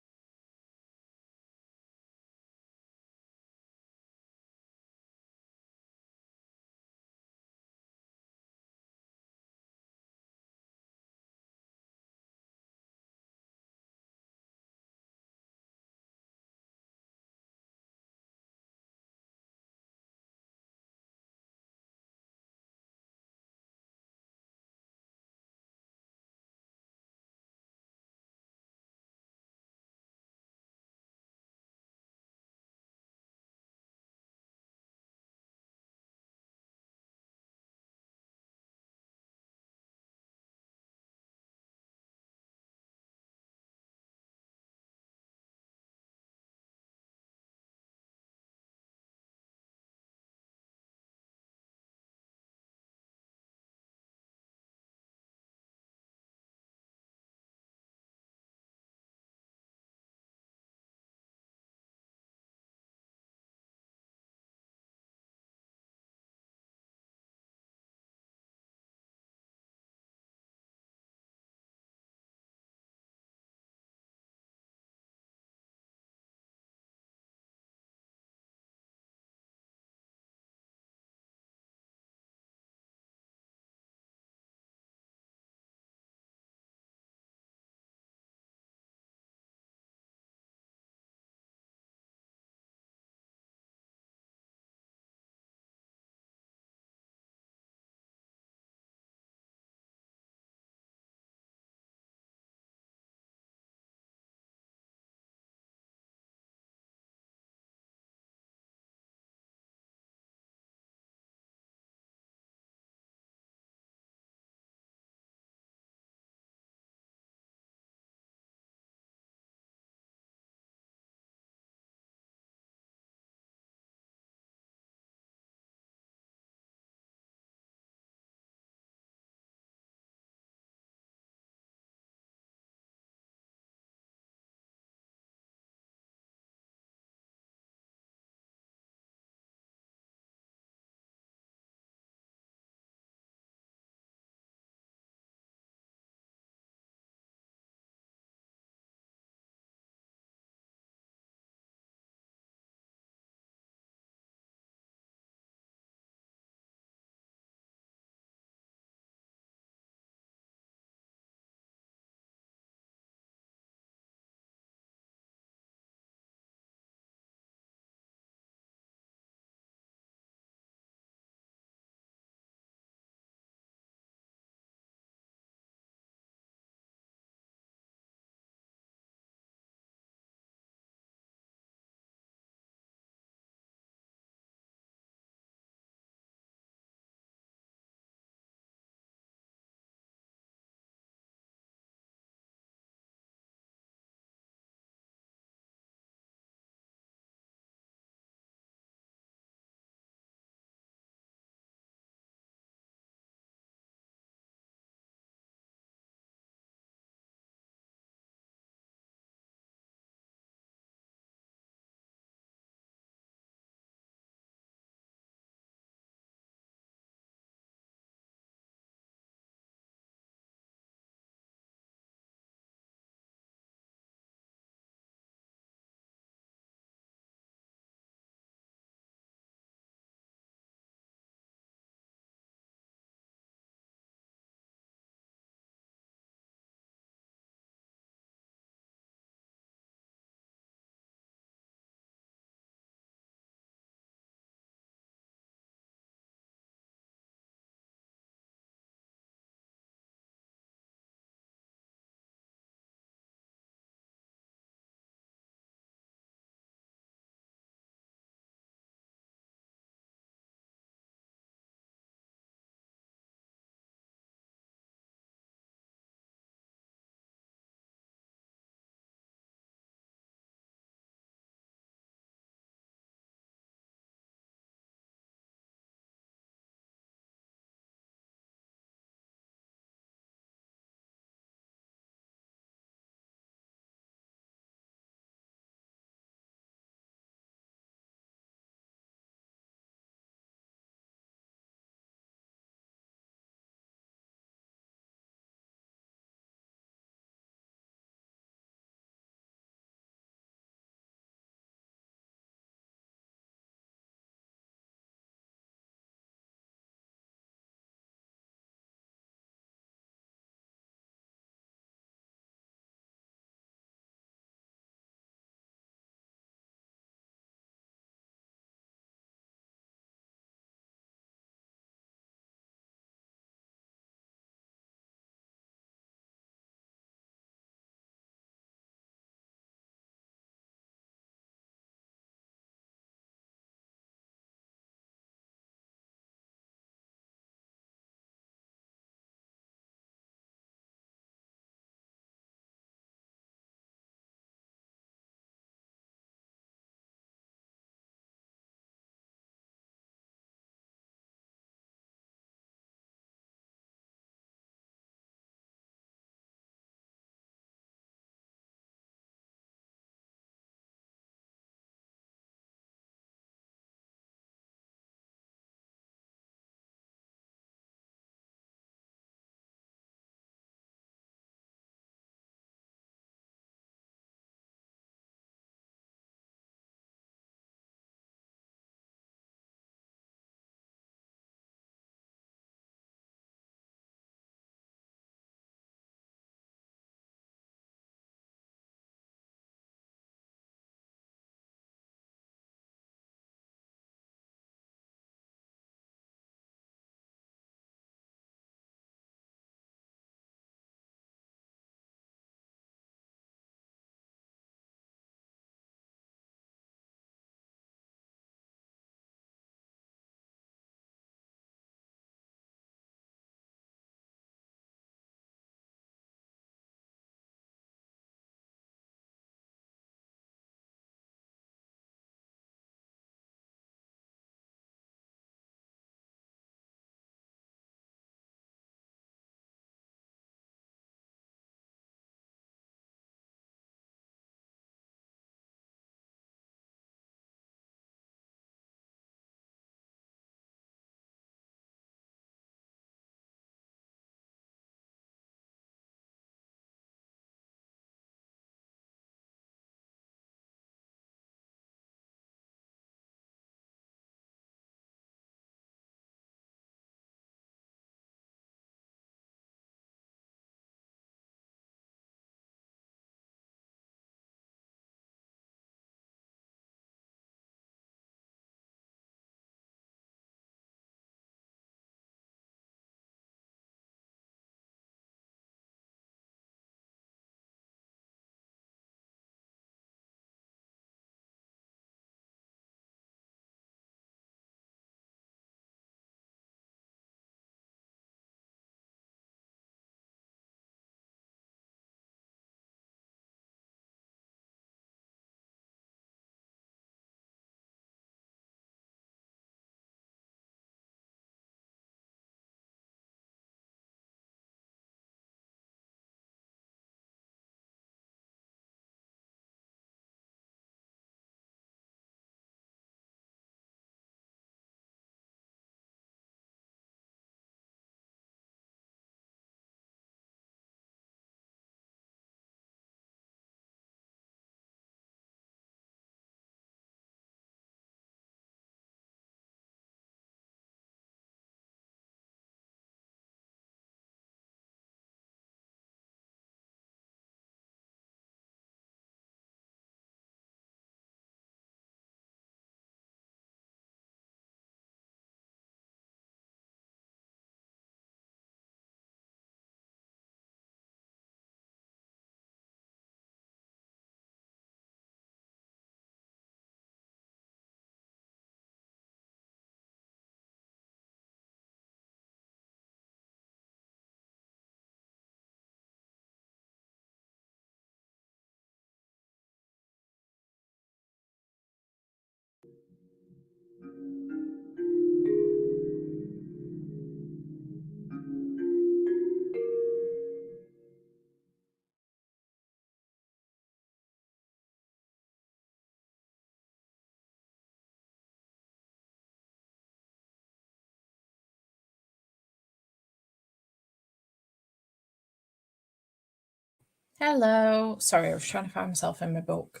Hello. Sorry, I was trying to find myself in my book.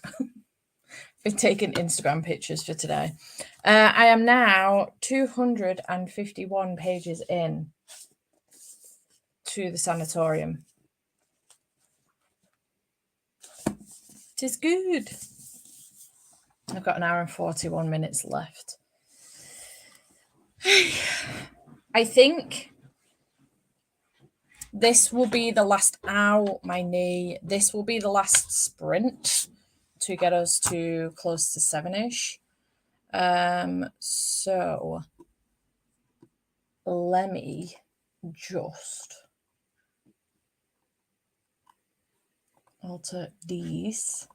Been taking Instagram pictures for today. I am now 251 pages in to the sanatorium. It is good. I've got an hour and 41 minutes left. I think this will be the last, ow, my knee. This will be the last sprint to get us to close to 7-ish. So let me just alter these.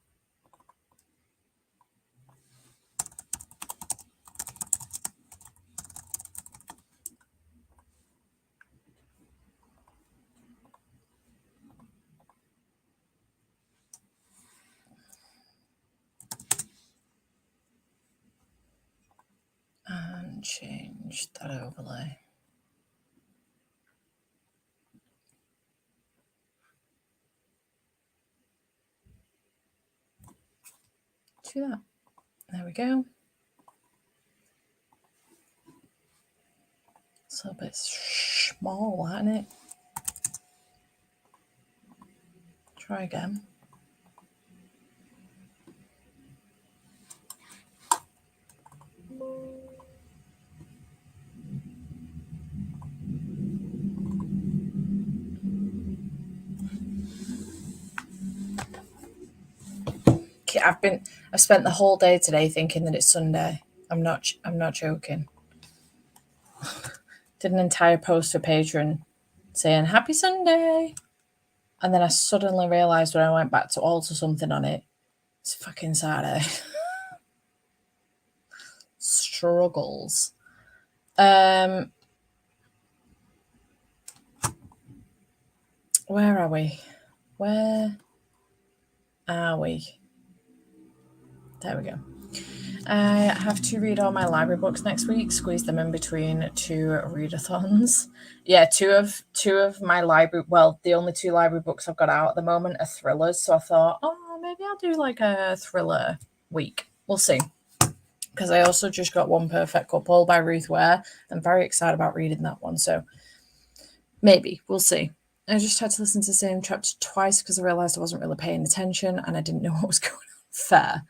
And change that overlay. Do that. There we go. It's a bit small, isn't it? Try again. I've spent the whole day today thinking that it's Sunday. I'm not joking. Did an entire post for Patreon saying Happy Sunday. And then I suddenly realised when I went back to alter something on it, it's fucking Saturday. Struggles. Where are we? Where are we? There we go. I have to read all my library books next week, squeeze them in between 2 readathons. Yeah, two of my library, well, the only 2 library books I've got out at the moment are thrillers, so I thought, oh, maybe I'll do like a thriller week. We'll see. Because I also just got One Perfect Couple by Ruth Ware. I'm very excited about reading that one, so maybe, we'll see. I just had to listen to the same chapter twice because I realised I wasn't really paying attention and I didn't know what was going on. Fair.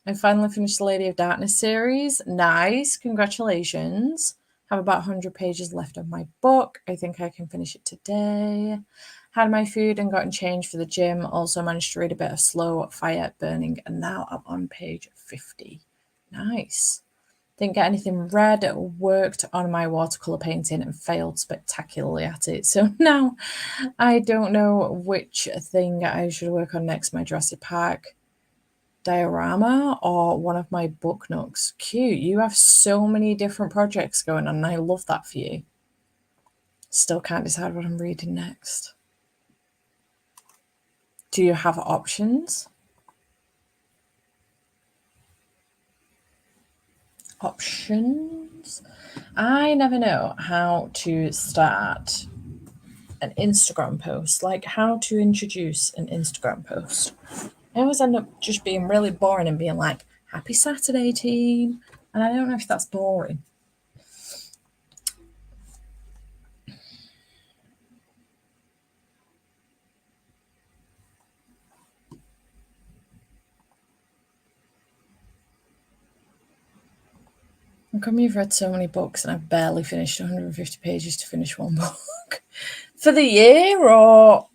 I finally finished the Lady of Darkness series. Nice. Congratulations. Have about 100 pages left of my book. I think I can finish it today. Had my food and gotten changed for the gym. Also managed to read a bit of Slow Fire Burning. And now I'm on page 50. Nice. Didn't get anything read. Worked on my watercolour painting and failed spectacularly at it. So now I don't know which thing I should work on next. My Jurassic Park diorama or one of my book nooks. Cute. You have so many different projects going on and I love that for you. Still can't decide what I'm reading next. Do you have options? Options? I never know how to start an Instagram post, like how to introduce an Instagram post. I always end up just being really boring and being like, Happy Saturday, team. And I don't know if that's boring. How come you've read so many books and I've barely finished 150 pages to finish one book? For the year or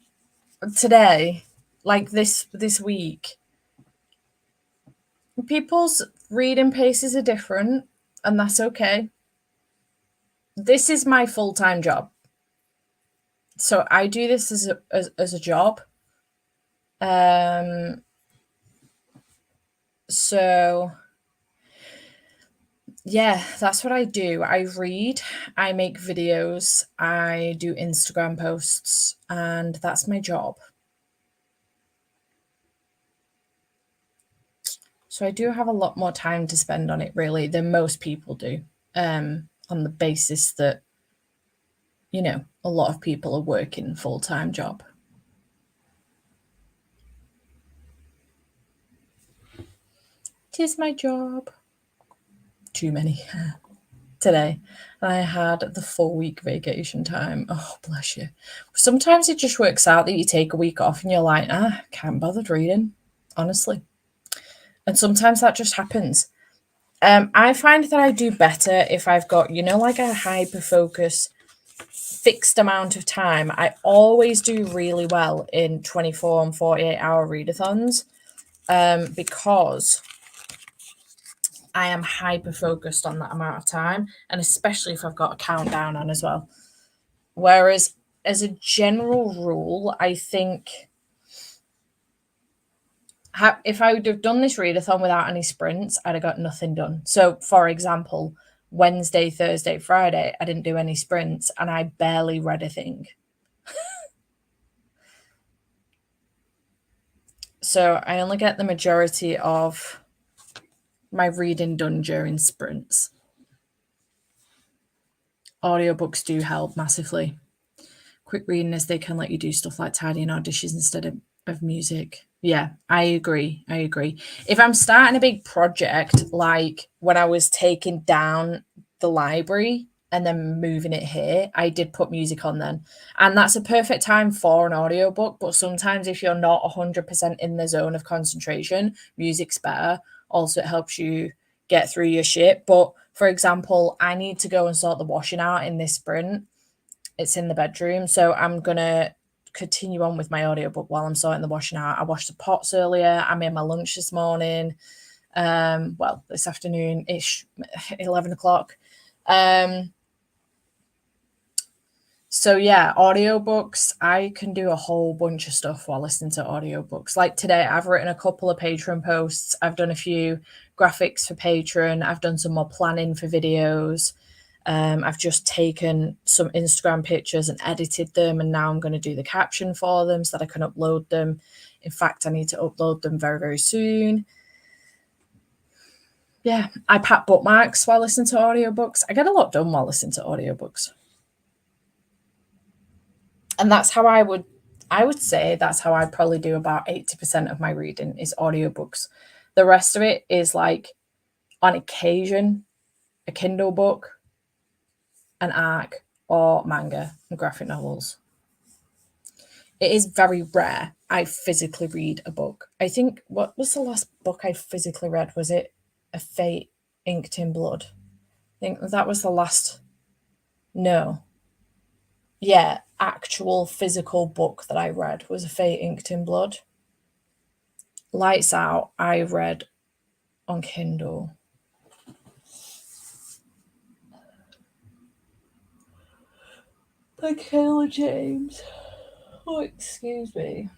today? Like this week? People's reading paces are different and that's okay. This is my full-time job. So I do this as a job. So yeah, that's what I do. I read, I make videos, I do Instagram posts, and that's my job. So I do have a lot more time to spend on it, really, than most people do, on the basis that, you know, a lot of people are working a full-time job. 'Tis my job. Too many today. I had the full week vacation time. Oh, bless you. Sometimes it just works out that you take a week off and you're like, can't bother reading, honestly. And sometimes that just happens. I find that I do better if I've got, like a hyper focus, fixed amount of time. I always do really well in 24 and 48-hour readathons because I am hyper focused on that amount of time, and especially if I've got a countdown on as well. Whereas, as a general rule, I think if I would have done this readathon without any sprints, I'd have got nothing done. So, for example, Wednesday, Thursday, Friday, I didn't do any sprints and I barely read a thing. So I only get the majority of my reading done during sprints. Audiobooks do help massively. Quick reading, as they can let you do stuff like tidying or dishes instead of music. Yeah, I agree. If I'm starting a big project, like when I was taking down the library and then moving it here, I did put music on then. And that's a perfect time for an audiobook. But sometimes if you're not 100% in the zone of concentration, music's better. Also, it helps you get through your shit. But for example, I need to go and sort the washing out in this sprint. It's in the bedroom. So I'm going to continue on with my audiobook while I'm sorting the washing out. I washed the pots earlier. I made my lunch this morning. This afternoon-ish, 11 o'clock. So yeah, audiobooks, I can do a whole bunch of stuff while listening to audiobooks. Like today, I've written a couple of Patreon posts. I've done a few graphics for Patreon. I've done some more planning for videos. I've just taken some Instagram pictures and edited them, and now I'm going to do the caption for them so that I can upload them. In fact, I need to upload them very, very soon. Yeah, I pat bookmarks while listening to audiobooks. I get a lot done while listening to audiobooks. And that's how I would say that's how I probably do about 80% of my reading is audiobooks. The rest of it is like on occasion a Kindle book, an ARC, or manga and graphic novels. It is very rare I physically read a book. I think, what was the last book I physically read? Was it A Fate Inked in Blood? I think that was the last. No. Yeah, actual physical book that I read was A Fate Inked in Blood. Lights Out, I read on Kindle. By Kayla James. Oh, excuse me.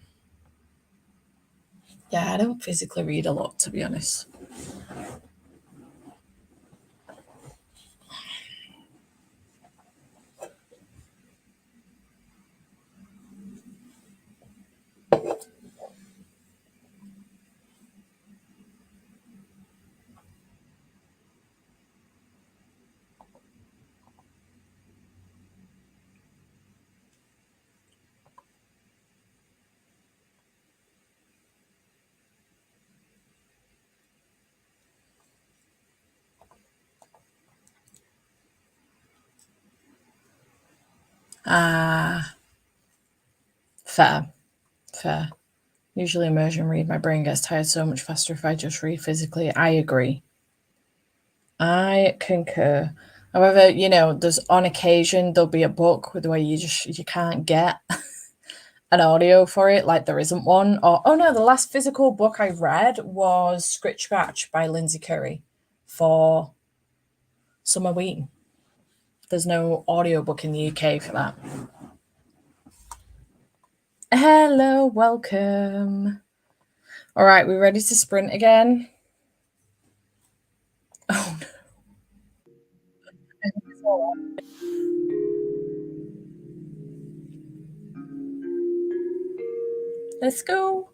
Yeah, I don't physically read a lot, to be honest. Fair. Usually immersion read, my brain gets tired so much faster if I just read physically. I agree. I concur. However, there's on occasion there'll be a book with the way you can't get an audio for it, like there isn't one. Or oh no, the last physical book I read was Scritch Scratch by Lindsay Curry for Summer Wheaton. There's no audiobook in the UK for that. Hello, welcome. All right, we ready to sprint again? Oh no. Let's go.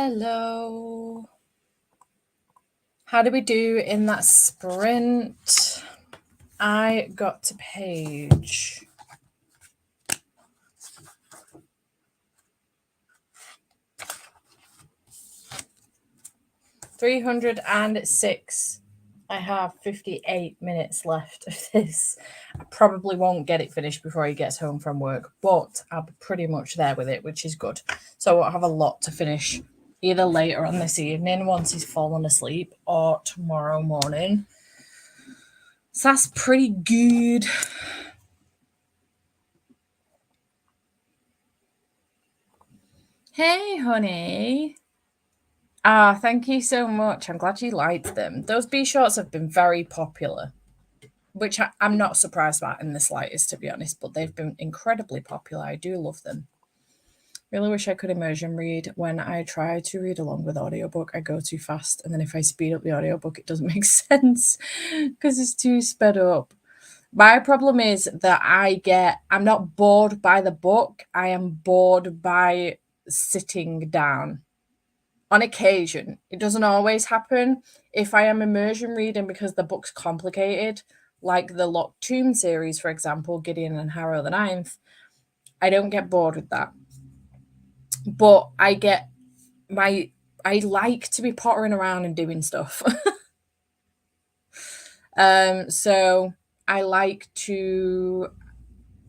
Hello. How did we do in that sprint? I got to page 306. I have 58 minutes left of this. I probably won't get it finished before he gets home from work, but I'll be pretty much there with it, which is good. So I'll have a lot to finish either later on this evening once he's fallen asleep or tomorrow morning. So that's pretty good. Hey, honey. Ah, thank you so much. I'm glad you liked them. Those B shorts have been very popular, which I'm not surprised about in the slightest, to be honest, but they've been incredibly popular. I do love them. Really wish I could immersion read. When I try to read along with audiobook, I go too fast, and then if I speed up the audiobook, it doesn't make sense because it's too sped up. My problem is that I'm not bored by the book. I am bored by sitting down. On occasion, it doesn't always happen. If I am immersion reading because the book's complicated, like the Locked Tomb series, for example, Gideon and Harrow the Ninth, I don't get bored with that. But I like to be pottering around and doing stuff. So I like to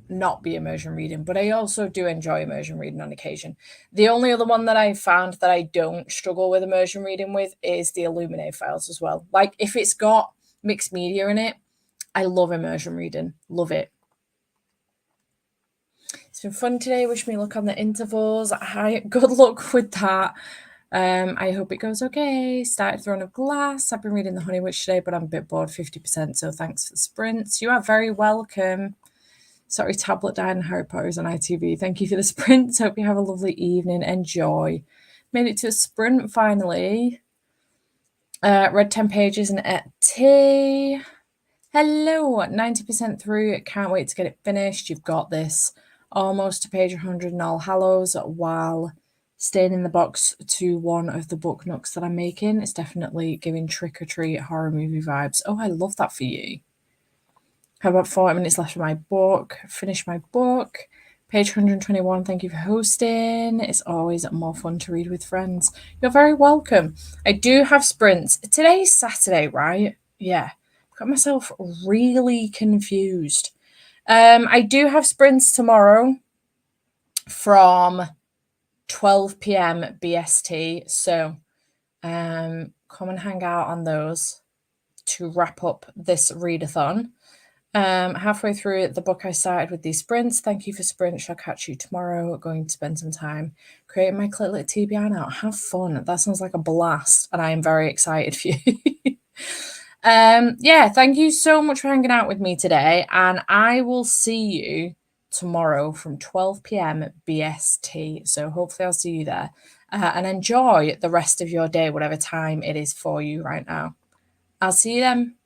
not be immersion reading, but I also do enjoy immersion reading on occasion. The only other one that I found that I don't struggle with immersion reading with is the Illuminate files as well. Like if it's got mixed media in it, I love immersion reading. Love it. It's been fun today. Wish me luck on the intervals. Good luck with that. I hope it goes okay. Started Throne of Glass. I've been reading The Honey Witch today, but I'm a bit bored, 50%. So thanks for the sprints. You are very welcome. Sorry, tablet died and Harry Potter is on ITV. Thank you for the sprints. Hope you have a lovely evening. Enjoy. Made it to a sprint finally. Read 10 pages and ate tea. Hello, 90% through. Can't wait to get it finished. You've got this. Almost to page 100 in All Hallows while staying in the box to one of the book nooks that I'm making. It's definitely giving trick-or-treat horror movie vibes. Oh, I love that for you. Have about 40 minutes left of my book. Finish my book. Page 121, thank you for hosting. It's always more fun to read with friends. You're very welcome. I do have sprints. Today's Saturday, right? Yeah. Got myself really confused. I do have sprints tomorrow from 12 p.m. BST. So come and hang out on those to wrap up this readathon. Halfway through the book I started with these sprints. Thank you for sprints. Shall catch you tomorrow. Going to spend some time creating my Clitlit TBR now. Have fun. That sounds like a blast, and I am very excited for you. Yeah, thank you so much for hanging out with me today, and I will see you tomorrow from 12 p.m. BST. So hopefully I'll see you there, and enjoy the rest of your day, whatever time it is for you right now. I'll see you then.